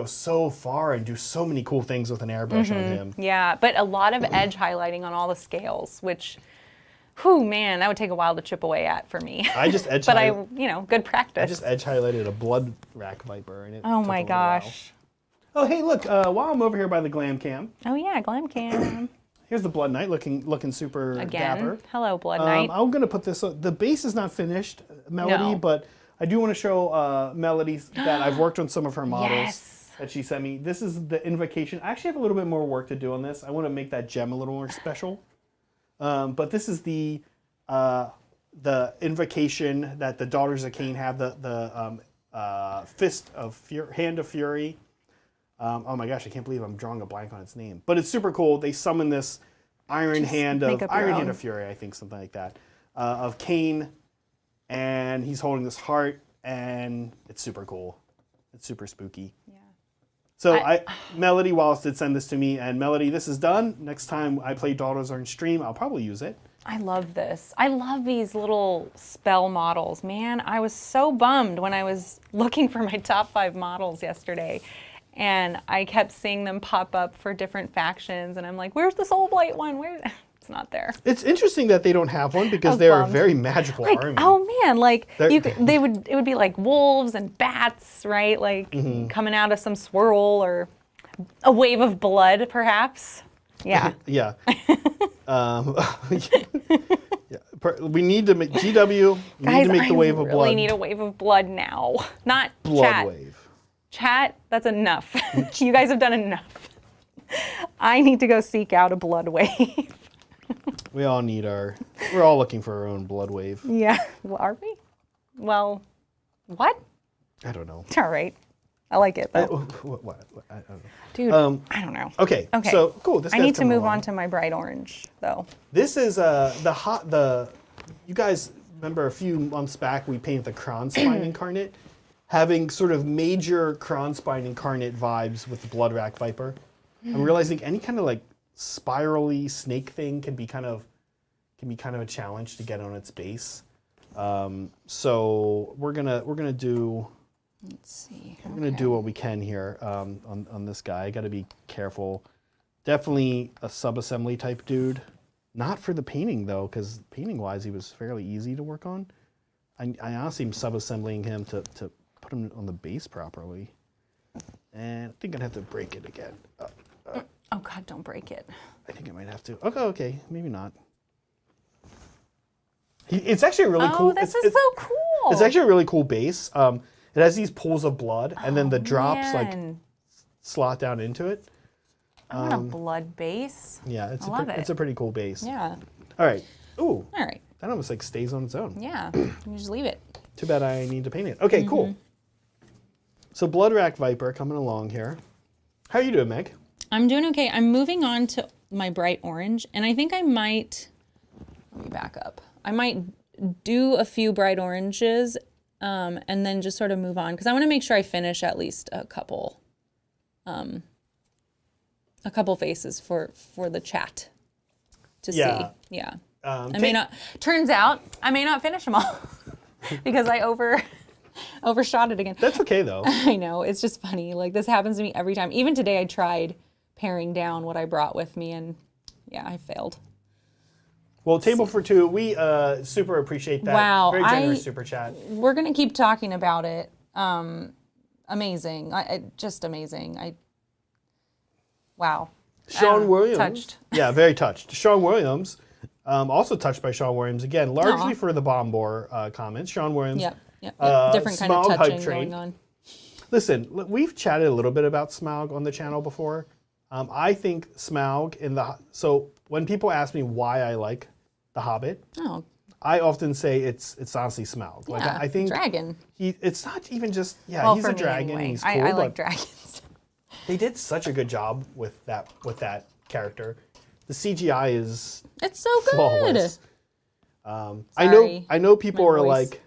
so far and do so many cool things with an airbrush on him. Yeah, but a lot of edge highlighting on all the scales, which, whew, man, that would take a while to chip away at for me. I just edge good practice. I just edge highlighted a blood rack viper and it Oh took my a little while. gosh. Oh, hey, look, while I'm over here by the glam cam, Oh yeah, glam cam. here's the Blood Knight looking super Again. dapper. Hello, Blood Knight. I'm going to put this, the base is not finished, Melody, No. but I do want to show Melody's that I've worked on some of her models Yes. that she sent me. This is the Invocation. I actually have a little bit more work to do on this. I want to make that gem a little more special. But this is the the invocation that the Daughters of Cain have, Fist of Hand of Fury. Oh my gosh, I can't believe I'm drawing a blank on its name. But it's super cool. They summon this Hand of Fury, I think, something like that, of Cain, and he's holding this heart, and it's super cool. It's super spooky. Yeah. So Melody Wallace did send this to me, and Melody, this is done. Next time I play Daughters on stream, I'll probably use it. I love this. I love these little spell models, man. I was so bummed when I was looking for my top 5 models yesterday, and I kept seeing them pop up for different factions, and I'm like, where's the Soulblight one? Where? It's not there. It's interesting that they don't have one because they're a very magical army. Oh man, like it would be like wolves and bats, right? Like coming out of some swirl or a wave of blood, perhaps. Yeah. Yeah. We need to make GW. We Guys, need to make the wave of blood. I really need a wave of blood now, not blood chat. wave. Chat, that's enough. You guys have done enough. I need to go seek out a blood wave. We all need we're all looking for our own blood wave. Yeah. Well, are we? Well, what? I don't know. All right. I like it though. What? I don't know. Dude, I don't know. Okay. So cool. This I guy's need to coming move along. on to my bright orange though. This is you guys remember a few months back we painted the Kronspine incarnate, having sort of major Kronspine incarnate vibes with the Bloodrack Viper. I'm realizing any kind of like spirally snake thing can be kind of a challenge to get on its base. So we're gonna do. Let's see. We're gonna do what we can here on this guy. I got to be careful. Definitely a sub-assembly type dude. Not for the painting though, because painting-wise he was fairly easy to work on. I honestly am sub-assembling him to put him on the base properly. And I think I'd have to break it again. Oh God, don't break it. I think I might have to. Okay, maybe not. It's actually a really cool. Oh, this is so cool. It's actually a really cool base. It has these pools of blood, and then the drops like slot down into it. I want a blood base. Yeah, it's a pretty cool base. Yeah. All right. Ooh. All right. That almost like stays on its own. Yeah. You just leave it. Too bad I need to paint it. Okay, cool. So Bloodrack Viper coming along here. How are you doing, Meg? I'm doing okay. I'm moving on to my bright orange, and I think I might. Let me back up. I might do a few bright oranges, and then just sort of move on because I want to make sure I finish at least a couple faces for the chat to see. Yeah. I may not. Turns out I may not finish them all because I overshot it again. That's okay though. I know, it's just funny. Like this happens to me every time. Even today I tried paring down what I brought with me and yeah, I failed. Well, Table for Two, we super appreciate that. Wow. Very generous super chat. We're going to keep talking about it. Amazing. Just amazing. Wow. Sean Williams. Touched. Yeah, very touched. Sean Williams, also touched by Sean Williams, again, largely for the Bomb Bore comments. Sean Williams. Yep. Different kind of Smaug touching hype train. going on. Listen, we've chatted a little bit about Smaug on the channel before. I think Smaug so when people ask me why I like The Hobbit, I often say it's honestly Smaug. Like I think dragon. It's not even just he's for a me dragon. anyway. He's cool. I like dragons. They did such a good job with that character. The CGI is It's so good. flawless. Sorry, I know people my are voice. like,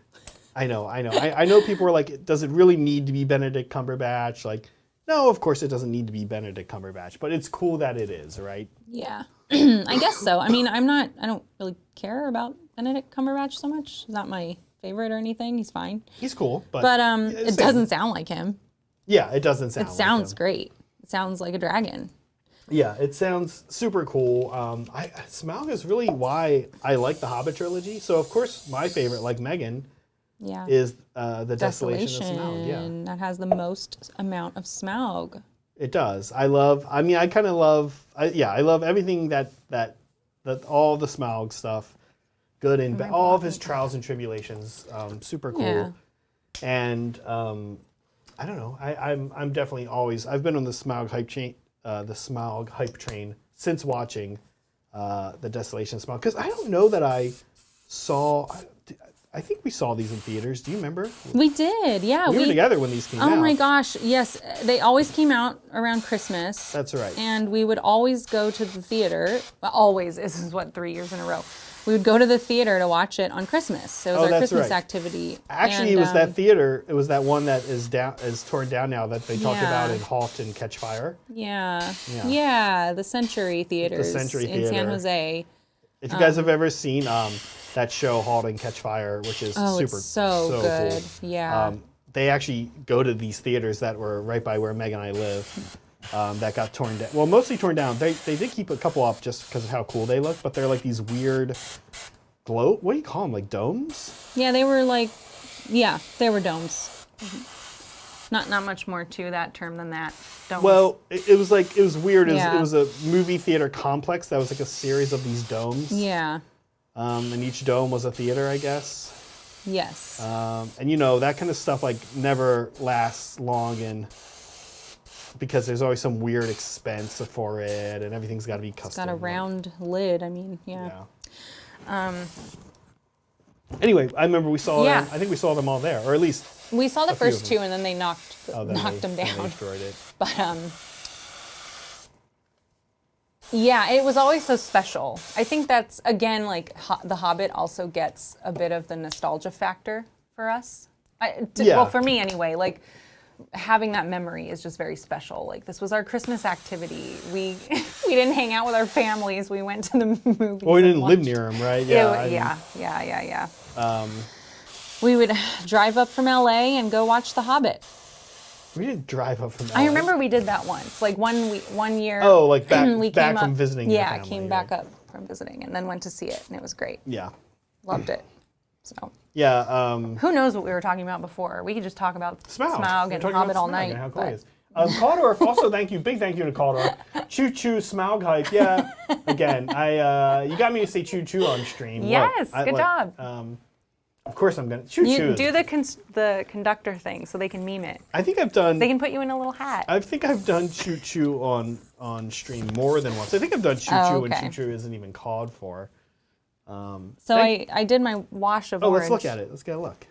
I know people are like, does it really need to be Benedict Cumberbatch? Like, no, of course it doesn't need to be Benedict Cumberbatch, but it's cool that it is, right? Yeah. I guess so. I mean, I don't really care about Benedict Cumberbatch so much. He's not my favorite or anything. He's fine. He's cool, but it doesn't sound like him. Yeah, it doesn't sound. It sounds like him. great. It sounds like a dragon. Yeah, it sounds super cool. Smaug is really why I like the Hobbit trilogy. So of course my favorite, like Megan, is the Desolation of Smaug. Yeah, that has the most amount of Smaug. It does. I love everything that all the Smaug stuff, good and bad, all of his trials and tribulations, super cool. Yeah. And I don't know. I'm definitely always. I've been on the Smaug hype train since watching the Desolation of Smaug, because I don't know that I saw. I think we saw these in theaters. Do you remember? We did, yeah. We were together when these came out. Oh my gosh, yes. They always came out around Christmas. That's right. And we would always go to the theater. Well, always. This is what, 3 years in a row. We would go to the theater to watch it on Christmas. So it was our that's Christmas right. activity. Actually, And, it was that theater. It was that one that is torn down now that they talked Yeah. about in Halt and Catch Fire. Yeah. Yeah. Yeah, the Century Theaters Century in San Theater. Jose. If you guys have ever seen that show Halt and Catch Fire, which is Oh, super it's so good. cool. Yeah. They actually go to these theaters that were right by where Meg and I live. That got torn down. Well, mostly torn down. They did keep a couple up just because of how cool they look, but they're like these weird glow. What do you call them? Like domes? Yeah, they were like, they were domes. Not much more to that term than that. Domes. Well, it was weird. Yeah. It was a movie theater complex that was like a series of these domes. Yeah. And each dome was a theater, I guess. Yes. And that kind of stuff like never lasts long, and because there's always some weird expense for it, and everything's got to be custom. It's got a round lid. I mean, yeah. Anyway, I remember we saw Yeah. them. I think we saw them all there, or at least We saw the a few of first them. two, and then they knocked them then they down. destroyed it. But yeah, it was always so special. I think that's again like The Hobbit also gets a bit of the nostalgia factor for us. Well, for me anyway. Like having that memory is just very special. Like this was our Christmas activity. We didn't hang out with our families. We went to the movies. Well, we didn't and live watched- near them, right? Yeah. We would drive up from LA and go watch The Hobbit. We didn't drive up from LA. I remember we did that once. Like one year. Oh, like back we back came from up, visiting your Yeah, family, came right? back up from visiting and then went to see it, and it was great. Yeah. Loved it. So Yeah. who knows what we were talking about before? We could just talk about Smaug. Smaug We're and talking Hobbit about all Smaug night. and how cool but- he is. Caldorf, also big thank you to Caldorf. Choo choo Smaug hype. Yeah. Again, you got me to say choo choo on stream. Yes, Look, good job. Of course I'm gonna choo choo. You do the conductor thing so they can meme it. I think I've done. They can put you in a little hat. I think I've done choo choo on stream more than once. I think I've done choo choo Oh, when okay. choo choo isn't even called for. So I did my wash of orange. Let's look at it. Let's get a look.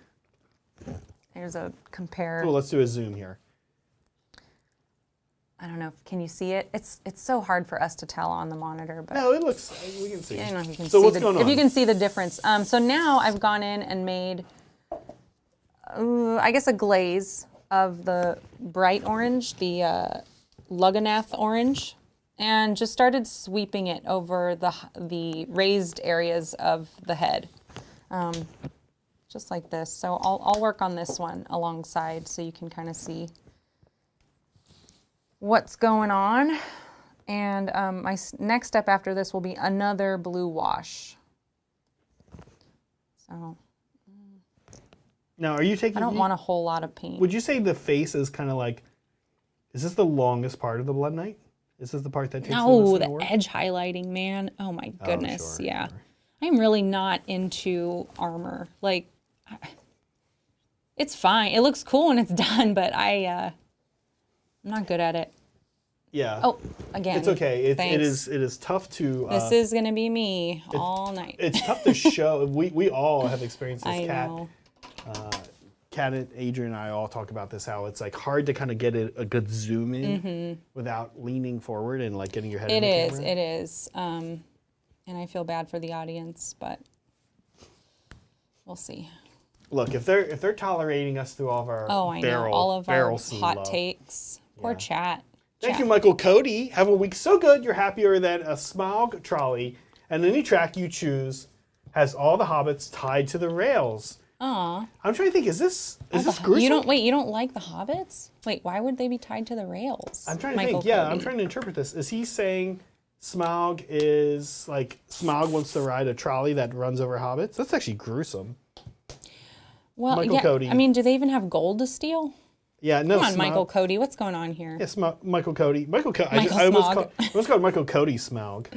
There's a compare. Oh, let's do a zoom here. I don't know. Can you see it? It's so hard for us to tell on the monitor, but No, it looks. We can see. I don't know if you can So see what's going on? if you can see the difference. So now I've gone in and made, I guess, a glaze of the bright orange, the Lugganath orange, and just started sweeping it over the raised areas of the head, just like this. So I'll work on this one alongside so you can kind of see what's going on. And my next step after this will be another blue wash. So Now, are you taking? I don't want a whole lot of paint. Would you say the face is kind of like? Is this the longest part of the Blood Knight? Is this the part that takes No, the the work? edge highlighting, man. Oh my goodness, sure, yeah. sure. I'm really not into armor. Like, it's fine. It looks cool when it's done, but I'm not good at it. Yeah. Oh, again. It's okay. It thanks. is tough to. This is gonna be me all night. It's tough to show. We all have experienced this. I Kat, know. Kat and Adrian and I all talk about this. How it's like hard to kind of get a good zoom in without leaning forward and like getting your head. It in the is. camera. It is. And I feel bad for the audience, but we'll see. Look, if they're tolerating us through all of our Oh, I barrel, know. All of our barrel scene hot love. takes. Poor Yeah. chat. Thank you, Michael Cody. Have a week so good you're happier than a Smaug trolley, and any track you choose has all the hobbits tied to the rails. Aw. I'm trying to think, is this gruesome? You don't like the hobbits? Wait, why would they be tied to the rails? I'm trying to Michael think. Yeah, Cody. I'm trying to interpret this. Is he saying Smaug is like Smaug wants to ride a trolley that runs over hobbits? That's actually gruesome. Well, Michael yeah, Cody. I mean, do they even have gold to steal? Yeah, no. Come on, Smaug- Michael Cody, what's going on here? Yes, Michael Cody. Michael Cody. Michael I almost Smaug. called Michael Cody Smaug.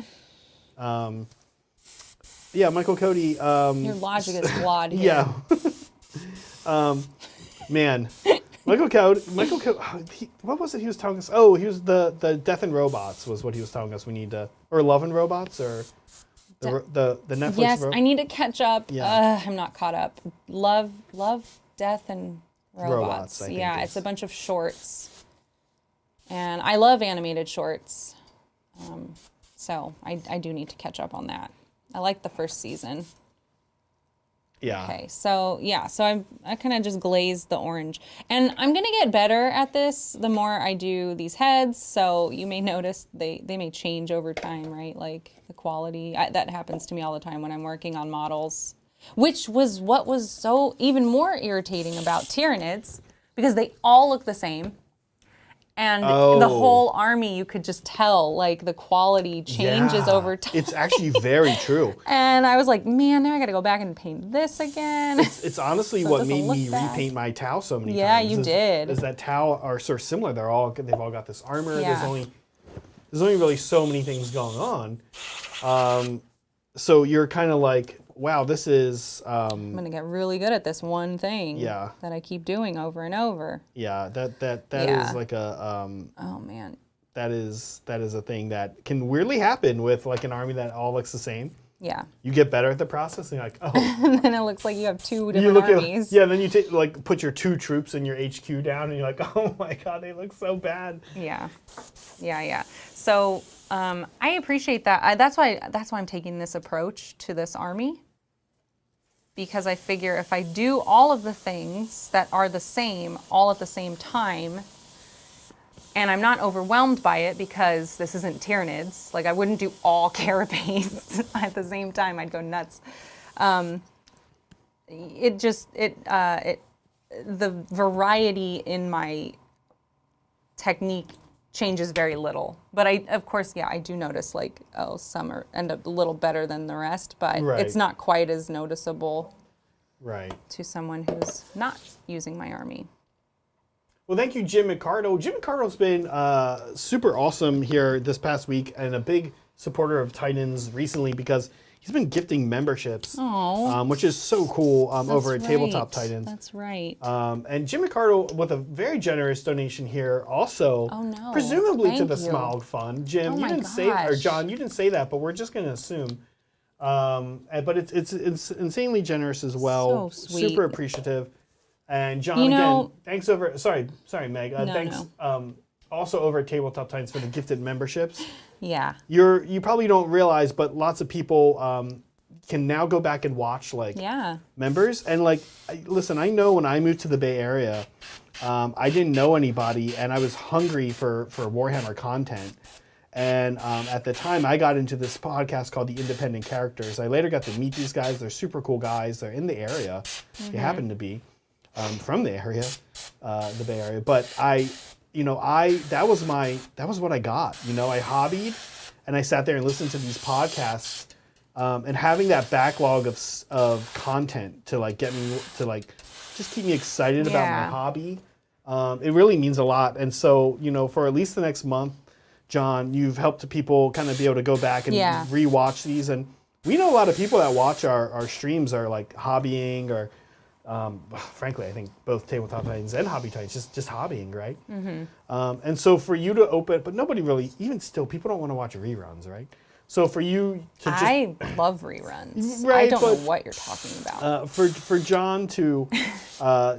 Yeah, Michael Cody. Your logic is flawed here. Yeah. Man, Michael Cody. What was it he was telling us? Oh, he was the Death and Robots was what he was telling us we need to, or Love and Robots, or The Netflix. Yes, I need to catch up. Yeah. I'm not caught up. Love, Death, and Robots. I think Yeah, is. it's a bunch of shorts. And I love animated shorts. So I do need to catch up on that. I like the first season. Yeah. Okay, so yeah, so I kind of just glazed the orange. And I'm gonna get better at this the more I do these heads, so you may notice they may change over time, right? Like the quality, that happens to me all the time when I'm working on models, which was what was so even more irritating about Tyranids, because they all look the same. And the whole army, you could just tell, like, the quality changes over time. It's actually very true. And I was like, man, now I got to go back and paint this again. It's honestly So it what doesn't made look me bad. repaint my Tau so many times. Yeah, you did. Is that Tau are sort of similar. They've all got this armor. Yeah. There's only really so many things going on. So you're kind of like, wow, this is. I'm gonna get really good at this one thing. Yeah. That I keep doing over and over. Yeah, that Yeah. is like a. Oh man. That is a thing that can weirdly happen with like an army that all looks the same. Yeah. You get better at the process, and you're like, oh. And then it looks like you have two You different look armies. at, yeah, then you take like put your 2 troops in your HQ down, and you're like, oh my god, they look so bad. Yeah. So I appreciate that. That's why I'm taking this approach to this army. Because I figure if I do all of the things that are the same all at the same time, and I'm not overwhelmed by it because this isn't Tyranids, like I wouldn't do all carapace at the same time, I'd go nuts. The variety in my technique changes very little. But of course, I do notice like, some end up a little better than the rest, but Right. it's not quite as noticeable Right. to someone who's not using my army. Well, thank you, Jim McCardle. Jim McCardle's been super awesome here this past week and a big supporter of Titans recently because he's been gifting memberships, which is so cool over at Tabletop Titans. That's right. And Jim McCardle with a very generous donation here also, presumably to Thank the you. Smaug Fund. Jim, Oh you my didn't say, or gosh. John, you didn't say that, but we're just going to assume. But it's insanely generous as well. So sweet. Super appreciative. And John, You again, know- thanks over. Sorry, Meg. Thanks. No. Also over at Tabletop Titans for the gifted memberships. Yeah. You probably don't realize, but lots of people can now go back and watch members. And listen, I know when I moved to the Bay Area, I didn't know anybody, and I was hungry for Warhammer content. And at the time, I got into this podcast called The Independent Characters. I later got to meet these guys. They're super cool guys. They're in the area. They happen to be from the area, the Bay Area. But that was what I got. I hobbied, and I sat there and listened to these podcasts, and having that backlog of content to get me to just keep me excited about my hobby. It really means a lot. And so for at least the next month, John, you've helped people kind of be able to go back and rewatch these. And we know a lot of people that watch our streams are hobbying or, frankly, I think both Tabletop Titans and Hobby Titans, just hobbying, right? Mm-hmm. And so for you to open, but nobody really, even still, people don't want to watch reruns, right? So for you to just... I love reruns. Right, I don't know what you're talking about. For John to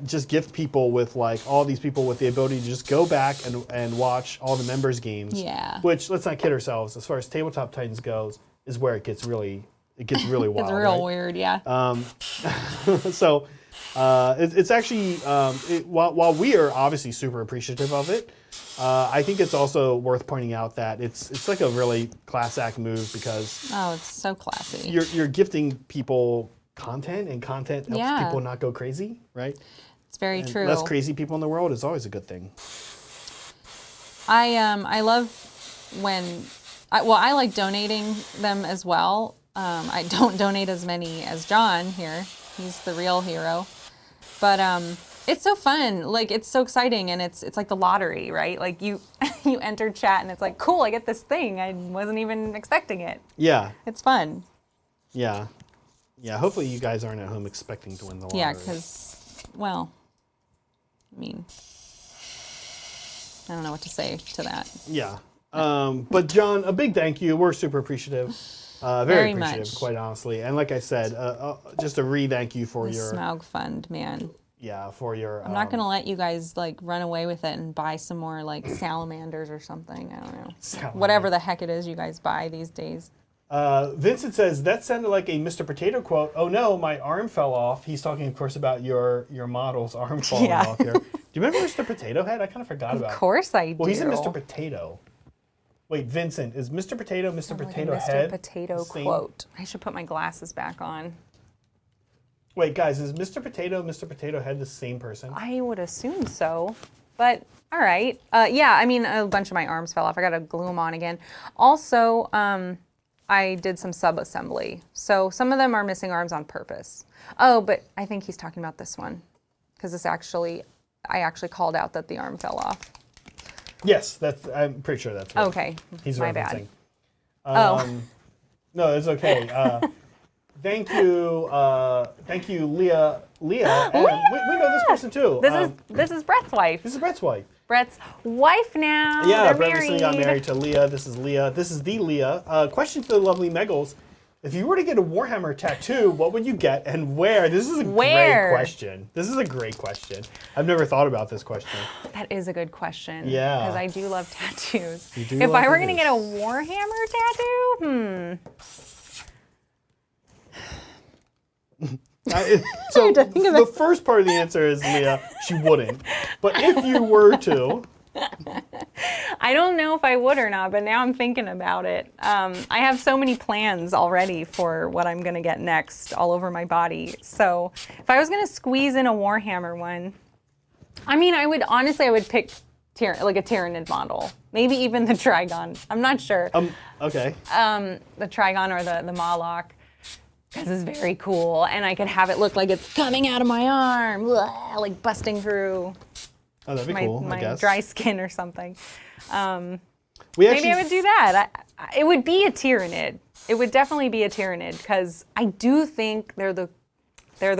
just gift people with all these people with the ability to just go back and watch all the members games. Yeah. Which, let's not kid ourselves, as far as Tabletop Titans goes, is where it gets really wild. It's real right? weird, yeah. So it's actually, while we are obviously super appreciative of it, I think it's also worth pointing out that it's like a really class act move because Oh, it's so classy. you're gifting people content, and content helps Yeah. people not go crazy, right? It's very And true. less crazy people in the world is always a good thing. I love when I like donating them as well. I don't donate as many as John here. He's the real hero. But it's so fun. It's so exciting, and it's like the lottery, right? You you enter chat and it's like, cool, I get this thing. I wasn't even expecting it. Yeah. It's fun. Yeah. Yeah, hopefully you guys aren't at home expecting to win the lottery. Yeah, because, well, I mean, I don't know what to say to that. Yeah. But John, a big thank you. We're super appreciative. Very Very appreciative, much. quite honestly. And like I said, just a thank you for The your Smaug fund, man. for your. I'm not gonna let you guys like run away with it and buy some more like salamanders or something. I don't know. Whatever the heck it is you guys buy these days. Vincent says that sounded like a Mr. Potato quote. Oh no, my arm fell off. He's talking, of course, about your model's arm falling off here. Do you remember Mr. Potato Head? I kind of forgot about. Of course I do. Well, he's a Mr. Potato. Wait, Vincent, is Mr. Potato Mr. Potato like a Head? Mr. Potato the same? quote. I should put my glasses back on. Wait, guys, is Mr. Potato Head the same person? I would assume so, but all right. Yeah, I mean, a bunch of my arms fell off. I got to glue them on again. Also, I did some sub-assembly. So some of them are missing arms on purpose. Oh, but I think he's talking about this one because I actually called out that the arm fell off. Yes, I'm pretty sure that's what Okay, he's my referencing. bad. No, it's okay. Thank you, Leah. And we know this person too. This is Brett's wife. This is Brett's wife. Brett's wife now. Yeah, They're Brett married. recently got married to Leah. This is Leah. This is the Leah. Question to the lovely Meggles. If you were to get a Warhammer tattoo, what would you get and where? This is a great question. This is a great question. I've never thought about this question. That is a good question. Yeah. Because I do love tattoos. You do If love I were going to tattoos. get a Warhammer tattoo, So the first part of the answer is, Leah, she wouldn't. But if you were to, I don't know if I would or not, but now I'm thinking about it. I have so many plans already for what I'm going to get next all over my body. So if I was going to squeeze in a Warhammer one, I mean, I would pick like a Tyranid model. Maybe even the Trigon. I'm not sure. okay. The Trigon or the Moloch. Because it's very cool, and I could have it look like it's coming out of my arm, like busting through Oh, that'd be cool, I my guess. dry skin or something. We Maybe I would do that. It would be a Tyranid. It would definitely be a Tyranid, because I do think they're the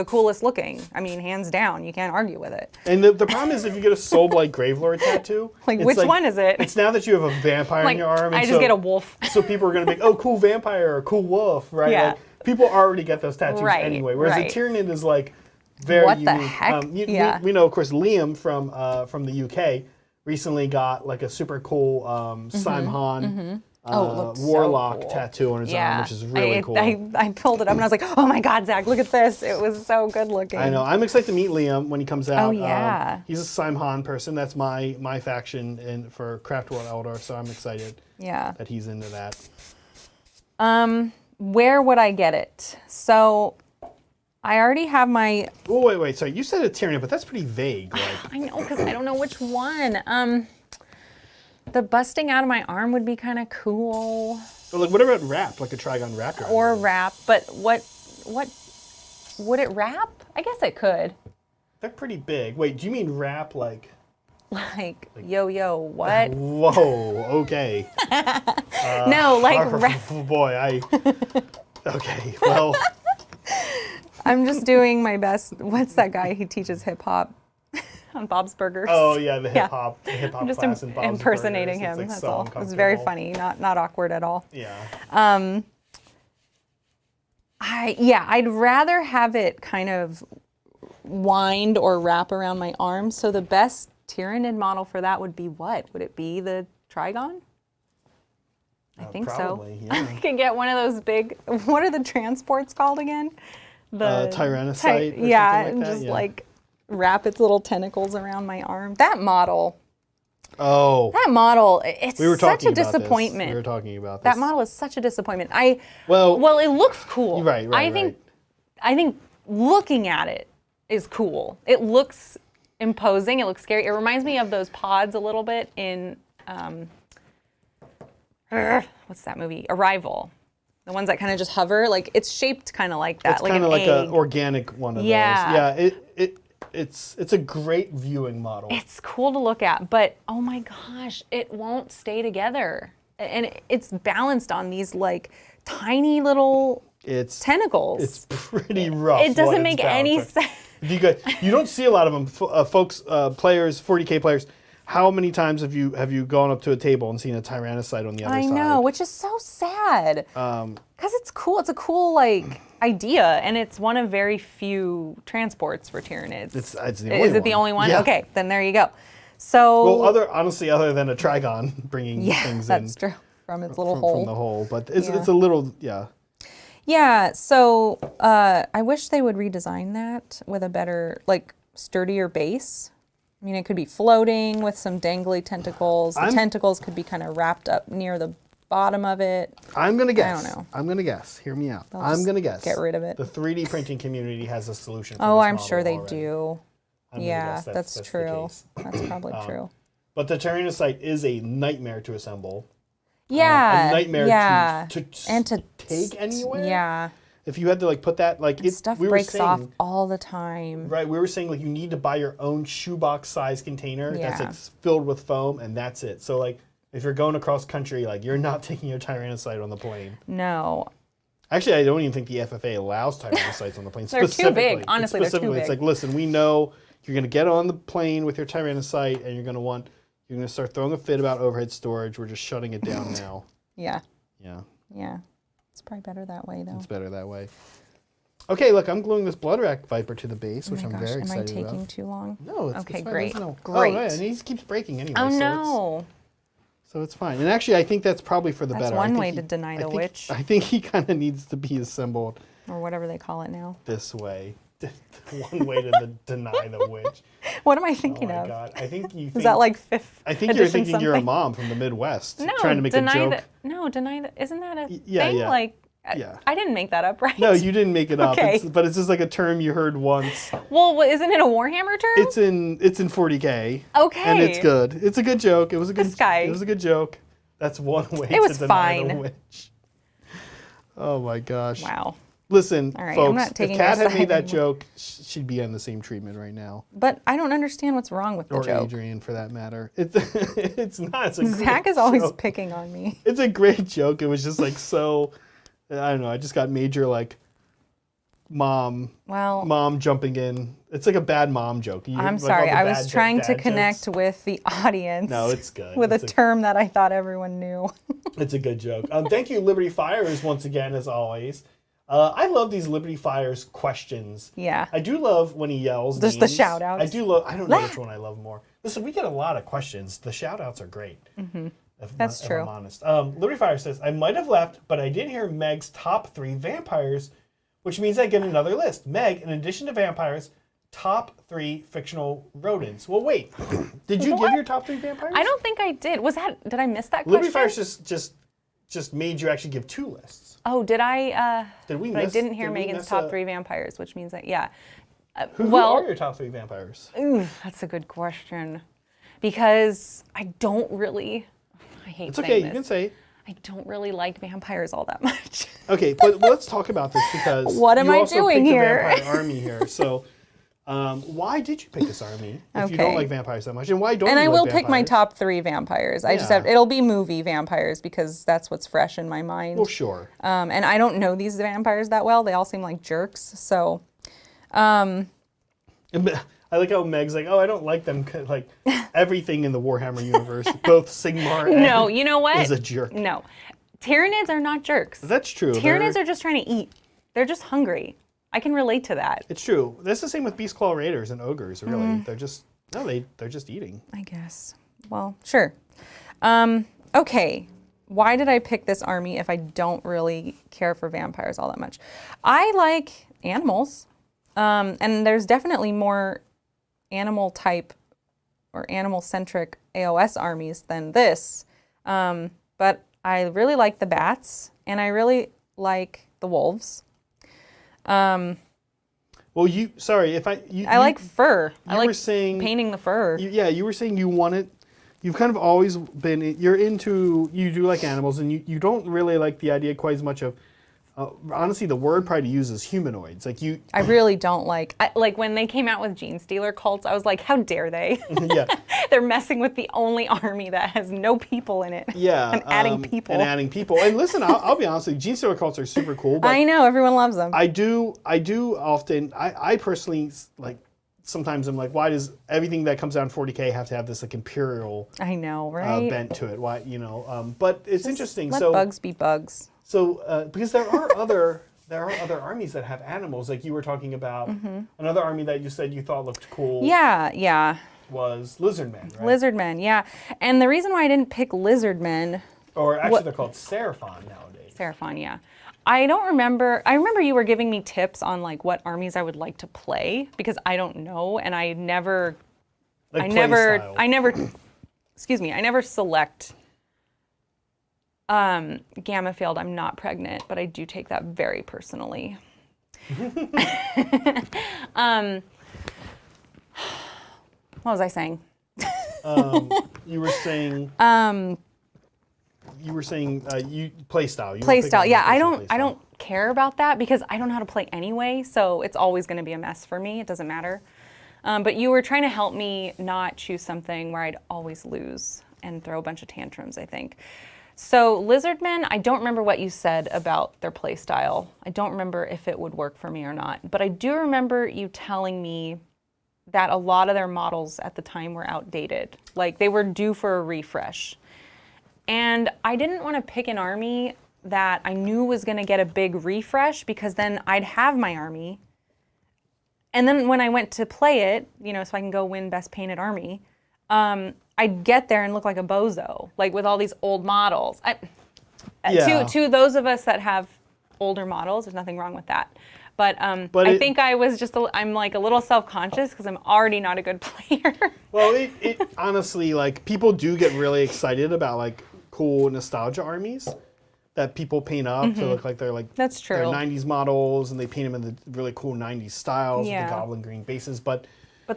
coolest looking. I mean, hands down, you can't argue with it. And the problem is if you get a Soulblight Gravelord tattoo. Like, it's which one is it? It's now that you have a vampire in your arm. And I just get a wolf. So people are going to be, oh, cool vampire or cool wolf, right? Yeah. Like, people already get those tattoos Right, anyway. Whereas right. a Tyranid is like very What the unique. heck? Yeah. We know, of course, Liam from the UK recently got like a super cool Simon It looked so warlock cool. tattoo on his arm, which is really cool. I pulled it up and I was like, oh my God, Zach, look at this. It was so good looking. I know. I'm excited to meet Liam when he comes out. Oh, yeah. He's a Simon person. That's my faction for Craft World Eldar, so I'm excited that he's into that. Where would I get it? So I already have my... Oh, wait. Sorry, you said a Tyranid, but that's pretty vague. Like, I know, because I don't know which one. The busting out of my arm would be kind of cool. so, like, what about wrap? Like a Trigon wrap? Or wrap, but what would it wrap? I guess it could. They're pretty big. Wait, do you mean wrap like... Like yo, what? Whoa, okay. No, like wrap. Oh, boy, Okay, well... I'm just doing my best. What's that guy? He teaches hip hop on Bob's Burgers. Oh, yeah, the hip hop I'm just class in Bob's impersonating Burgers. him. It's, like, That's so all. It's very uncomfortable. funny, not awkward at all. Yeah. I'd rather have it kind of wind or wrap around my arm. So the best Tyranid model for that would be what? Would it be the Trigon? I think probably, so. yeah. I could get one of those big. What are the transports called again? The Tyrannocyte or yeah, something and like that? just Yeah. like wrap its little tentacles around my arm. That model. Oh. It's We were such talking a about this. disappointment. We were talking about this. That model is such a disappointment. Well, it looks cool. Right. I think looking at it is cool. It looks imposing. It looks scary. It reminds me of those pods a little bit in what's that movie? Arrival. The ones that kind of just hover. Like, it's shaped kind of like that. It's like kind of an like egg. an organic one of Yeah. those. Yeah. It's a great viewing model. It's cool to look at, but oh my gosh, it won't stay together. And it's balanced on these like tiny little tentacles. It's pretty rough. It doesn't make any sense. You don't see a lot of them, folks, players, 40K players. how many times have you gone up to a table and seen a Tyrannocyte on the other side? I know, which is so sad. Because it's cool. It's a cool like idea, and it's one of very few transports for Tyranids. It's the only Is it one. the only one? Yeah. Okay, then there you go. So Well, other than a Trigon bringing things in. that's true. From its little hole. From the hole, but it's Yeah. a little Yeah, so I wish they would redesign that with a better, like, sturdier base. I mean, it could be floating with some dangly tentacles. The tentacles could be kind of wrapped up near the bottom of it. I'm gonna guess. I don't know. I'm gonna guess. Hear me out. They'll I'm just gonna guess. get rid of it. The 3D printing community has a solution. For Oh, this I'm model sure they already. do. I'm gonna Yeah, guess that's the true. case. That's probably true. But the Tyrannocyte is a nightmare to assemble. Yeah, A nightmare yeah. to and to take anywhere. Yeah, If you had to like put that like stuff we were breaks saying, off all the time. Right, we were saying like you need to buy your own shoebox size container that's Yeah. like filled with foam, and that's it. So like if you're going across country, like you're not taking your Tyrannocyte on the plane. No, Actually, I don't even think the FFA allows Tyrannocytes on the plane. They're too specifically. big. Honestly, they're too Specifically, it's big. like, listen, we know you're going to get on the plane with your Tyrannocyte, and you're going to start throwing a fit about overhead storage. We're just shutting it down now. yeah, Yeah, yeah. It's probably better that way, though. it's better that way. Okay, look, I'm gluing this Bloodwrack Viper to the base, which Oh I'm my gosh, very am I excited taking about. too long? No, it's Okay, it's fine. great, There's no- great. Oh, right, and he keeps breaking anyway. Oh so no. So it's fine. And actually, I think that's probably for the That's better. one I way think to deny the witch. I think he kind of needs to be assembled Or whatever they call it now. this way. One way to deny the witch. What am I Oh thinking my of? God. I think you think, Is that like fifth? I think you're edition thinking you're a something? mom from the Midwest No, trying to make a deny joke. deny that. Isn't that a yeah, thing? yeah. Like, Yeah. I didn't make that up, right? No, you didn't make it up. Okay. But it's just like a term you heard once. Well, isn't it a Warhammer term? It's in 40K. Okay. And it's good. It's a good joke. It was a good This guy. It was a good joke. That's one way It was to deny the fine. witch. Oh my gosh. Wow. Listen, All right, folks, I'm not taking if Kat your had made side that anymore. joke, she'd be on the same treatment right now. But I don't understand what's wrong with the Or joke. Adrian, for that matter. It's not. It's a Zach great is always joke. picking on me. It's a great joke. It was just like so. I don't know. I just got major like mom jumping in. It's like a bad mom joke. I'm like, sorry. all the I was bad trying to dad connect jokes. with the audience. No, it's good. With It's a term that I thought everyone knew. It's a good joke. Thank you, Liberty Fires, once again, as always. I love these Liberty Fires questions. Yeah. I do love when he yells. Just the names. shout-outs. I do love. I don't know which one I love more. Listen, we get a lot of questions. The shout outs are great. That's if true. I'm honest. Liberty Fire says, I might have left, but I did hear Meg's top 3 vampires, which means I get another list. Meg, in addition to vampires, top 3 fictional rodents. Well, wait. Did you give your top 3 vampires? I don't think I did. Did I miss that Liberty question? Fires just made you actually give 2 lists. Oh, did I? Did we But I miss- didn't hear did we Megan's miss top a- 3 vampires, which means that, yeah. Who are your top 3 vampires? Ooh, that's a good question. Because I don't really, I hate It's saying okay. this. You can say. I don't really like vampires all that much. Okay, but let's talk about this because What am you I also doing picked here? A vampire army here. So, why did you pick this army if you don't Okay. like vampires that much, and why don't? And you I like will pick my vampires? top 3 vampires. I just Yeah. have, it'll be movie vampires because that's what's fresh in my mind. Well, sure. And I don't know these vampires that well. They all seem like jerks. So, I like how Meg's like, oh, I don't like them. Like everything in the Warhammer universe, both Sigmar and No, you know what? is a jerk. No. Tyranids are not jerks. That's true. Tyranids are just trying to eat. They're just hungry. I can relate to that. It's true. That's the same with Beastclaw Raiders and Ogres. Really, they're just they're just eating. I guess. Well, sure. Okay. Why did I pick this army if I don't really care for vampires all that much? I like animals. And there's definitely more animal type or animal centric AOS armies than this. But I really like the bats and I really like the wolves. Well, I like fur. I like were saying painting the fur. you were saying you wanted. You've kind of always been. You do like animals, and you don't really like the idea quite as much of. Honestly, the word probably to use is humanoids. Like you. I really don't like. Like when they came out with Gene Stealer cults, I was like, how dare they? Yeah. They're messing with the only army that has no people in it. Yeah. And adding people. And adding people. And listen, I'll be honest with you, Gene Stealer cults are super cool. But I know everyone loves them. I do often. I personally like sometimes I'm like, why does everything that comes down 40K have to have this like imperial I know, right? bent to it? Why, but it's interesting. Let So bugs be bugs. So because there are other armies that have animals, like you were talking about. Another army that you said you thought looked cool. Yeah. Was Lizardmen, right? Lizardmen, yeah. And the reason why I didn't pick Lizardmen, or actually they're called Seraphon nowadays. Seraphon, yeah. I don't remember. I remember you were giving me tips on like what armies I would like to play because I don't know, and I never excuse me, I never select Gamma Field. I'm not pregnant, but I do take that very personally. What was I saying? You were saying you play style. Play style. Yeah, I don't care about that because I don't know how to play anyway, so it's always going to be a mess for me. It doesn't matter. But you were trying to help me not choose something where I'd always lose and throw a bunch of tantrums, I think. So Lizardmen, I don't remember what you said about their play style. I don't remember if it would work for me or not. But I do remember you telling me that a lot of their models at the time were outdated. Like they were due for a refresh. And I didn't want to pick an army that I knew was going to get a big refresh because then I'd have my army. And then when I went to play it, so I can go win Best Painted Army, I'd get there and look like a bozo, like with all these old models. To those of us that have older models, there's nothing wrong with that. But I think I was I'm like a little self-conscious because I'm already not a good player. Well, it honestly, like people do get really excited about like cool nostalgia armies that people paint up to look like they're like that's true. They're 90s models and they paint them in the really cool 90s styles with the goblin green bases. But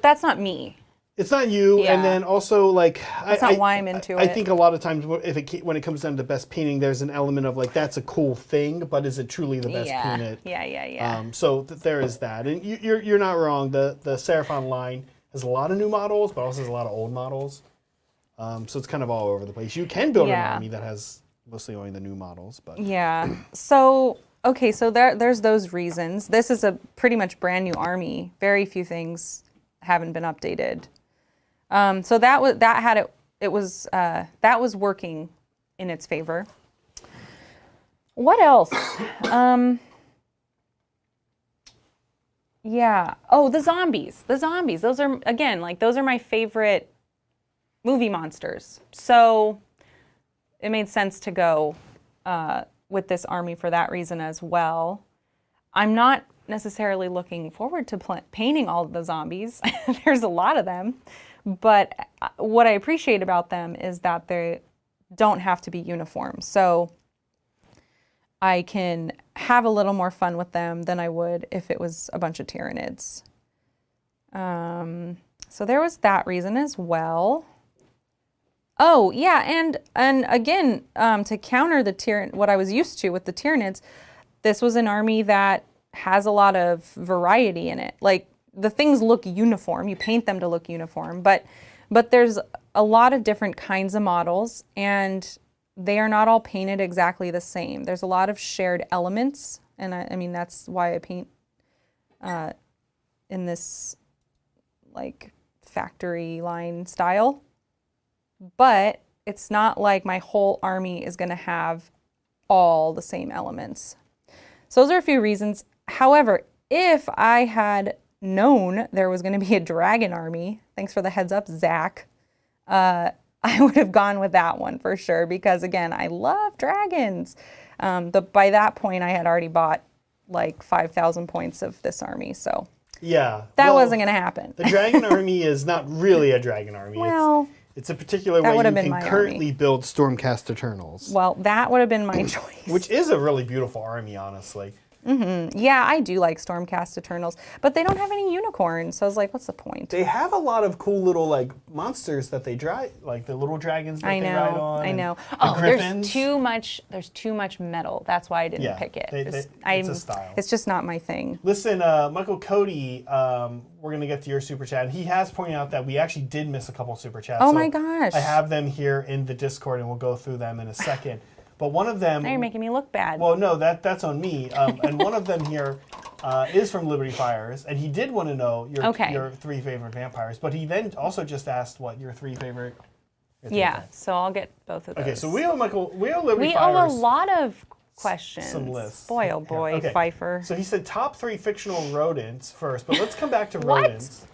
that's not me. It's not you, and then also like that's not why I'm into it. I think a lot of times when it comes down to best painting, there's an element of like that's a cool thing, but is it truly the best painted? Yeah. So there is that, and you're not wrong. The Seraphon line has a lot of new models, but also has a lot of old models. So it's kind of all over the place. You can build an army that has mostly only the new models, but So okay, so there's those reasons. This is a pretty much brand new army. Very few things haven't been updated. So that was working in its favor. What else? Oh, the zombies. Those are those are my favorite movie monsters. So it made sense to go with this army for that reason as well. I'm not necessarily looking forward to painting all of the zombies. There's a lot of them. But what I appreciate about them is that they don't have to be uniform. So I can have a little more fun with them than I would if it was a bunch of Tyranids. So there was that reason as well. Oh, yeah, and again, to counter what I was used to with the Tyranids, this was an army that has a lot of variety in it. Like, the things look uniform. You paint them to look uniform, but there's a lot of different kinds of models, and they are not all painted exactly the same. There's a lot of shared elements, and I mean that's why I paint in this like factory line style. But it's not like my whole army is going to have all the same elements. So those are a few reasons. However, if I had known there was going to be a dragon army, thanks for the heads up, Zach, I would have gone with that one for sure because, again, I love dragons. But by that point, I had already bought like 5,000 points of this army, so that wasn't going to happen. The dragon army is not really a dragon army. Well, it's a particular way you can currently build Stormcast Eternals. Well, that would have been my choice. Which is a really beautiful army, honestly. Mm-hmm. Yeah, I do like Stormcast Eternals, but they don't have any unicorns, so I was like, what's the point? They have a lot of cool little like monsters that they drive, like the little dragons that they ride on. I know. Griffins. There's too much metal. That's why I didn't pick it. It's a style. It's just not my thing. Listen, Michael Cody, we're gonna get to your super chat. He has pointed out that we actually did miss a couple super chats. Oh my gosh! I have them here in the Discord, and we'll go through them in a second. But one of them. Now you're making me look bad. Well, no, that's on me. And one of them here is from Liberty Fires, and he did want to know your 3 favorite vampires. But he then also just asked what your 3 favorite. Yeah, so I'll get both of those. Okay, so we owe Liberty We Fires. owe a lot of questions. Some lists. Boy, oh boy, Okay. Pfeiffer. So he said top 3 fictional rodents first, but let's come back to rodents.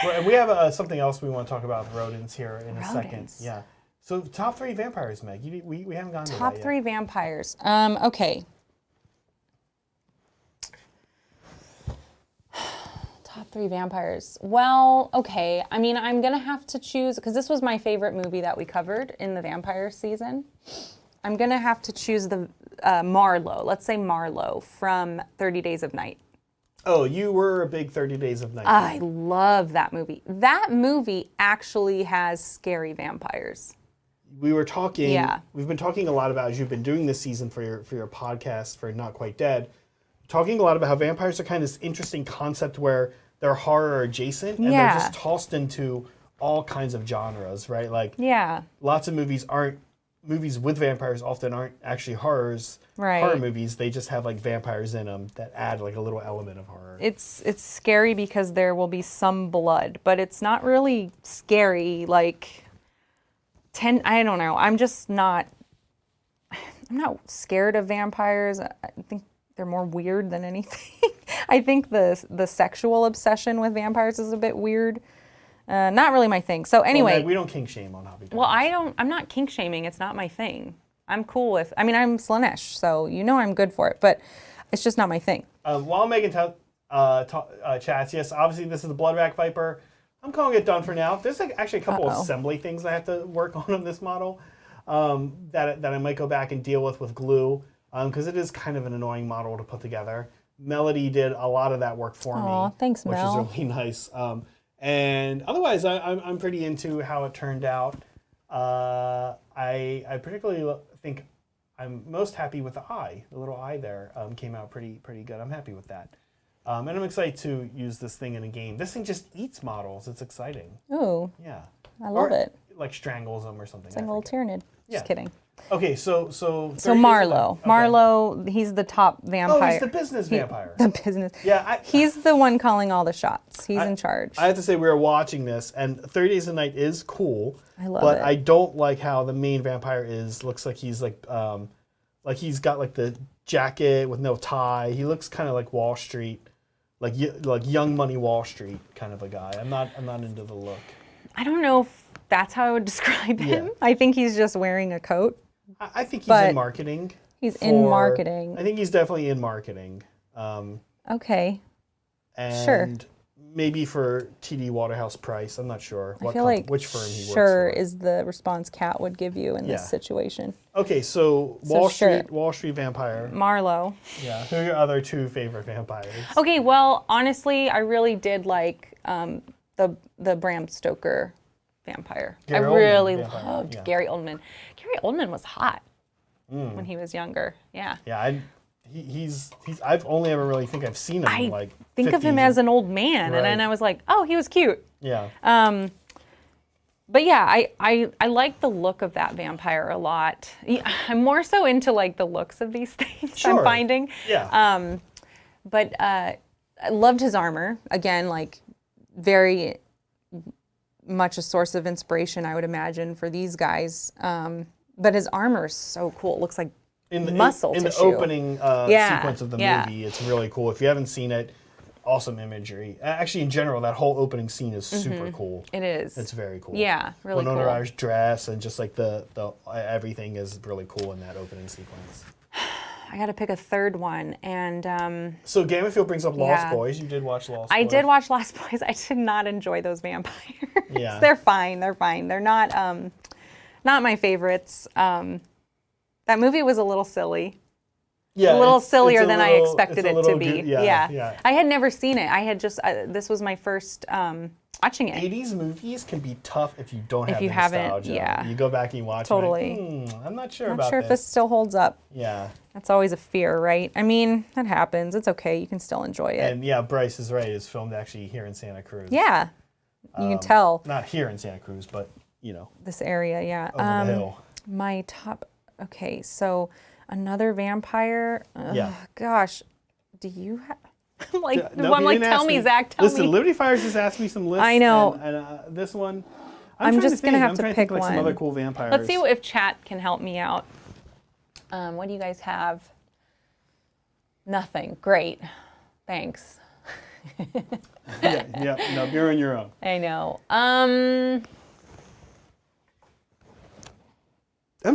And we have something else we want to talk about with rodents here in a second. Yeah. So top 3 vampires, Meg. We haven't gotten to that Top yet. 3 vampires. Okay. Top 3 vampires. Well, okay. I mean, I'm going to have to choose, because this was my favorite movie that we covered in the vampire season. I'm going to have to choose the Marlowe. Let's say Marlowe from 30 Days of Night. Oh, you were a big 30 Days of Night. I love that movie. That movie actually has scary vampires. We were talking. Yeah. We've been talking a lot about, as you've been doing this season for your podcast for Not Quite Dead, talking a lot about how vampires are kind of this interesting concept where they're horror adjacent and they're just tossed into all kinds of genres, right? Like lots of movies with vampires often aren't actually horror movies. They just have like vampires in them that add like a little element of horror. It's scary because there will be some blood, but it's not really scary like I don't know. I'm not scared of vampires. I think they're more weird than anything. I think the sexual obsession with vampires is a bit weird. Not really my thing. So anyway, Meg, we don't kink shame on Hobby. Well, I'm not kink shaming. It's not my thing. I'm cool with. I mean, I'm Slanesh, so I'm good for it. But it's just not my thing. While Megan chats, yes, obviously this is the Bloodback Viper. I'm calling it done for now. There's actually a couple assembly things I have to work on this model that I might go back and deal with glue because it is kind of an annoying model to put together. Melody did a lot of that work for me. Thanks, Mel. Which is really nice. And otherwise, I'm pretty into how it turned out. I particularly think I'm most happy with the eye. The little eye there came out pretty good. I'm happy with that. And I'm excited to use this thing in a game. This thing just eats models. It's exciting. Ooh. Yeah. I love it. Like strangles them or something. It's like a little Tyranid. Just kidding. Okay, so Marlowe. Okay. Marlowe, he's the top vampire. Oh, he's the business vampire. The business. Yeah. He's the one calling all the shots. He's in charge. I have to say, we were watching this, and 30 Days of Night is cool. I love but it. I don't like how the main vampire looks like he's like he's got like the jacket with no tie. He looks kind of like Wall Street, like Young Money Wall Street kind of a guy. I'm not into the look. I don't know if that's how I would describe him. Yeah. I think he's just wearing a coat. I think he's in marketing. He's in marketing. I think he's definitely in marketing. Okay. And sure. Maybe for TD Waterhouse Price. I'm not sure I feel like which firm he works for. Sure is the response Kat would give you in this situation. Okay, so Wall Street vampire. Marlowe. Yeah. Who are your other 2 favorite vampires? Okay, well, honestly, I really did like the Bram Stoker vampire. Gary I really Oldman loved Gary Oldman. Gary Oldman was hot when he was younger. Yeah. Yeah, he's I've only ever really think I've seen him I think of him as an old man, and then I was like, oh, he was cute. Yeah. But yeah, I like the look of that vampire a lot. I'm more so into like the looks of these things. Sure. I'm finding. Yeah. But I loved his armor. Again, like very much a source of inspiration, I would imagine, for these guys. But his armor is so cool. It looks like muscle in tissue. the opening sequence of the movie. It's really cool. If you haven't seen it, awesome imagery. Actually, in general, that whole opening scene is super cool. It is. It's very cool. Yeah, really Winona cool. Ryder's dress and just like the everything is really cool in that opening sequence. I got to pick a third one, and so Gamafield brings up Lost Boys. You did watch Lost Boys. I did watch Lost Boys. I did not enjoy those vampires. Yeah. They're fine. They're not my favorites. That movie was a little silly. Yeah, a little sillier than I expected it to be. Yeah. I had never seen it. I had just this was my first watching it. 80s movies can be tough if you don't have if you nostalgia. haven't, You go back and you watch totally. it. Like, I'm not sure Not about sure if this still holds up. Yeah. That's always a fear, right? I mean, that happens. It's okay. You can still enjoy it. And yeah, Bryce is right. It's filmed actually here in Santa Cruz. Yeah. You can tell. Not here in Santa Cruz, but This area, yeah. over the hill. My top Okay, so another vampire. Ugh, Yeah. Gosh, do you have? like, No, I'm he like, didn't tell ask me, Zach, tell Listen, me. Liberty Fires just asked me some lists. I know. And this one, I'm trying just gonna think. have I'm to trying pick think, like, some other one. cool vampires. Let's see if chat can help me out. What do you guys have? Nothing. Great. Thanks. yeah, no, you're on your own. I know. I'm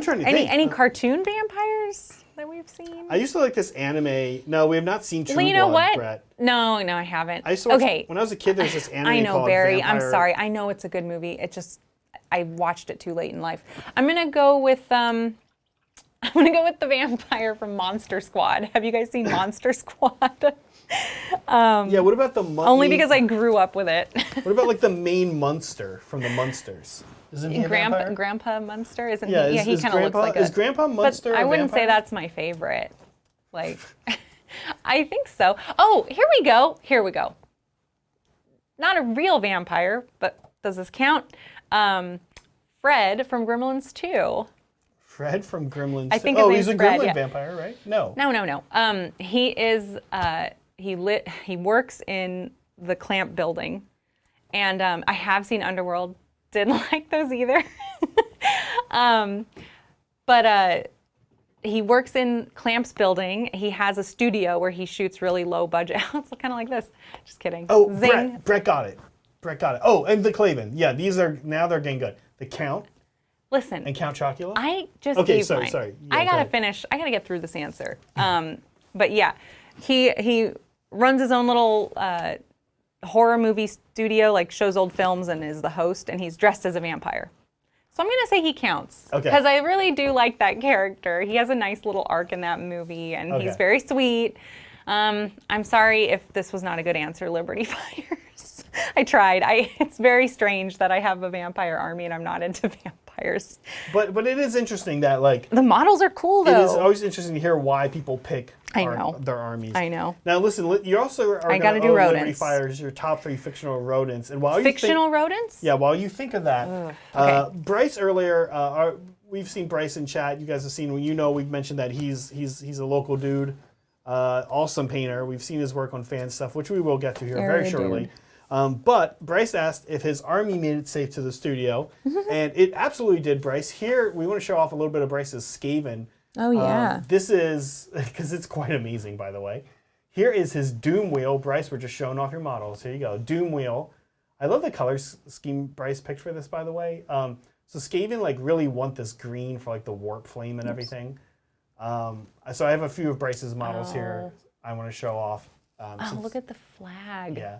trying to think. Any cartoon vampires that we've seen? I used to like this anime. No, we have not seen True Well, you know Blood, what? Brett. No, I haven't. I used to watch, Okay. when I was a kid, there's this anime I know, called Barry. Vampire. I'm sorry. I know it's a good movie. I watched it too late in life. I'm gonna go with the vampire from Monster Squad. Have you guys seen Monster Squad? Yeah, what about the Only because I grew up with it. What about like the main Munster from the Munsters? Isn't he a vampire? Grandpa Munster, isn't Yeah, he? Yeah, he is kind of looks Grandpa- like is Grandpa Munster But I a wouldn't say vampire? that's my favorite. Like, I think so. Oh, here we go. Here we go. Not a real vampire, but does this count? Fred from Gremlins 2. Fred from Gremlins. I think oh, his he's a name's Fred, gremlin yeah. vampire, right? No. No. He is. He works in the Clamp building, and I have seen Underworld. Didn't like those either. But he works in Clamp's building. He has a studio where he shoots really low budget. It's kind of like this. Just kidding. Oh, Zing. Brett got it. Brett got it. Oh, and the Claven. Yeah, they're getting good. The Count Listen. and Count Chocula. I just Okay, gave sorry, mine. sorry. Yeah, I go gotta ahead. finish. I gotta get through this answer. But yeah, he runs his own little horror movie studio, like shows old films, and is the host. And he's dressed as a vampire. So I'm gonna say he counts. Okay. Because I really do like that character. He has a nice little arc in that movie, and he's Okay. very sweet. I'm sorry if this was not a good answer, Liberty Fires. I tried. It's very strange that I have a vampire army and I'm not into vampires. But it is interesting that like The models are cool it though. is always interesting to hear why people pick I know. their armies. I know. Now listen, you also are I going gotta to do owe Liberty rodents. Fires your top 3 fictional rodents, and while Fictional rodents? Yeah, while you think of that, okay. Bryce earlier, we've seen Bryce in chat. You guys have seen, we've mentioned that he's a local dude, awesome painter. We've seen his work on fan stuff, which we will get to here very Area shortly. But Bryce asked if his army made it safe to the studio, and it absolutely did, Bryce. Here, we want to show off a little bit of Bryce's Skaven. Oh yeah. This is, because it's quite amazing, by the way. Here is his Doom Wheel. Bryce, we're just showing off your models. Here you go, Doom Wheel. I love the color scheme Bryce picked for this, by the way. So Skaven like really want this green for like the warp flame and everything. So I have a few of Bryce's models here I want to show off. Oh, look at the flag. Yeah.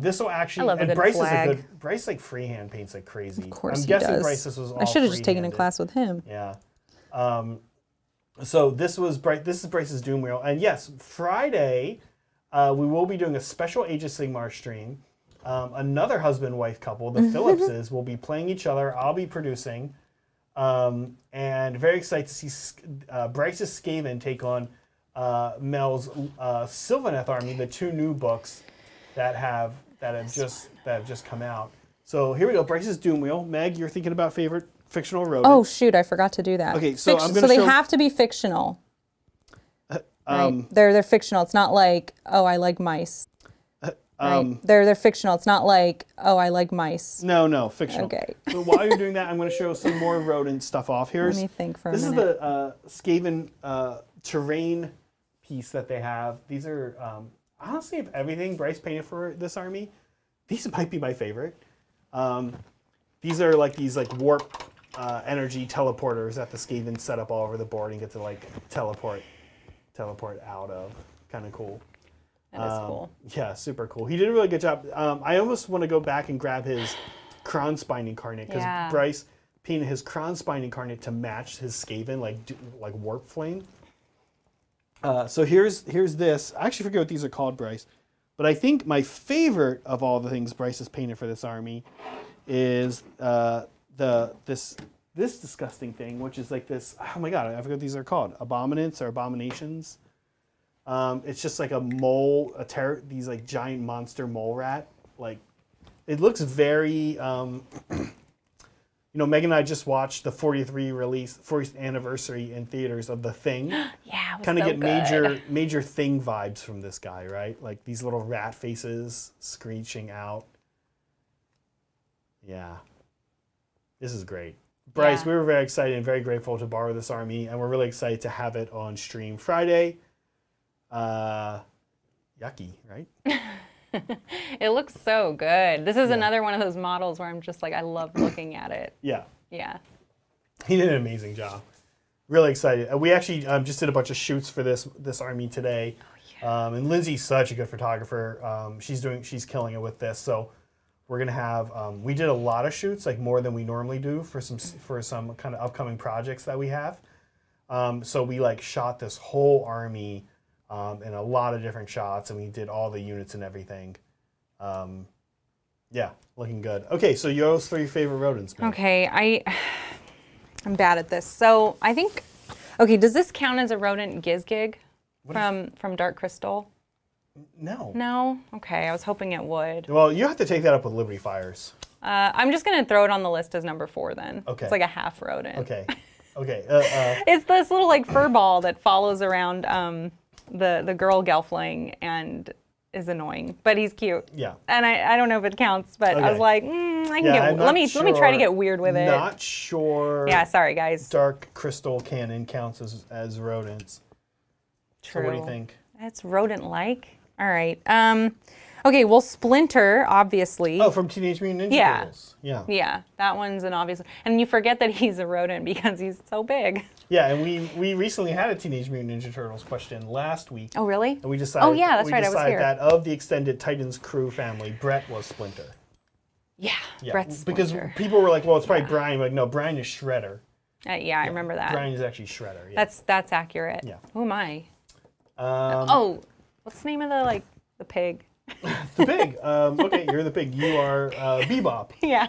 This will actually, I love a and good Bryce flag. is a good, Bryce like freehand paints like crazy. Of course I'm he guessing does. Bryce, this was all I should have just taken a freehanded. class with him. Yeah. So this is Bryce's Doom Wheel. And yes, Friday, we will be doing a special Age of Sigmar stream. Another husband-wife couple, the Phillipses, will be playing each other. I'll be producing. And very excited to see Bryce's Skaven take on Mel's Sylvaneth army, the 2 new books that have just come out. So here we go, Bryce's Doom Wheel. Meg, you're thinking about favorite fictional rodent. Oh shoot, I forgot to do that. Okay, so I'm gonna So they show- have to be fictional. Right? They're fictional. It's not like, oh, I like mice. Right? They're fictional. It's not like, oh, I like mice. No, fictional. Okay. So while you're doing that, I'm going to show some more rodent stuff off. Here's, Let me think for a this minute. is the Skaven terrain piece that they have. These are, honestly, of everything Bryce painted for this army, these might be my favorite. These are like these like warp energy teleporters that the Skaven set up all over the board and get to like teleport out of. Kind of cool. That is cool. Yeah, super cool. He did a really good job. I almost want to go back and grab his Kronspine Incarnate because Yeah. Bryce painted his Kronspine Incarnate to match his Skaven, like Warp Flame. So here's this. I actually forget what these are called, Bryce. But I think my favorite of all the things Bryce has painted for this army is this disgusting thing, which is like this. Oh my god, I forget what these are called. Abominants or abominations. It's just like a mole, these like giant monster mole rat. Like, it looks very Megan and I just watched the 40th anniversary in theaters of The Thing. Yeah, it was Kind of so get good. major Thing vibes from this guy, right? Like these little rat faces screeching out. Yeah. This is great. Bryce, Yeah. we were very excited and very grateful to borrow this army, and we're really excited to have it on stream Friday. Yucky, right? It looks so good. This is another one of those models where I'm just like, I love looking at it. Yeah. Yeah. He did an amazing job. Really excited. We actually just did a bunch of shoots for this army today. And Lindsay's such a good photographer. She's killing it with this. So we're gonna have. We did a lot of shoots, like more than we normally do for some kind of upcoming projects that we have. So we like shot this whole army in a lot of different shots, and we did all the units and everything. Yeah, looking good. Okay, so yours 3 favorite rodents. Man. Okay, I'm bad at this. So I think, okay, does this count as a rodent Gizgig from Dark Crystal? No. No? Okay, I was hoping it would. Well, you have to take that up with Liberty Fires. I'm just going to throw it on the list as number 4 then. Okay. It's like a half rodent. Okay. Okay. It's this little like fur ball that follows around the girl Gelfling and is annoying, but he's cute. Yeah. And I don't know if it counts, but I was like, I can I'm let me try to sure- get weird with it. Not sure. Yeah, sorry guys. Dark Crystal Canon counts as rodents. True. So what do you think? It's rodent-like. All right. Okay, well, Splinter, obviously. Oh, from Teenage Mutant Ninja Yeah. Turtles. Yeah. Yeah, that one's an obvious. And you forget that he's a rodent because he's so big. Yeah, and we recently had a Teenage Mutant Ninja Turtles question last week. Oh, really? And we decided. Oh, yeah, that's right, I was decided here. that of the extended Titans crew family, Brett was Splinter. Yeah, Yeah. Brett's Because Splinter. people were like, well, it's probably Brian. Like, no, Brian is Shredder. Yeah, I remember that. Brian is actually Shredder. Yeah. That's accurate. Yeah. Who am I? Um, What's the name of the pig? the pig. Okay, you're the pig. You are Bebop. Yeah.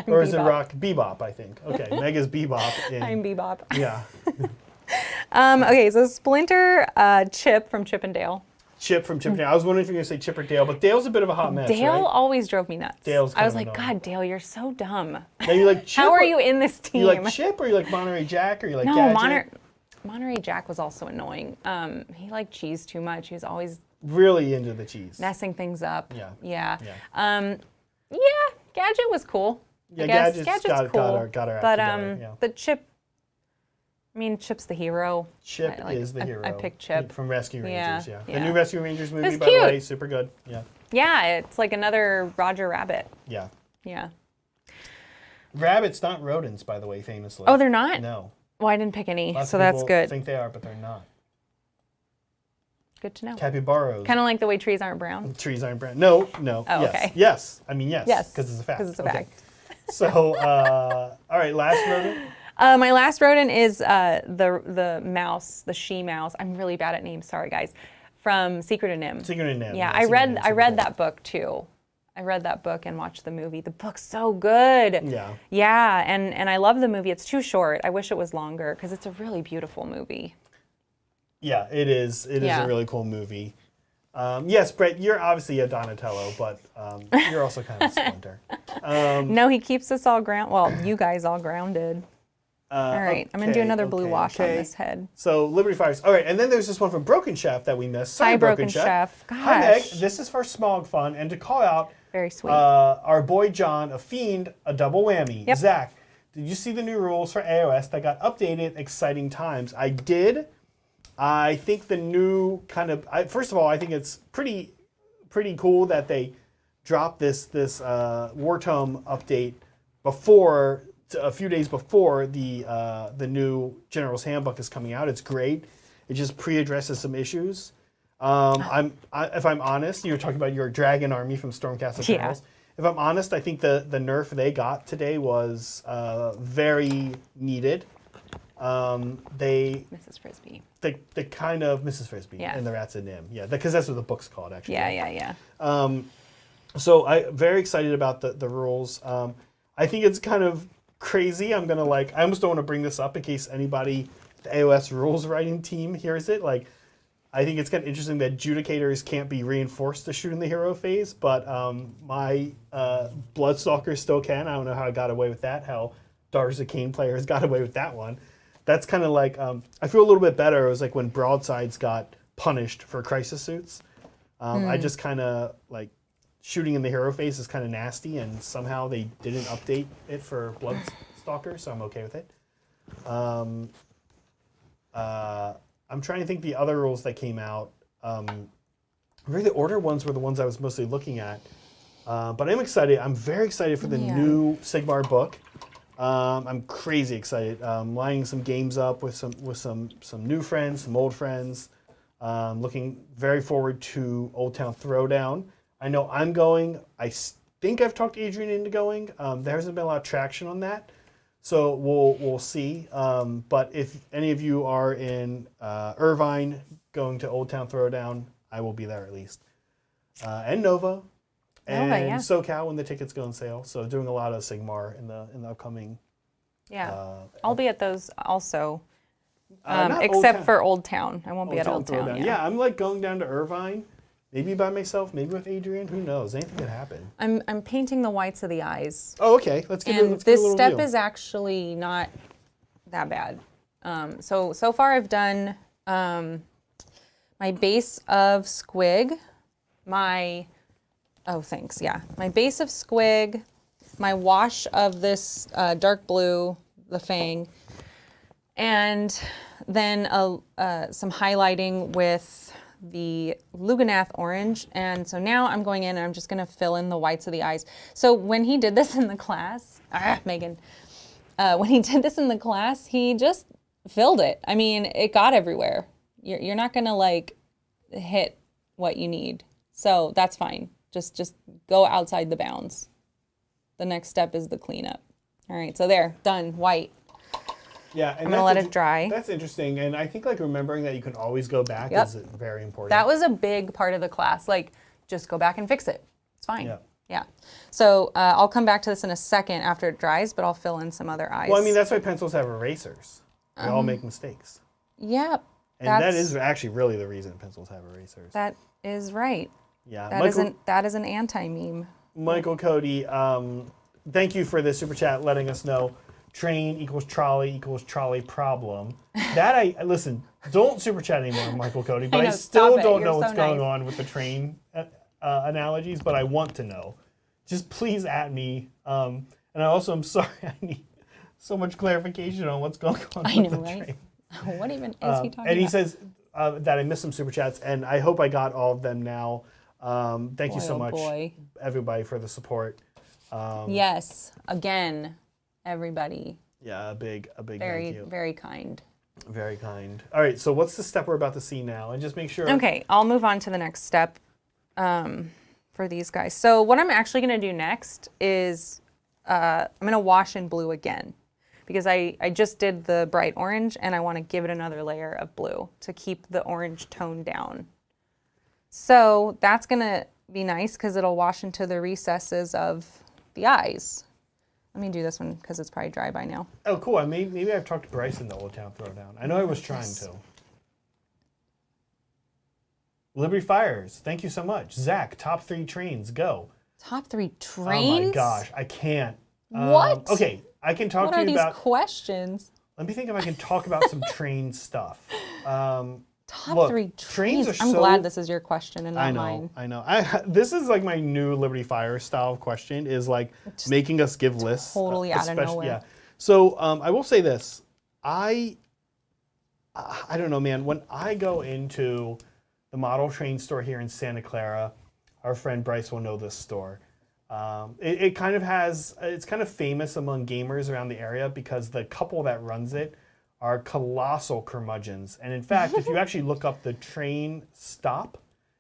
Or is it Bebop. Rock Bebop, I think. Okay, Mega's Bebop. I'm Bebop. Yeah. Okay, so Splinter, Chip from Chip and Dale. Chip from Chip and Dale. I was wondering if you were going to say Chip or Dale, but Dale's a bit of a hot mess, Dale right? always drove me nuts. Dale's I was kind like, of God, Dale, you're so dumb. Now you like Chip? How are or- you in this team? You like Chip or you like Monterey Jack or you like No, Gadget? Monterey Jack was also annoying. He liked cheese too much. He was always Really into the cheese. messing things up. Yeah. Yeah. Yeah. Yeah, Gadget was cool. Yeah, I guess. Gadget's Gadget's got cool. her act but together, yeah. the Chip, I mean, Chip's the hero. Chip is the hero. I picked Chip. From Rescue Rangers, yeah. Yeah. The new Rescue Rangers movie, It's by the cute. way, super good. Yeah. Yeah, it's like another Roger Rabbit. Yeah. Yeah. Rabbits, not rodents, by the way, famously. Oh, they're not? No. Well, I didn't pick any, Lots so of that's people good. think they are, but they're not. Good to know. Capybaras. Kind of like the way trees aren't brown. Trees aren't brown. No. Oh, yes. okay. Yes. I mean, yes. Yes, Because it's a fact. 'cause it's a Okay. fact. So, all right, last rodent. My last rodent is the mouse, the she mouse. I'm really bad at names. Sorry, guys. From Secret of Nim. Secret of Nim. Yeah, Secret of Nim, I super read good. that book too. I read that book and watched the movie. The book's so good. Yeah. Yeah, and I love the movie. It's too short. I wish it was longer because it's a really beautiful movie. Yeah, it is. It is Yeah. a really cool movie. Yes, Brett, you're obviously a Donatello, but you're also kind of a Splinter. No, he keeps us all Well, you guys all grounded. All right, I'm gonna do another blue wash on this head. So Liberty Fires. All right, and then there's this one from Broken Chef that we missed. Sorry, Hi, Broken Chef. Hi, Meg. Gosh. This is for Smaug Fun, and to call out Very sweet. our boy John, a fiend, a double whammy. Yep. Zach, did you see the new rules for AOS that got updated? Exciting times. I did. I think the new kind of. First of all, I think it's pretty cool that they dropped this War Tome update before. A few days before the new General's Handbook is coming out. It's great. It just pre-addresses some issues. If I'm honest, you were talking about your dragon army from Stormcast of Yeah. Generals. If I'm honest, I think the nerf they got today was very needed. Mrs. Frisbee. The kind of Mrs. Frisbee Yeah. and the Rats of Nim. Yeah, because that's what the book's called, actually. Yeah. So I'm very excited about the rules. I think it's kind of crazy. I almost don't want to bring this up in case anybody, the AOS rules writing team hears it. I think it's kind of interesting that Judicators can't be reinforced to shoot in the hero phase, but my Bloodstalkers still can. I don't know how I got away with that. Hell, Daughters of Cain players got away with that one. That's kind of like, I feel a little bit better. It was like when Broadsides got punished for crisis suits. I just kind of like shooting in the hero face is kind of nasty, and somehow they didn't update it for Bloodstalker, so I'm okay with it. I'm trying to think the other rules that came out. Really, the Order ones were the ones I was mostly looking at. But I'm excited. I'm very excited for the new Sigmar book. I'm crazy excited. Lining some games up with some new friends, some old friends. Looking very forward to Old Town Throwdown. I know I'm going. I think I've talked Adrian into going. There hasn't been a lot of traction on that, so we'll see. But if any of you are in Irvine going to Old Town Throwdown, I will be there at least. And Nova. And SoCal when the tickets go on sale. So doing a lot of Sigmar in the upcoming. Yeah, I'll be at those also. Not Except for Old Town. I won't be at Old Town. Yeah, I'm like going down to Irvine, maybe by myself, maybe with Adrian. Who knows? Anything could happen. I'm painting the whites of the eyes. Oh, okay. Let's get And this a little step view. is actually not that bad. So far I've done my base of Squig, my base of Squig, my wash of this dark blue, the Fang, and then some highlighting with the Luganath orange. And so now I'm going in and I'm just going to fill in the whites of the eyes. So when he did this in the class, Megan, when he did this in the class, he just filled it. I mean, it got everywhere. You're not going to like hit what you need. So that's fine. Just go outside the bounds. The next step is the cleanup. All right, so there, done, white. Yeah, and I'm gonna let it dry. That's interesting, and I think like remembering that you can always go back is very important. That was a big part of the class. Like, just go back and fix it. It's fine. Yeah. So I'll come back to this in a second after it dries, but I'll fill in some other eyes. Well, I mean, that's why pencils have erasers. They all make mistakes. Yeah. And that is actually really the reason pencils have erasers. That is right. Yeah. That is an anti-meme. Michael Cody, thank you for the super chat letting us know train equals trolley problem. That listen, don't super chat anymore, Michael Cody, but I still don't know what's going on with the train analogies, but I want to know. Just please at me. And I also am sorry, I need so much clarification on what's going on with the train. What even is he talking about? And he says that I missed some super chats, and I hope I got all of them now. Thank you so much, everybody, for the support. Yes, again, everybody. Yeah, a big very, thank you. Very kind. Very kind. All right, so what's the step we're about to see now? And just make sure. Okay, I'll move on to the next step for these guys. So what I'm actually going to do next is I'm going to wash in blue again, because I just did the bright orange and I want to give it another layer of blue to keep the orange tone down. So that's going to be nice because it'll wash into the recesses of the eyes. Let me do this one because it's probably dry by now. Oh, cool. Maybe I've talked to Bryce in the Old Town Throwdown. I know I was trying to. Liberty Fires, thank you so much. Zach, top 3 trains, go. Top 3 trains? Oh my gosh, I can't. What? Okay, I can talk to you about... What are these questions? Let me think if I can talk about some train stuff. Top 3 trains. I'm glad this is your question and not mine. I know. This is like my new Liberty Fire style of question, is like making us give lists. Totally out of nowhere. Yeah. So I will say this. I don't know, man. When I go into the model train store here in Santa Clara, our friend Bryce will know this store. It kind of has, it's kind of famous among gamers around the area because the couple that runs it are colossal curmudgeons. And in fact, if you actually look up the train stop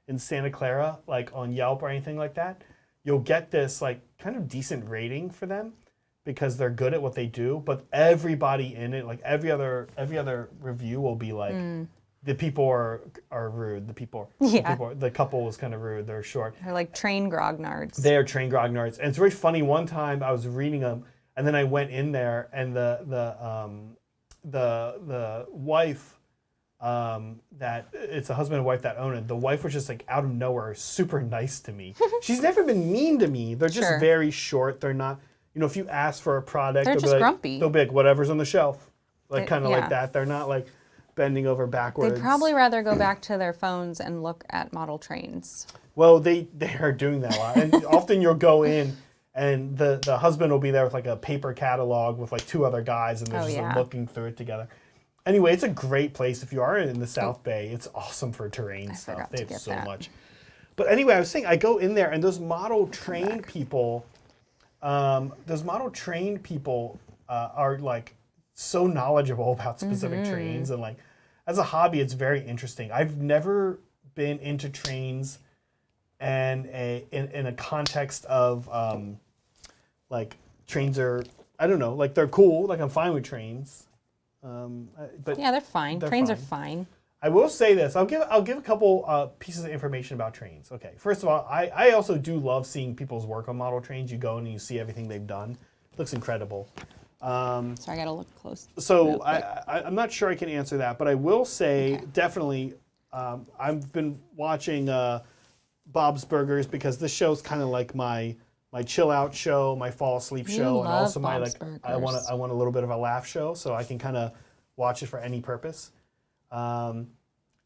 in Santa Clara, like on Yelp or anything like that, you'll get this like kind of decent rating for them because they're good at what they do. But everybody in it, like every other review will be like, the people are rude. The couple was kind of rude. They're short. They're like train grognards. They are train grognards. And it's very funny. One time I was reading them, and then I went in there, and the wife, that it's a husband and wife that own it. The wife was just like out of nowhere, super nice to me. She's never been mean to me. They're just very short. They're not, if you ask for a product, They're they'll just be like, grumpy. They'll be like, whatever's on the shelf, like kind of yeah. like that. They're not like bending over backwards. They'd probably rather go back to their phones and look at model trains. Well, they are doing that a lot, and often you'll go in. And the husband will be there with like a paper catalog with like 2 other guys, and they're just like, looking through it together. Anyway, it's a great place if you are in the South Bay. It's awesome for terrain stuff. They have so much. But anyway, I was saying I go in there, and those model train people, are like so knowledgeable about specific trains, and like as a hobby, it's very interesting. I've never been into trains, and in a context of like trains are, I don't know, like they're cool. Like I'm fine with trains, but Yeah, they're fine. Trains are fine. I will say this. I'll give a couple pieces of information about trains. Okay, first of all, I also do love seeing people's work on model trains. You go in and you see everything they've done. It looks incredible. Sorry, I gotta look close. So I'm not sure I can answer that, but I will say definitely. I've been watching Bob's Burgers because this show's kind of like my chill out show, my fall asleep show, and also my Bob's like I want a little bit of a laugh show, so I can kind of watch it for any purpose.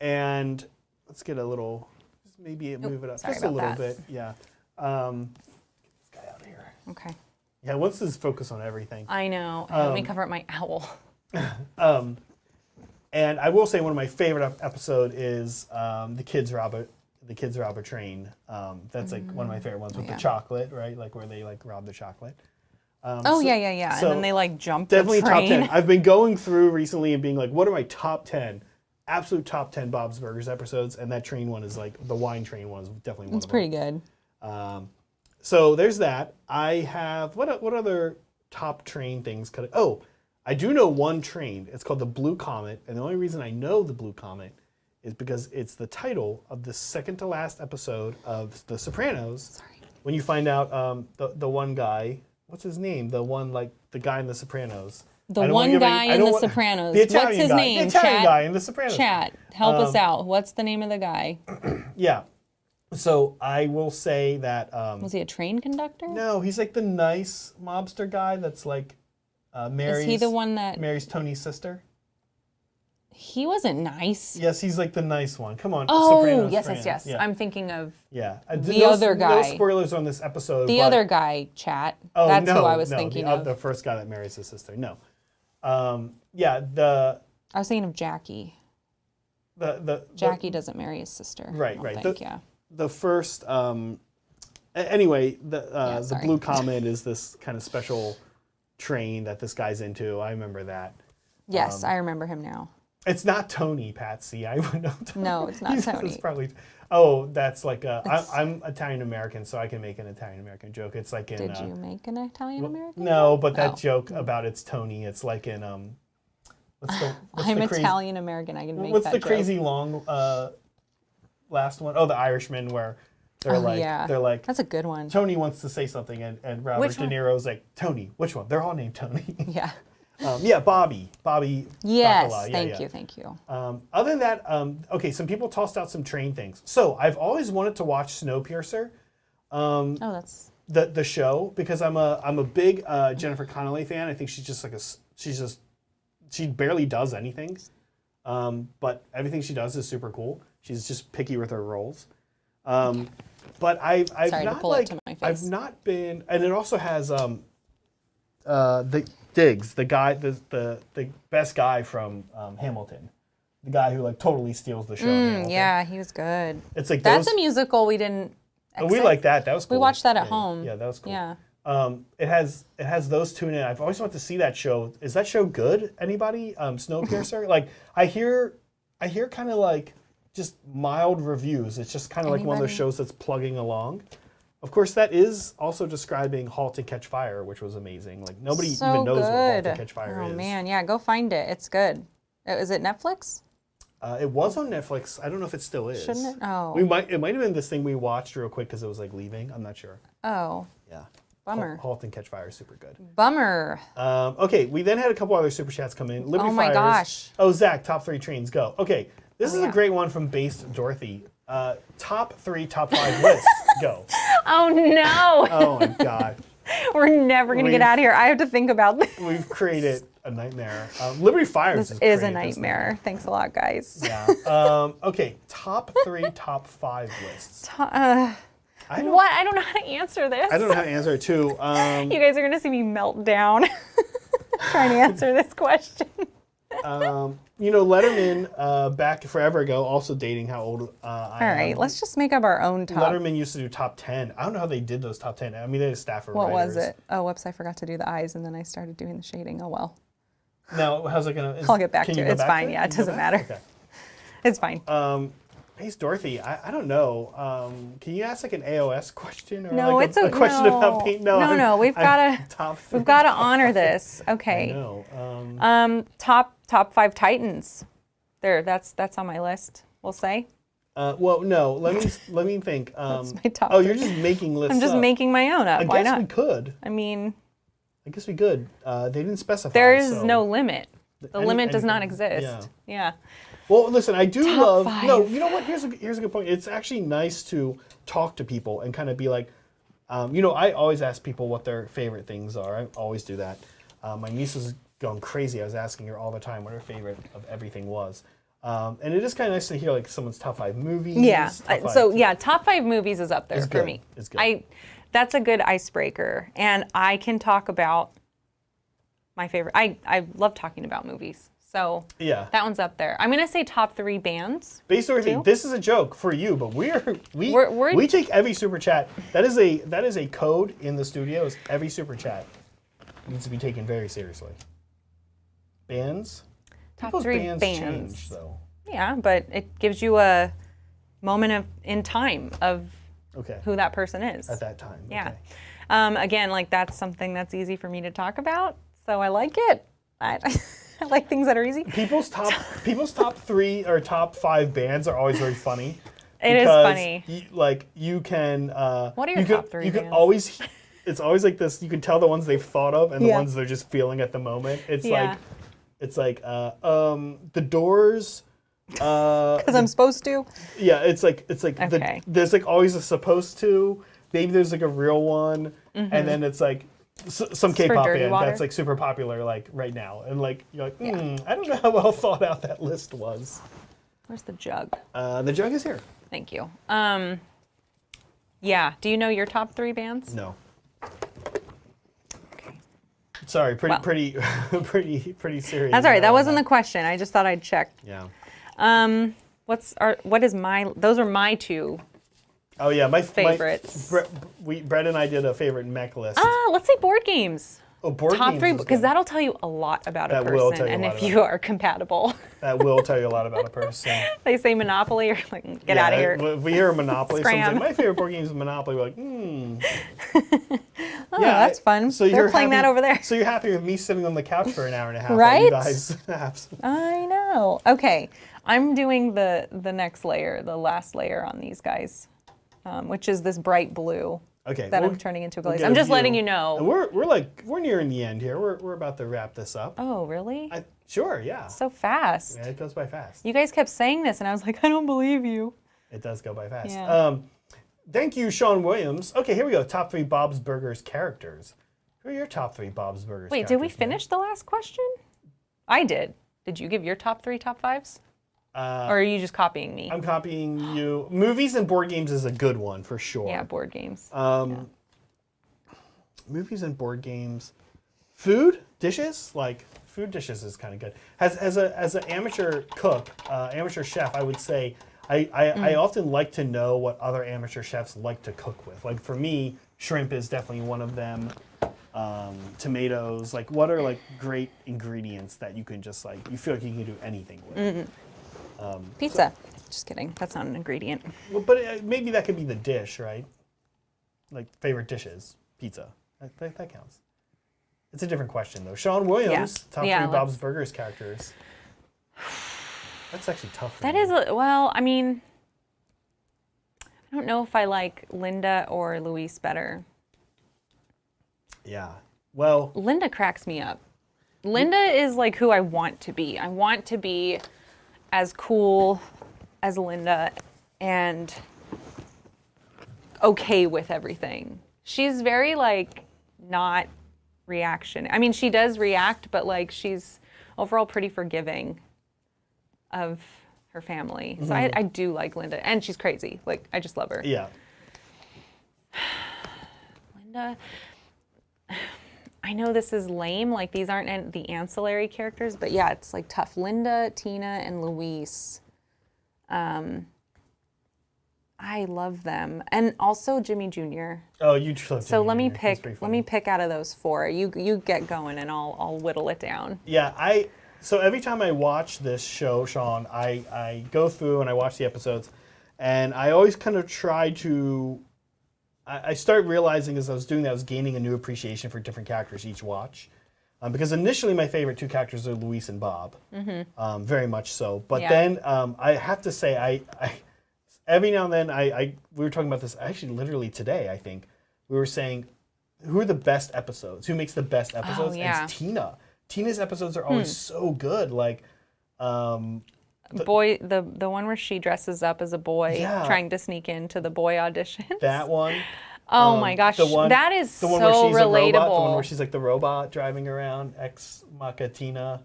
And let's get a little, just maybe move it up just a little bit. Yeah. Get this guy out of here. Okay. Yeah, what's this focus on everything? I know. Let me cover up my owl. And I will say one of my favorite episode is the kids rob a train. That's like one of my favorite ones with the chocolate, right? Like where they like rob the chocolate. Yeah. So And then they like jump the definitely train. top 10. I've been going through recently and being like, what are my top 10? Absolute top 10 Bob's Burgers episodes, and that train one is like the wine train one is definitely one of them. It's pretty good. So there's that. I have what other top train things could I do know one train. It's called the Blue Comet, and the only reason I know the Blue Comet is because it's the title of the second to last episode of The Sopranos. Sorry. When you find out the one guy, what's his name? The one like the guy in The Sopranos. The one guy in The Sopranos. The Italian What's his guy. name? The Italian Chat? guy in The Sopranos. Chat, help us out. What's the name of the guy? Yeah. So I will say that. Was he a train conductor? No, he's like the nice mobster guy that's like Mary's. Is he the one that Mary's Tony's sister? He wasn't nice. Yes, he's like the nice one. Come on. Oh, Sopranos yes, fan. yes, yes. Yeah. I'm thinking of The other guy. No spoilers on this episode. the but, other guy, Chat. Oh, That's no, who I was no, thinking the, of. The first guy that marries his sister. No. I was thinking of Jackie. Jackie doesn't marry his sister. Right, I right. don't think, The first. Anyway, the sorry. Blue Comet is this kind of special train that this guy's into. I remember that. Yes, I remember him now. It's not Tony, Patsy. I would know Tony. No, it's not Tony. It's probably. Oh, that's like I'm Italian American, so I can make an Italian American joke. It's like in. Did you make an Italian American? No, but that joke about it's Tony. It's like in what's I'm the crazy, Italian American. I can make what's that the joke. crazy long last one? Oh, The Irishman, where they're they're like That's a good one. Tony wants to say something, and Robert De Niro's like, Tony, which one? They're all named Tony. Yeah. Bobby. Yes, Bacala. thank you. Other than that, okay, some people tossed out some train things. So I've always wanted to watch Snowpiercer, That's the show, because I'm a big Jennifer Connelly fan. I think she's just like she barely does anything, but everything she does is super cool. She's just picky with her roles. But I've Sorry not to pull like it to my face. I've not been, and it also has the Diggs, the guy, the best guy from Hamilton, the guy who like totally steals the show. in Hamilton. Yeah, he was good. It's like That's those, a musical we didn't. we like that. That was cool. We watched that at Yeah, home. Yeah, that was cool. Yeah. It has those two in it. I've always wanted to see that show. Is that show good? Anybody? Snowpiercer? Like I hear kind of like just mild reviews. It's just kind of like one of those Anybody? shows that's plugging along. Of course, that is also describing *Halt and Catch Fire*, which was amazing. Like nobody So even knows what *Halt good. and Catch Fire* is. Oh man, yeah, go find it. It's good. Is it Netflix? It was on Netflix. I don't know if it still is. Shouldn't it? Oh. It might have been this thing we watched real quick because it was like leaving. I'm not sure. Oh. Yeah. Bummer. *Halt and Catch Fire* is super good. Bummer. Okay, we then had a couple other super chats come in. Liberty Oh my Fires. gosh. Oh, Zach, top 3 trains, go. Okay, this is yeah. a great one from Based Dorothy. Top 3, top 5 lists, go. Oh no! Oh my God. We're never going to get out of here. I have to think about this. We've created a nightmare. Liberty Fires This is created a this nightmare. Thanks a lot, guys. Yeah. Okay. Top 3, top 5 lists. What? I don't know how to answer this. I don't know how to answer it too. You guys are going to see me melt down trying to answer this question. Letterman, back forever ago, also dating how old I am. All right, let's just make up our own top. Letterman used to do top 10. I don't know how they did those top 10. I mean, they had staff of What writers. was it? Oh, whoops, I forgot to do the eyes, and then I started doing the shading. Oh, well. No, how's it going to... I'll get back to it. It's fine. Yeah, it doesn't matter. Okay. It's fine. Hey, Dorothy, I don't know. Can you ask like an AOS question or No, like it's a question no. about paint? No, we've got to honor this. I Okay. know. Top 5 Titans. There, that's on my list. We'll say. Well, no. Let me think. That's my top Oh, 3. you're just making lists. I'm just up. making my own up. I Why guess we not? could. I mean, I guess we could. They didn't specify. there is so no limit. The limit does not anything. exist. Yeah. Well, listen, I do Top love. 5. No, you know what? Here's a good point. It's actually nice to talk to people and kind of be like, I always ask people what their favorite things are. I always do that. My niece was going crazy. I was asking her all the time what her favorite of everything was. And it is kind of nice to hear like someone's top 5 movies. Yeah. top 5 So yeah, top 5 movies is up there It's for good. me. It's good. That's a good icebreaker, and I can talk about my favorite. I love talking about movies, so Yeah. that one's up there. I'm gonna say top 3 bands. Based on Two? this is a joke for you, but we take every super chat. That is a code in the studio. Is every super chat needs to be taken very seriously. Bands. Top People's 3 bands bands. change though. Yeah, but it gives you a moment in time of Okay. who that person is. At that time. Yeah. Okay. Again, like that's something that's easy for me to talk about, so I like it. I like things that are easy. People's top 3 or top 5 bands are always very funny. It is because funny. You can. What are your top 3 You can bands? always. It's always like this. You can tell the ones they've thought of and the Yeah. ones they're just feeling at the moment. It's Yeah. The Doors. Because I'm supposed to. Yeah, it's like Okay. there's like always a supposed to. Maybe there's like a real one, and then it's like some for K-pop Dirty band Water? that's like super popular like right now, and like you're like, I don't know how well thought out that list was. Where's the jug? The jug is here. Thank you. Yeah. Do you know your top 3 bands? No. Okay. Sorry, pretty Well. pretty serious. That's all right. That wasn't the question. I just thought I'd check. Yeah. Those are my 2. Oh yeah, my Favorites. Brett and I did a favorite mech list. Let's say board games. Oh, board Top games 3, is because good. that'll tell you a lot about a That will person tell you a and lot if about you are compatible. That will tell you a lot about a person. They say Monopoly, you're like, get out of here. If we hear Monopoly, someone's Scram. like, my favorite board game is Monopoly. We're like, Oh, that's fun. So They're you're playing happy, that over there. So you're happy with me sitting on the couch for an hour and a half? Right? You guys have some- I know. Okay, I'm doing the next layer, the last layer on these guys, which is this bright blue Okay. that we'll- I'm turning into a we'll glaze. get I'm a just letting view. you know. And we're nearing the end here. We're about to wrap this up. Oh, really? Sure, yeah. So fast. Yeah, it goes by fast. You guys kept saying this, and I was like, I don't believe you. It does go by fast. Yeah. Thank you, Sean Williams. Okay, here we go. Top 3 Bob's Burgers characters. Who are your top 3 Bob's Burgers Wait, characters? did we finish the last question? I did. Did you give your top 3, top 5s? Or are you just copying me? I'm copying you. Movies and board games is a good one for sure. Yeah, board games. Movies and board games. Food dishes, like food dishes is kind of good. As an amateur cook, amateur chef, I would say I often like to know what other amateur chefs like to cook with. Like for me, shrimp is definitely one of them. Tomatoes, like what are like great ingredients that you can just like you feel like you can do anything with. Pizza. Just kidding. That's not an ingredient. Well, but maybe that could be the dish, right? Like favorite dishes, pizza. That counts. It's a different question though. Sean Williams, top 3 Bob's Burgers characters. That's actually tough. For That me. is, well, I mean, I don't know if I like Linda or Luis better. Yeah. Well, Linda cracks me up. Linda is like who I want to be. I want to be as cool as Linda and okay with everything. She's very like not reaction. I mean, she does react, but like she's overall pretty forgiving of her family. So I do like Linda, and she's crazy. Like, I just love her. Yeah. Linda, I know this is lame, like these aren't the ancillary characters, but yeah, it's like tough. Linda, Tina, and Luis. I love them. And also Jimmy Jr. Oh, you just love So Jimmy let me Jr. He's pick pretty let funny. me pick out of those 4. You get going and I'll whittle it down. Yeah, so every time I watch this show, Sean, I go through and I watch the episodes, and I always kind of try to. I start realizing as I was doing that, I was gaining a new appreciation for different characters each watch, because initially my favorite 2 characters are Luis and Bob, very much so. But Yeah. then I have to say, I every now and then we were talking about this actually literally today. I think we were saying, who are the best episodes? Who makes the best episodes? yeah. And it's Tina. Tina's episodes are always so good. Like, Boy, the one where she dresses up as a boy Yeah. trying to sneak into the boy audition. that one. Oh my gosh, that is the one so where she's relatable. a robot, the one where she's like the robot driving around, Ex Machitina.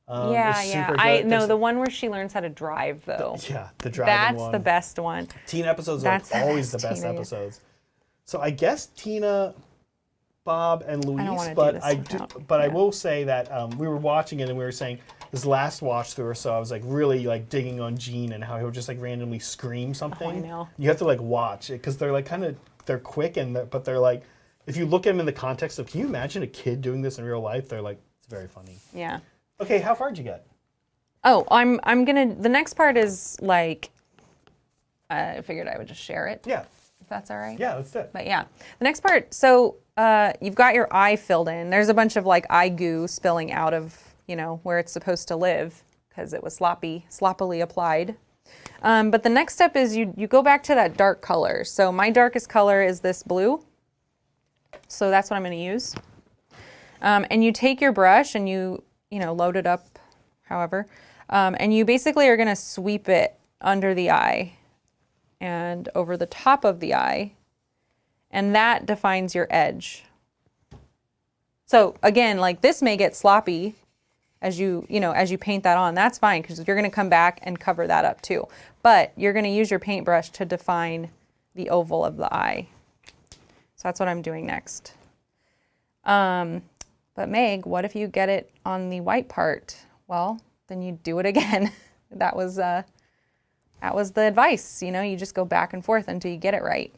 Yeah. Super I good. know There's- the one where she learns how to drive though. Yeah, the driving That's one. the best one. Teen episodes That's are the always the best best Tina. episodes. So I guess Tina, Bob, and Luis, wanna do but this I without- I yeah. will say that we were watching it and we were saying this last watch through or so, I was like really like digging on Gene and how he would just like randomly scream something. know. You have to like watch it because they're like they're quick but they're like, if you look at them in the context of, can you imagine a kid doing this in real life? They're like, it's very funny. Yeah. Okay, how far did you get? Oh, I'm gonna. The next part is like, I figured I would just share it. Yeah, If that's all right. yeah, that's it. But yeah, the next part. So you've got your eye filled in. There's a bunch of like eye goo spilling out of where it's supposed to live because it was sloppily applied. But the next step is you go back to that dark color. So my darkest color is this blue. So that's what I'm going to use. And you take your brush and you load it up, however, and you basically are going to sweep it under the eye and over the top of the eye, and that defines your edge. So again, like this may get sloppy as you paint that on. That's fine because you're going to come back and cover that up too. But you're going to use your paintbrush to define the oval of the eye. So that's what I'm doing next. But Meg, what if you get it on the white part? Well, then you do it again. That was the advice. You just go back and forth until you get it right.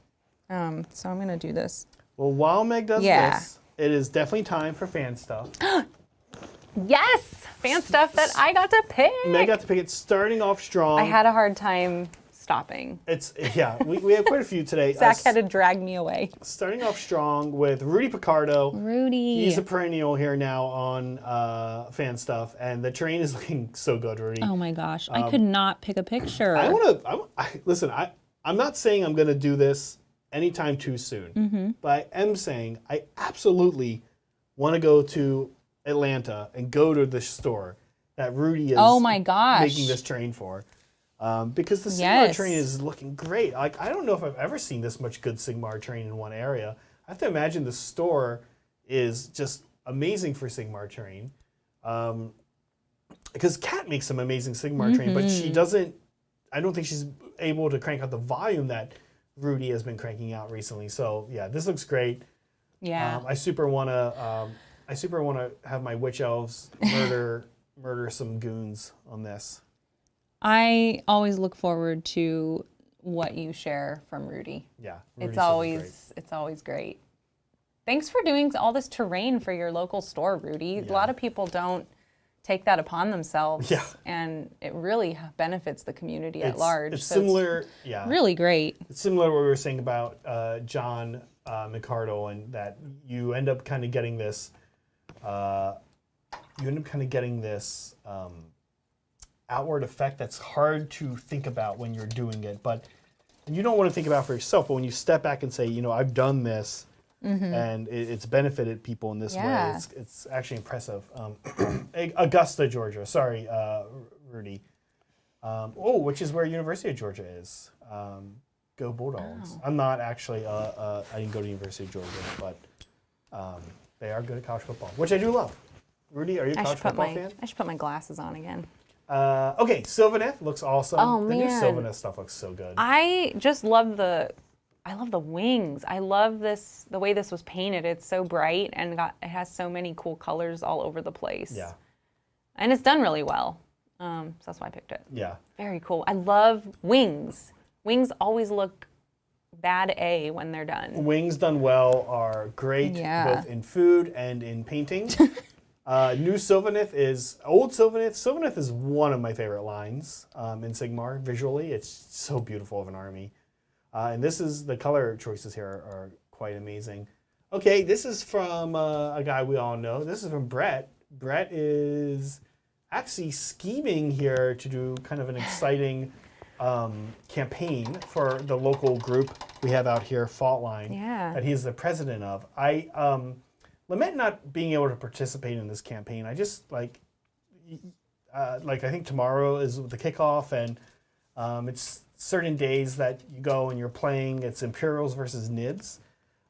So I'm gonna do this. Well, while Meg does Yeah. this, it is definitely time for fan stuff. Yes, fan stuff that I got to pick. Meg got to pick it, starting off strong. I had a hard time stopping. We have quite a few today. Zach had to drag me away. Starting off strong with Rudy Picardo. Rudy. He's a perennial here now on fan stuff, and the terrain is looking so good, Rudy. Oh my gosh, I could not pick a picture. Listen, I'm not saying I'm going to do this anytime too soon, but I am saying I absolutely want to go to Atlanta and go to the store that Rudy is Oh my gosh. making this terrain for. Because the Sigmar Yes. terrain is looking great. Like, I don't know if I've ever seen this much good Sigmar terrain in one area. I have to imagine the store is just amazing for Sigmar terrain. Because Kat makes some amazing Sigmar terrain, but she doesn't, I don't think she's able to crank out the volume that Rudy has been cranking out recently. So yeah, this looks great. Yeah. I super want to have my witch elves murder some goons on this. I always look forward to what you share from Rudy. Yeah, It's Rudy's always great. Thanks for doing all this terrain for your local store, Rudy. A lot of people don't take that upon themselves. Yeah. And it really benefits the community at It's- large. It's So similar, yeah. Really great. It's similar to what we were saying about John McCardle, and that you end up kind of getting this. Outward effect that's hard to think about when you're doing it, and you don't want to think about for yourself. But when you step back and say, I've done this, and it's benefited people in this Yeah. way, it's actually impressive. Augusta, Georgia. Sorry, Rudy. Which is where University of Georgia is. Go Bulldogs. I'm not actually, I didn't go to University of Georgia, but They are good at college football, which I do love. Rudy, are you a college football fan? I should put my glasses on again. Okay, Sylvaneth looks awesome. Oh, The new man. Sylvaneth stuff looks so good. I just love the wings. I love the way this was painted. It's so bright and it has so many cool colors all over the place. Yeah. And it's done really well. So that's why I picked it. Yeah. Very cool. I love wings. Wings always look bad A when they're done. Wings done well are great, Yeah. both in food and in painting. New Sylvaneth is old Sylvaneth. Sylvaneth is one of my favorite lines in Sigmar. Visually, it's so beautiful of an army. And this is the color choices here are quite amazing. Okay, this is from a guy we all know. This is from Brett. Brett is actually scheming here to do kind of an exciting campaign for the local group we have out here, Fault Line, that he is the president of. I lament not being able to participate in this campaign. I just I think tomorrow is the kickoff, and it's certain days that you go and you're playing. It's Imperials versus Nids.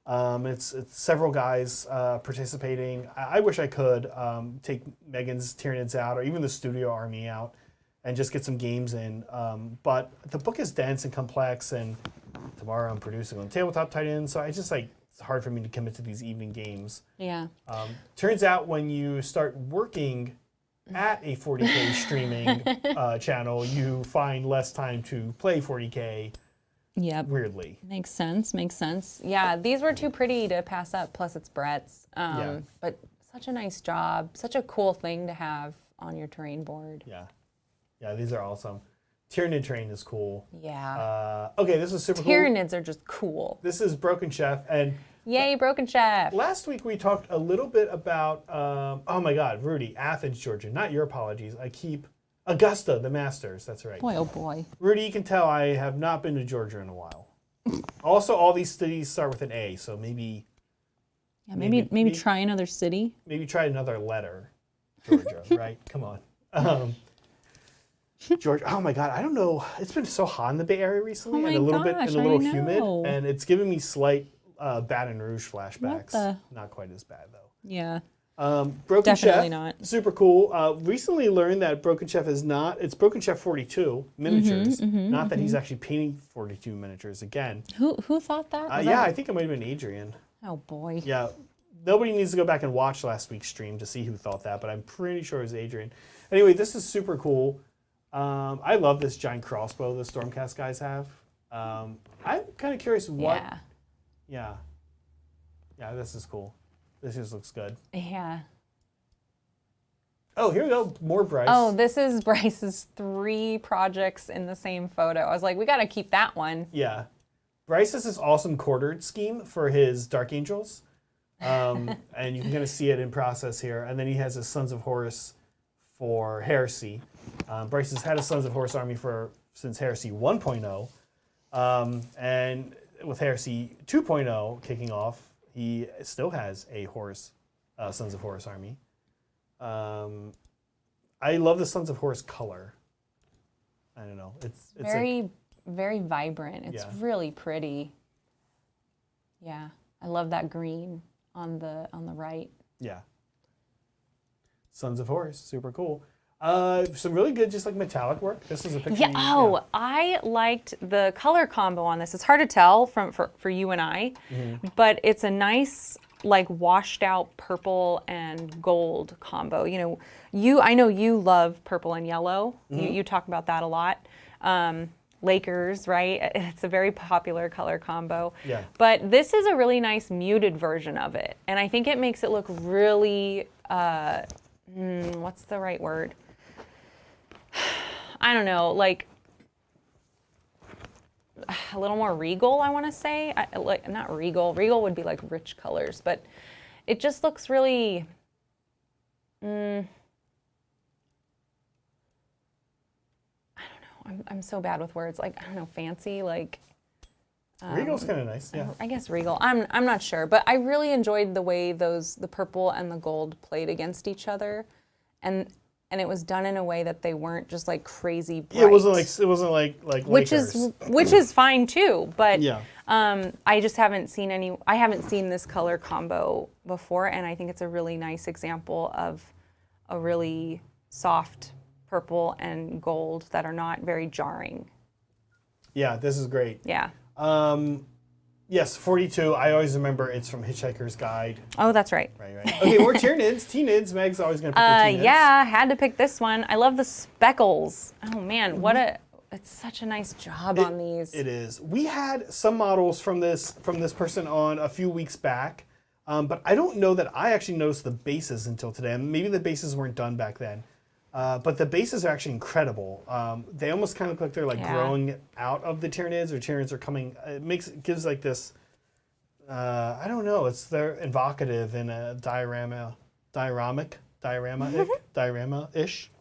It's several guys participating. I wish I could take Megan's Tyranids out, or even the studio army out, and just get some games in. But the book is dense and complex, and tomorrow I'm producing on Tabletop Titan, so I just it's hard for me to commit to these evening games. Yeah. Turns out when you start working at a 40K streaming channel, you find less time to play 40K. Yep. Weirdly. Makes sense. Yeah, these were too pretty to pass up, plus it's Brett's. But such a nice job. Such a cool thing to have on your terrain board. Yeah. Yeah, these are awesome. Tyranid terrain is cool. Yeah. Okay, this is super cool. Tyranids are just cool. This is Broken Chef. And yay, Broken Chef. last week we talked a little bit about, oh my God, Rudy, Athens, Georgia. Not your apologies. Augusta, the Masters. That's right. Boy, oh boy. Rudy, you can tell I have not been to Georgia in a while. Also, all these cities start with an A, so maybe... Yeah, maybe try another city. Maybe try another letter, Georgia, right? Come on. Georgia, oh my God, I don't know. It's been so hot in the Bay Area recently, and a little humid, and it's giving me slight Baton Rouge flashbacks. Not quite as bad, though. Yeah. Broken Definitely Chef, not. super cool. Recently learned that Broken Chef it's Broken Chef 42 miniatures. Not that he's actually painting 42 miniatures again. Who thought that? I think it might have been Adrian. Oh boy. Yeah, nobody needs to go back and watch last week's stream to see who thought that, but I'm pretty sure it was Adrian. Anyway, this is super cool. I love this giant crossbow the Stormcast guys have. I'm kind of curious what... Yeah, this is cool. This just looks good. Yeah. Oh, here we go. More Bryce. Oh, this is Bryce's 3 projects in the same photo. I was like, we got to keep that one. Yeah. Bryce has this awesome quartered scheme for his Dark Angels. And you can kind of see it in process here. And then he has his Sons of Horus for Heresy. Bryce has had a Sons of Horus army since Heresy 1.0. And with Heresy 2.0 kicking off, he still has a Sons of Horus army. I love the Sons of Horus color. I don't know. It's very, very vibrant. It's really pretty. Yeah, I love that green on the right. Yeah. Sons of Horus, super cool. Some really good, just metallic work. This is a picture. Yeah. I liked the color combo on this. It's hard to tell for you and I, but it's a nice washed out purple and gold combo. I know you love purple and yellow. You talk about that a lot. Lakers, right? It's a very popular color combo. Yeah. But this is a really nice muted version of it, and I think it makes it look really. What's the right word? I don't know, a little more regal, I want to say. Not regal. Regal would be rich colors, but it just looks really. I don't know. I'm so bad with words. I don't know, fancy. Regal's kind of nice. Yeah. I guess regal. I'm not sure, but I really enjoyed the way the purple and the gold played against each other, and and it was done in a way that they weren't just like crazy bright. Yeah, it wasn't like which is fine too, but Yeah. I just haven't seen this color combo before, and I think it's a really nice example of a really soft purple and gold that are not very jarring. Yeah, this is great. Yeah. Yes, 42. I always remember it's from Hitchhiker's Guide. Oh, that's right. Right. Okay, more Tyranids. T-Nids. Meg's always going to pick the T-Nids. Yeah, had to pick this one. I love the speckles. Oh man, it's such a nice job on these. It is. We had some models from this person on a few weeks back, but I don't know that I actually noticed the bases until today. And maybe the bases weren't done back then. But the bases are actually incredible. They almost kind of look like they're growing out of the Tyranids, or Tyranids are coming. It gives like this. I don't know. They're evocative in a diorama-ish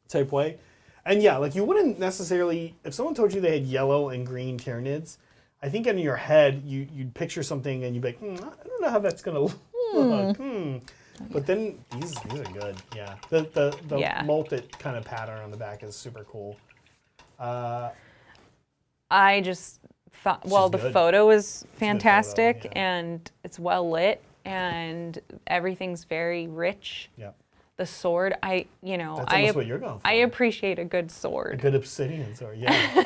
type way. And yeah, like you wouldn't necessarily, if someone told you they had yellow and green Tyranids, I think in your head you'd picture something and you'd be like, I don't know how that's gonna look. But then these are good. Yeah, the molted kind of pattern on the back is super cool. I just thought, the photo is fantastic, yeah. And it's well lit, and everything's very rich. Yeah. The sword, That's almost what you're going for. I appreciate a good sword. A good obsidian sword, yeah.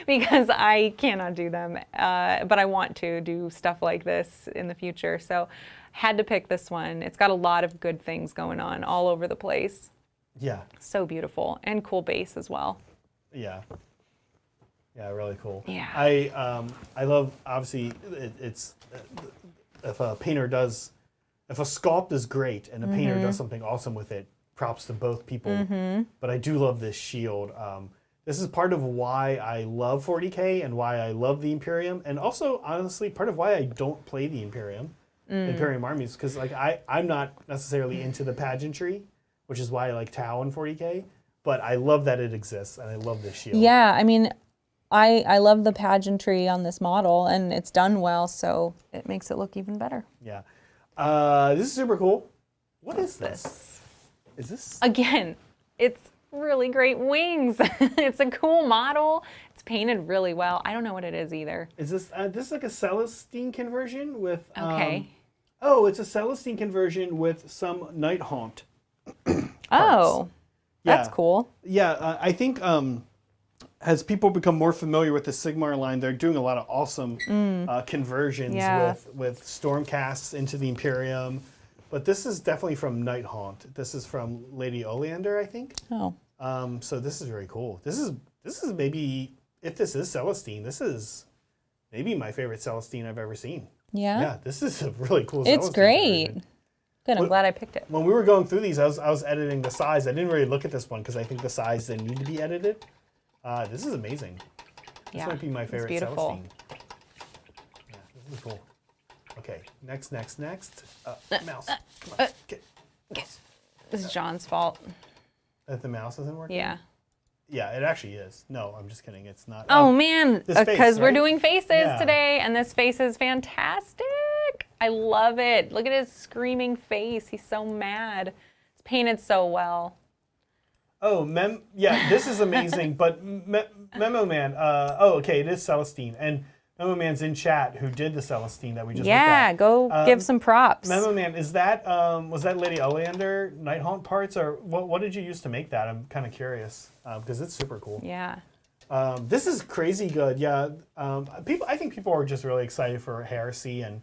Because I cannot do them, but I want to do stuff like this in the future. So had to pick this one. It's got a lot of good things going on all over the place. Yeah. So beautiful, and cool base as well. Yeah. Yeah, really cool. Yeah. I love, obviously, it's if a sculpt is great and a painter does something awesome with it, props to both people. But I do love this shield. This is part of why I love 40K and why I love the Imperium, and also, honestly, part of why I don't play the Imperium armies, because like I'm not necessarily into the pageantry, which is why I like Tau and 40K, but I love that it exists, and I love this shield. Yeah, I mean, I love the pageantry on this model, and it's done well, so it makes it look even better. Yeah. This is super cool. What is this? Is this? Again, it's really great wings. It's a cool model. It's painted really well. I don't know what it is either. Is this this is like a Celestine conversion with? Okay. It's a Celestine conversion with some Night Haunt. Oh, that's Yeah. cool. Yeah, I think as people become more familiar with the Sigmar line, they're doing a lot of awesome conversions with Stormcasts into the Imperium. But this is definitely from Night Haunt. This is from Lady Oleander, I think. Oh. So this is very cool. This is maybe, if this is Celestine, this is maybe my favorite Celestine I've ever seen. Yeah. Yeah, this is a really cool Celestine. It's great. conversion. Good. I'm glad I picked it. When we were going through these, I was editing the size. I didn't really look at this one because I think the size didn't need to be edited. This is amazing. This might be my favorite beautiful. Celestine. Yeah, this is cool. Okay, next. Mouse. Come on. Get. This is John's fault. That the mouse isn't working? Yeah. Yeah, it actually is. No, I'm just kidding. It's not. Oh man, this face, because we're right? doing faces Yeah. today, and this face is fantastic. I love it. Look at his screaming face. He's so mad. It's painted so well. Oh, this is amazing. But Memo Man, okay, it is Celestine. And Memo Man's in chat who did the Celestine that we just looked at. Go give some props. Memo Man, is that, was that Lady Oleander Night Haunt parts, or what did you use to make that? I'm kind of curious, because it's super cool. Yeah. This is crazy good, yeah. I think people are just really excited for Heresy, and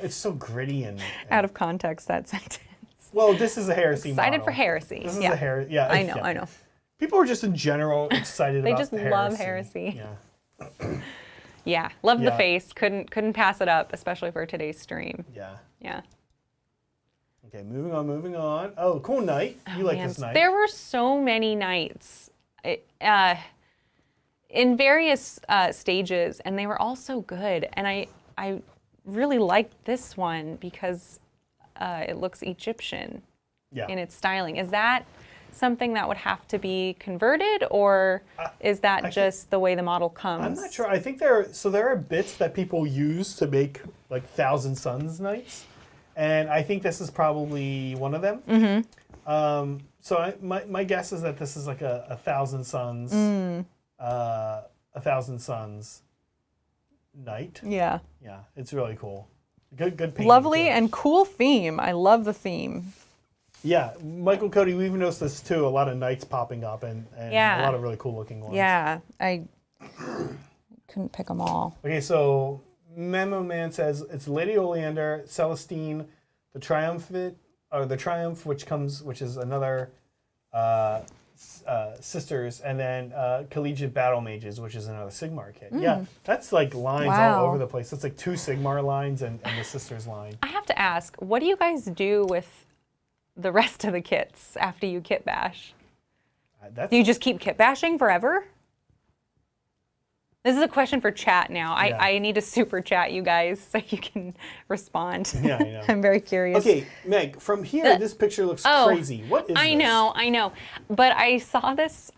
it's so gritty and Out of context, that sentence. well, this is a Heresy Excited model. for Heresy. This is a Heresy, yeah. I know. People are just in general excited They about just Heresy. love Heresy. Yeah. Yeah, love the Yeah. face. Couldn't pass it up, especially for today's stream. Yeah. Yeah. Okay, moving on. Oh, cool knight. You like this knight. There were so many knights in various stages, and they were all so good. And I really liked this one because it looks Egyptian in its styling. Is that something that would have to be converted, or is that just the way the model comes? I'm not sure. I think there are bits that people use to make like Thousand Suns knights, and I think this is probably one of them. So my guess is that this is like a Thousand Suns, a Thousand Suns night. Yeah. Yeah, it's really cool. Good painting. Lovely too. and cool theme. I love the theme. Yeah, Michael Cody, we've noticed this too. A lot of knights popping up and a lot of really cool looking ones. Yeah, I couldn't pick them all. Okay, so Memo Man says it's Lady Oleander, Celestine, the Triumph, which is another sisters, and then Collegiate Battle Mages, which is another Sigmar kit. Yeah, that's like lines all over the place. That's like 2 Sigmar lines and the sisters line. I have to ask, what do you guys do with the rest of the kits after you kit bash? Do you just keep kit bashing forever? This is a question for chat now. Yeah. I need to super chat you guys so you can respond. Yeah, I know. I'm very curious. Okay, Meg, from here, this picture looks crazy. What is this? I know. But I saw this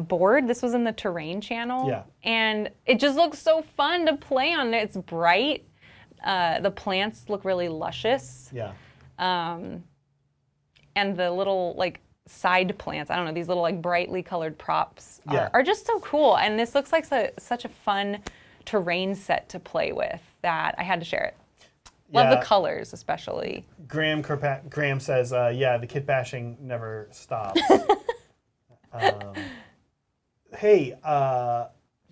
board. This was in the terrain channel. Yeah. And it just looks so fun to play on. It's bright. The plants look really luscious. Yeah. And the little like side plants, I don't know, these little like brightly colored props Yeah. are just so cool. And this looks like such a fun terrain set to play with that I had to share it. Love Yeah. the colors, especially. Graham says, yeah, the kit bashing never stops. Hey,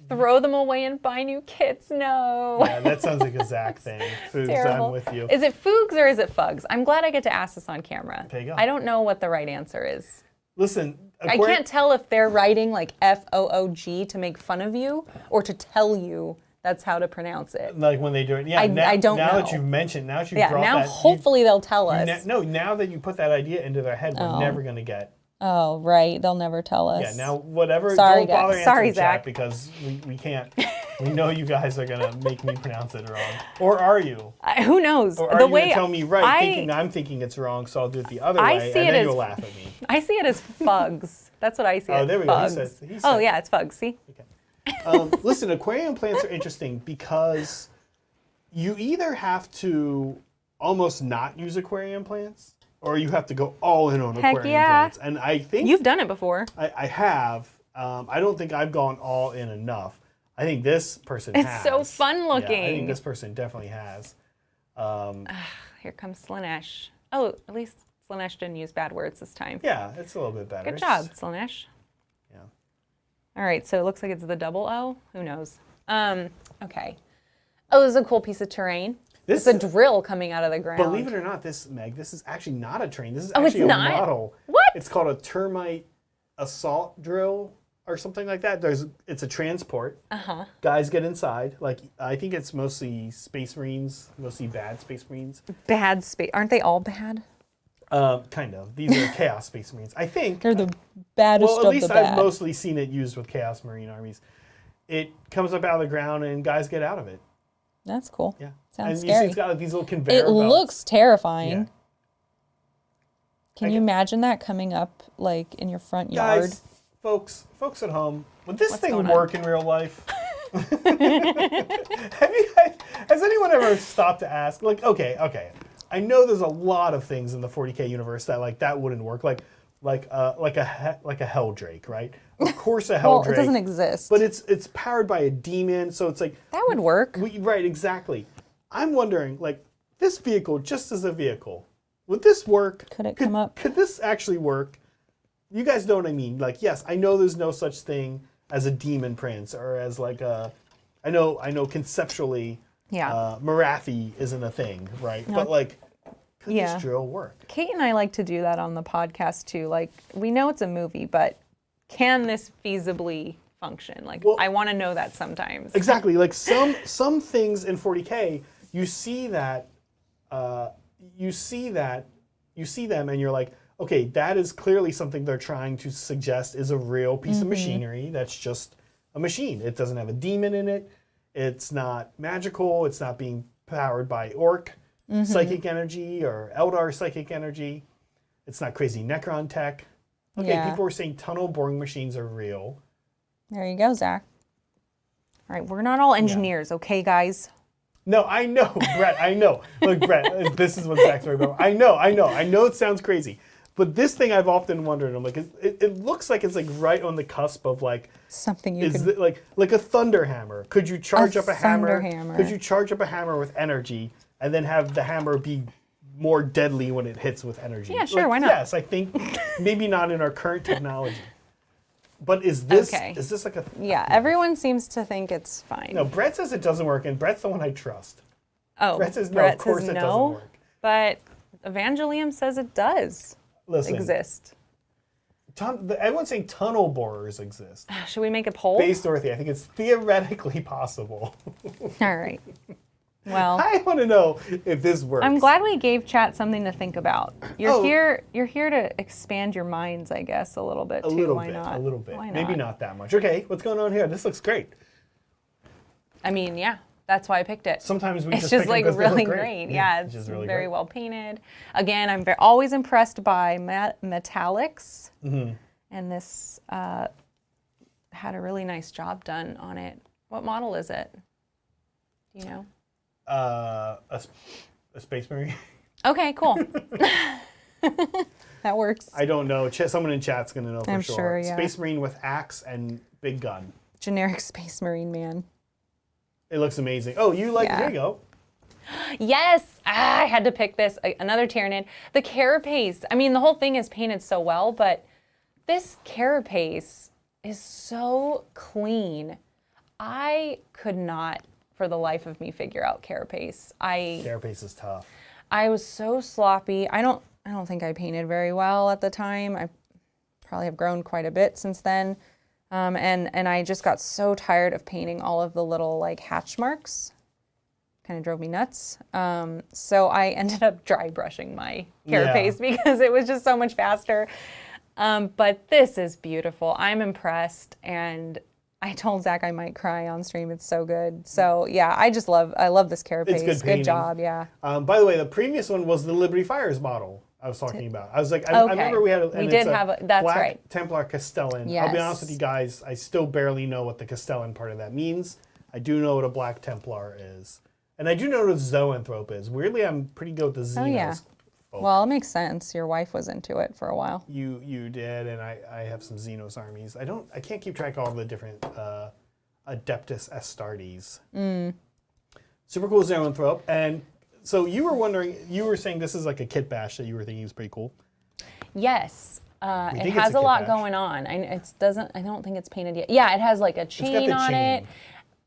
Throw them away and buy new kits. No. yeah, that sounds like a Zach thing. Foods, Terrible. I'm with you. Is it Foogs or is it Fugs? I'm glad I get to ask this on camera. There you go. I don't know what the right answer is. Listen, I can't tell if they're writing like Foog to make fun of you or to tell you that's how to pronounce it. like when they do it. Yeah, I don't now know. that you've mentioned, now that you Yeah, brought now that. hopefully they'll tell us. Now that you put that idea into their head, we're never going to get. Oh, right. They'll never tell us. Yeah, now whatever. Sorry, don't bother guys. answering Sorry, chat Zach. because we can't. We know you guys are going to make me pronounce it wrong. Or are you? Who knows? Or are you going to tell me right, I'm thinking it's wrong, so I'll do it the other way, see and it then as- you'll laugh at me. I see it as Fugs. That's what I see. Oh, it. there we go. He Fugs. said- Oh yeah, it's Fugs. See? Listen, aquarium plants are interesting because you either have to almost not use aquarium plants, or you have to go all in on aquarium yeah. plants. And I think You've done it before. I have. I don't think I've gone all in enough. I think this person It's has. so fun Yeah, I looking. think this person definitely has. Here comes Slanesh. Oh, at least Slanesh didn't use bad words this time. Yeah, it's a little bit better. Good job, Slanesh. Yeah. All right, so it looks like it's the double O. Who knows? Okay. Oh, this is a cool piece of terrain. This It's a drill coming out of the ground. Believe it or not, this is actually not a train. This is Oh, it's actually a not? model. What? It's called a termite assault drill or something like that. It's a transport. Uh-huh. Guys get inside. Like I think it's mostly Space Marines, mostly bad Space Marines. Bad space. Aren't they all bad? Kind of. These are Chaos Space Marines. I think. They're the baddest Well, at of least the I've bad. mostly seen it used with Chaos Marine armies. It comes up out of the ground and guys get out of it. That's cool. Yeah. Sounds and you see scary. it's got like, these little conveyor It belts. looks terrifying. Yeah. Can you imagine that coming up like in your front yard? Guys, folks at home, would this thing going on? work in real life? Has anyone ever stopped to ask? Like, okay. I know there's a lot of things in the 40K universe that wouldn't work. Like a Helldrake, right? Of course, a Helldrake. Well, it doesn't exist. But it's powered by a demon, so it's like that would work. right, exactly. I'm wondering, like, this vehicle just as a vehicle, would this work? Could it come up? Could this actually work? You guys know what I mean. Like, yes, I know there's no such thing as a demon prince or as like a. I know conceptually. Yeah. Marathi isn't a thing, right? But like, could Yeah. this drill work? Kate and I like to do that on the podcast too. Like, we know it's a movie, but Can this feasibly function? Like, Well- I want to know that sometimes. Exactly. Like some things in 40K, you see them and you're like, okay, that is clearly something they're trying to suggest is a real piece of machinery that's just a machine. It doesn't have a demon in it. It's not magical. It's not being powered by orc psychic energy or Eldar psychic energy. It's not crazy Necron tech. Okay, Yeah. people were saying tunnel boring machines are real. There you go, Zach. All right, we're not all engineers, okay, guys? No, I know, Brett, I know. Look, Brett, this is what Zach's worried about. I know it sounds crazy. But this thing I've often wondered, I'm like, it looks like it's like right on the cusp of like, Something you is could... it like a thunder hammer? Could you charge up a thunder hammer? hammer. Could you charge up a hammer with energy and then have the hammer be more deadly when it hits with energy? Yeah, sure, Like, why not? Yes, I think maybe not in our current technology. But is this Okay. like a... Yeah, everyone seems to think it's fine. No, Brett says it doesn't work, and Brett's the one I trust. Oh, Brett says no, Brett of course says it no, doesn't work. But Evangelium says it does Listen, exist. everyone's saying tunnel borers exist. Should we make a poll? Base Dorothy, I think it's theoretically possible. All right. Well, I want to know if this works. I'm glad we gave chat something to think about. You're Oh. here to expand your minds, I guess, a little bit too. A little Why bit, not? a little bit. Why Maybe not that much. Okay, what's going on here? This looks great. I mean, yeah, that's why I picked it. Sometimes we It's just just pick them like 'cause they look really great. great. Yeah, it's it's just really very great. well painted. Again, I'm always impressed by metallics, Mm-hmm. and this had a really nice job done on it. What model is it? Do you know? A Space Marine? Okay, cool. That works. I don't know. Someone in chat's going to know for I'm sure. sure, yeah. Space Marine with axe and big gun. Generic Space Marine man. It looks amazing. Oh, you like, Yeah. here you go. Yes, I had to pick this. Another Tyranid. The carapace. I mean, the whole thing is painted so well, but this carapace is so clean. I could not, for the life of me, figure out carapace. Carapace is tough. I was so sloppy. I don't think I painted very well at the time. I probably have grown quite a bit since then. And I just got so tired of painting all of the little like hatch marks. Kind of drove me nuts. So I ended up dry brushing my carapace because it was just so much faster. But this is beautiful. I'm impressed, and I told Zach I might cry on stream. It's so good. So yeah, I love this carapace. It's good painting. job, yeah. By the way, the previous one was the Liberty Fires model I was talking about. I was like, I remember we had We did have that's Black right. Templar Castellan. I'll be Yes. honest with you guys, I still barely know what the Castellan part of that means. I do know what a Black Templar is. And I do know what a Zoanthrope is. Weirdly, I'm pretty good with the Xenos. Oh, yeah. folk. Well, it makes sense. Your wife was into it for a while. You did, and I have some Xenos armies. I can't keep track of all the different Adeptus Astartes. Super cool Zoanthrope. And so you were saying this is like a kit bash that you were thinking was pretty cool. Yes. It think it's has a a lot kit bash. going on. I don't think it's painted yet. Yeah, it has like a chain the on chain. it,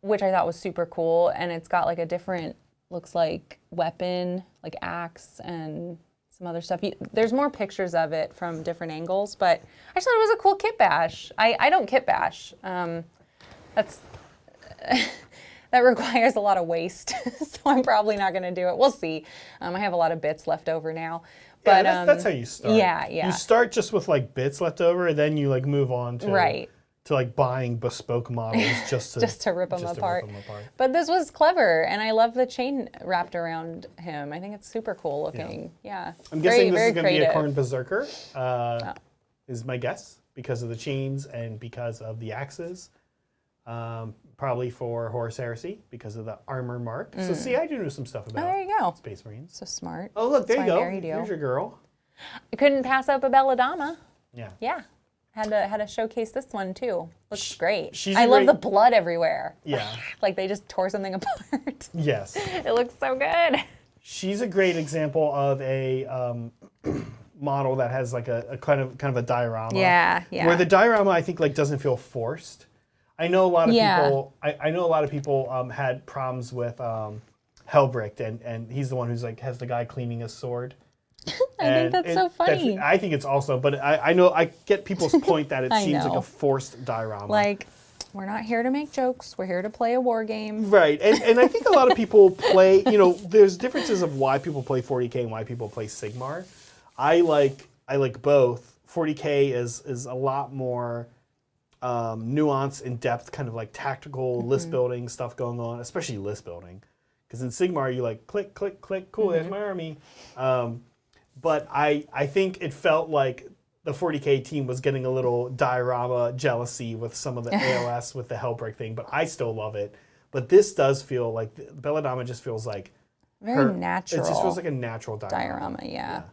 which I thought was super cool. And it's got like a different, looks like weapon, like axe and some other stuff. There's more pictures of it from different angles, but I just thought it was a cool kit bash. I don't kit bash. That's that requires a lot of waste, so I'm probably not going to do it. We'll see. I have a lot of bits left over now. But Yeah, that's how you start. Yeah. You start just with like bits left over, and then you like move on to to like buying bespoke models just to rip them apart. But this was clever, and I love the chain wrapped around him. I think it's super cool looking. Yeah. I'm guessing this very is going to be a creative. Karn Berserker, is my guess, because of the chains and because of the axes. Probably for Horus Heresy, because of the armor mark. So see, I do know some stuff about Oh, there you go. Space Marines. So smart. Oh, look, there That's you why I go. married you. Here's your girl. I couldn't pass up a Belladama. Yeah. Yeah. Had to showcase this one too. Looks great. she's I a love great- the blood everywhere. Yeah. Like they just tore something apart. Yes. It looks so good. She's a great example of a model that has like a kind of a diorama. Yeah. Where the diorama, I think, like doesn't feel forced. I know a lot of Yeah. people. I know a lot of people had problems with Helbricht, and he's the one who's like has the guy cleaning his sword. I think that's so funny. I think it's also, but I know I get people's point that it I seems like know. a forced diorama. Like, we're not here to make jokes. We're here to play a war game. Right, and I think a lot of people play. There's differences of why people play 40K and why people play Sigmar. I like both. 40K is a lot more nuance, in depth, kind of like tactical list building stuff going on, especially list building. Because in Sigmar, you like click, click, click, cool, there's my army. But I think it felt like the 40K team was getting a little diorama jealousy with some of the AOS with the Hellbreak thing, but I still love it. But this does feel like Belladonna just feels like Very natural. It just feels like a natural diorama. Yeah.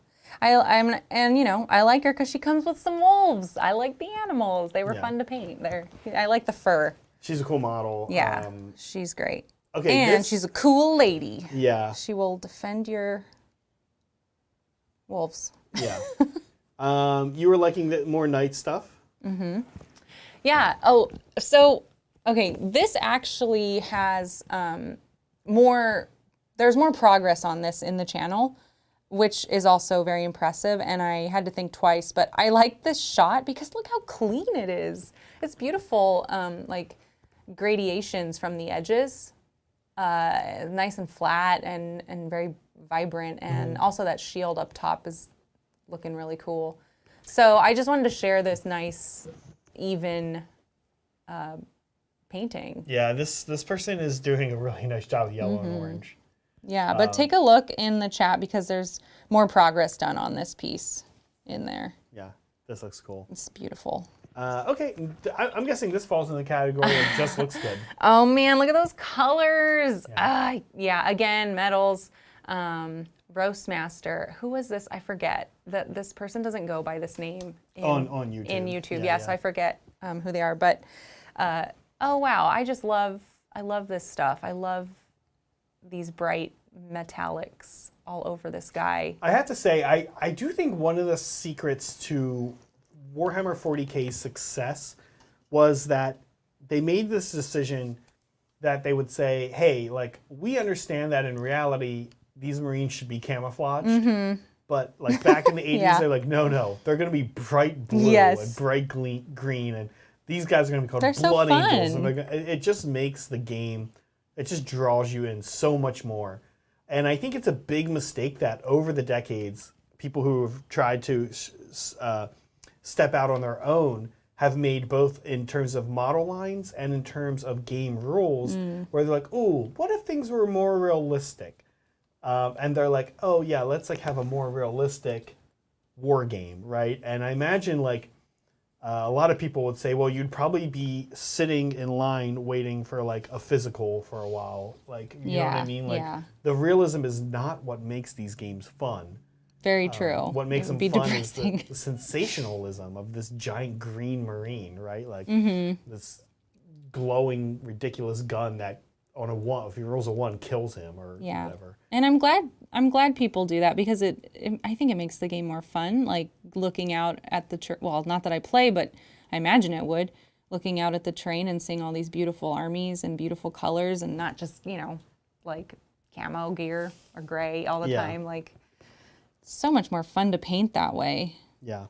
I like her because she comes with some wolves. I like the animals. They were fun to paint. I like the fur. She's a cool model. Yeah, she's great. Okay, and she's a cool lady. Yeah. She will defend your wolves. Yeah. You were liking the more night stuff? Mm-hmm. Yeah. Oh, so, okay, this actually has there's more progress on this in the channel, which is also very impressive, and I had to think twice, but I like this shot because look how clean it is. It's beautiful, like gradations from the edges, nice and flat and very vibrant, and also that shield up top is looking really cool. So I just wanted to share this nice, even painting. Yeah, this person is doing a really nice job of yellow and orange. Yeah, but take a look in the chat because there's more progress done on this piece in there. Yeah, this looks cool. It's beautiful. Okay, I'm guessing this falls in the category of just looks good. Oh man, look at those colors. Yeah, again, metals. Roastmaster. Who was this? I forget. This person doesn't go by this name on YouTube. In YouTube, yeah. So I forget who they are. But oh wow, I love this stuff. I love these bright metallics all over this guy. I have to say, I do think one of the secrets to Warhammer 40K's success was that they made this decision that they would say, hey, like, we understand that in reality, these Marines should be camouflaged. But like back in the 80s, they're like, no, they're going to be bright blue and bright green. And these guys are going to be called Blood Angels. And it just makes the game, it just draws you in so much more. And I think it's a big mistake that over the decades, people who have tried to step out on their own have made both in terms of model lines and in terms of game rules, where they're like, ooh, what if things were more realistic? And they're like, oh yeah, let's like have a more realistic war game, right? And I imagine like a lot of people would say, well, you'd probably be sitting in line waiting for like a physical for a while. Like, you know what I mean? Like the realism is not what makes these games fun. Very true. What makes them fun is the sensationalism of this giant green Marine, right? Like this glowing, ridiculous gun that on a one, if he rolls a 1, kills him or whatever. And I'm glad people do that because I think it makes the game more fun. Like looking out at the well, not that I play, but I imagine it would. Looking out at the train and seeing all these beautiful armies and beautiful colors, and not just like camo gear or gray all the time. Like so much more fun to paint that way. Yeah,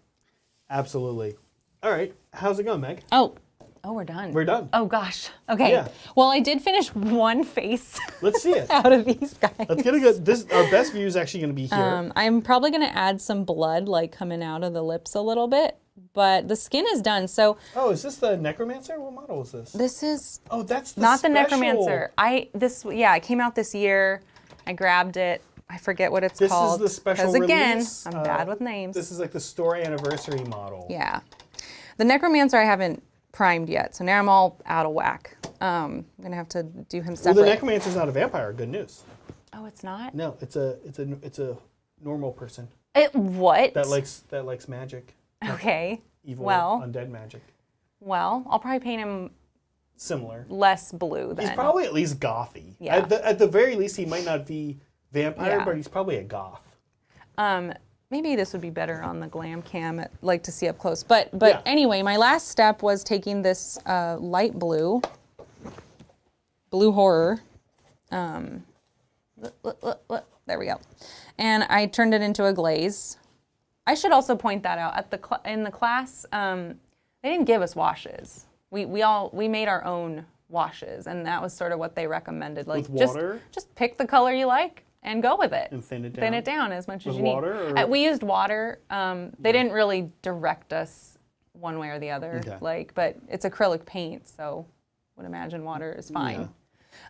absolutely. All right, how's it going, Meg? Oh, we're done. We're done. Oh, gosh. Okay. Yeah. Well, I did finish one face. Let's see it. Out of these guys. Let's get a good. Our best view is actually going to be here. I'm probably going to add some blood, like coming out of the lips a little bit, but the skin is done. So. Oh, is this the Necromancer? What model is this? This is. Oh, that's the not special. The Necromancer. It came out this year. I grabbed it. I forget what it's called. This is the special release. release. I'm bad with names. This is like the story anniversary model. Yeah. The Necromancer I haven't primed yet, so now I'm all out of whack. I'm gonna have to do him separate. Well, the Necromancer's not a vampire. Good news. Oh, it's not? No, it's a normal person. What? That likes magic. Okay. Evil, undead magic. Well, I'll probably paint him similar. Less blue then. He's probably at least gothy. Yeah. At the very least, he might not be vampire, but he's probably a goth. Maybe this would be better on the glam cam. I'd like to see up close. But anyway, my last step was taking this light blue horror. There we go. And I turned it into a glaze. I should also point that out. In the class, they didn't give us washes. We made our own washes, and that was sort of what they recommended. Like with water? Just pick the color you like and go with it. And thin it down. Thin it down as much as you water, need. We used water. They didn't really direct us one way or the other. Okay. But it's acrylic paint, so I would imagine water is fine.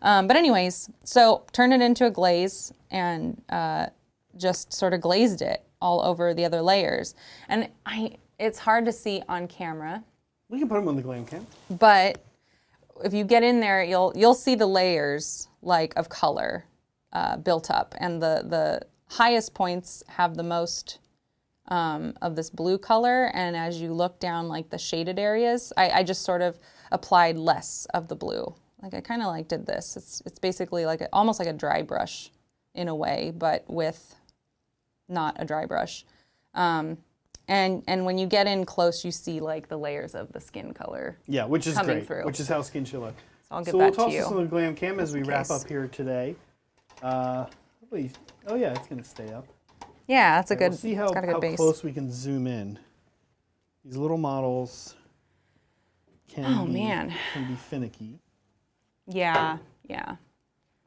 Yeah. But anyways, so turned it into a glaze and just sort of glazed it all over the other layers. And it's hard to see on camera. We can put them on the glam cam. But if you get in there, you'll see the layers like of color built up, and the highest points have the most of this blue color, and as you look down like the shaded areas, I just sort of applied less of the blue. Like I kind of like did this. It's basically like almost like a dry brush in a way, but with not a dry brush. And when you get in close, you see like the layers of the skin color. Yeah, which is coming great. through. Which is how skin should look. So I'll give So that we'll to toss you. this on the glam cam as we wrap case. up here today. Please. Oh yeah, it's gonna stay up. Yeah, that's a good. We'll see how, it's got a good how base. close we can zoom in. These little models can be finicky. Yeah, yeah.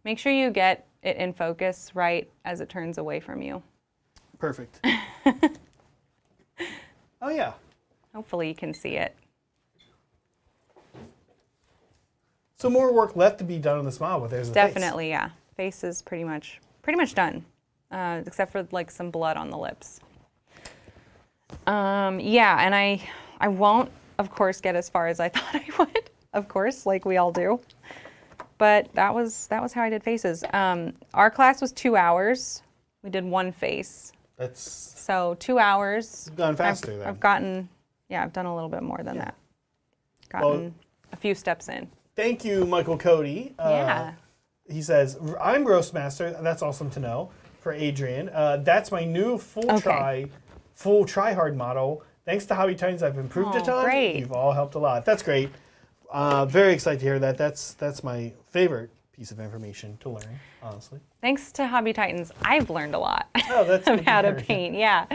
Make sure you get it in focus right as it turns away from you. Perfect. Oh yeah. Hopefully you can see it. So more work left to be done on the smile, but there's the Definitely, yeah. Face is pretty much done, except for like some blood on the lips. Yeah, and I won't, of course, get as far as I thought I would, of course, like we all do. But that was how I did faces. Our class was 2 hours. We did one face. That's So 2 hours. gone faster then. I've done a little bit more than that. Gotten a few steps in. Thank you, Michael Cody. Yeah. He says, I'm Roastmaster. That's awesome to know. For Adrian. That's my new full try hard model. Thanks to Hobby Titans, I've improved a ton. Great. You've all helped a lot. That's great. Very excited to hear that. That's my favorite piece of information to learn, honestly. Thanks to Hobby Titans, I've learned a lot Oh, that's of good how to hear. paint. Yeah.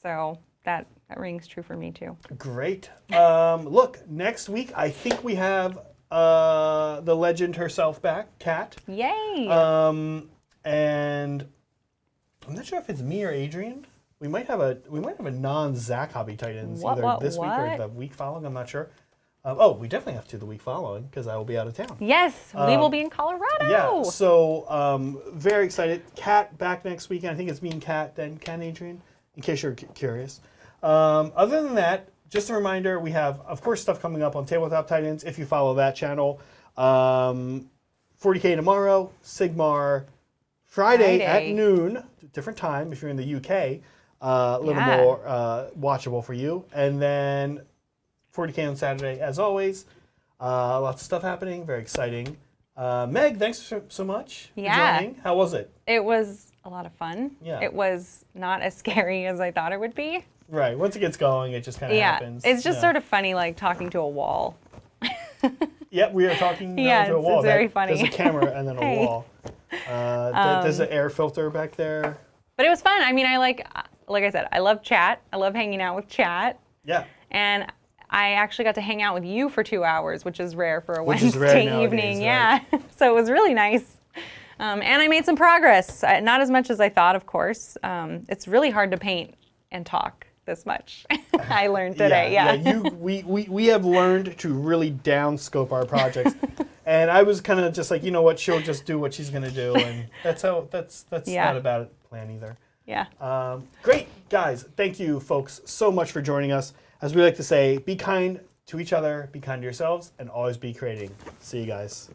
So that rings true for me too. Great. Look, next week I think we have the legend herself back, Kat. Yay! And I'm not sure if it's me or Adrian. We might have a non-Zach Hobby Titans either this week or the week following. I'm not sure. We definitely have to the week following because I will be out of town. Yes, we will be in Colorado. Yeah, so very excited. Kat back next weekend. I think it's me and Kat, then Kat and Adrian, in case you're curious. Other than that, just a reminder, we have, of course, stuff coming up on Tabletop Titans if you follow that channel. 40K tomorrow, Sigmar Friday at noon, different time if you're in the UK, a little more watchable for you. And then 40K on Saturday, as always. Lots of stuff happening, very exciting. Meg, thanks so much for joining. How was it? It was a lot of fun. Yeah. It was not as scary as I thought it would be. Right, once it gets going, it just kind of happens. It's just sort of funny, like talking to a wall. Yep, we are talking to a wall. It's very funny. There's a camera and then a wall. There's an air filter back there. But it was fun. I mean, like I said, I love chat. I love hanging out with chat. Yeah. And I actually got to hang out with you for 2 hours, which is rare for a Wednesday evening. Yeah. So it was really nice. And I made some progress. Not as much as I thought, of course. It's really hard to paint and talk this much. I learned today. We have learned to really downscope our projects. And I was kind of just like, you know what, she'll just do what she's going to do. And that's not a bad plan either. Yeah. Great, guys. Thank you, folks, so much for joining us. As we like to say, be kind to each other, be kind to yourselves, and always be creating. See you guys.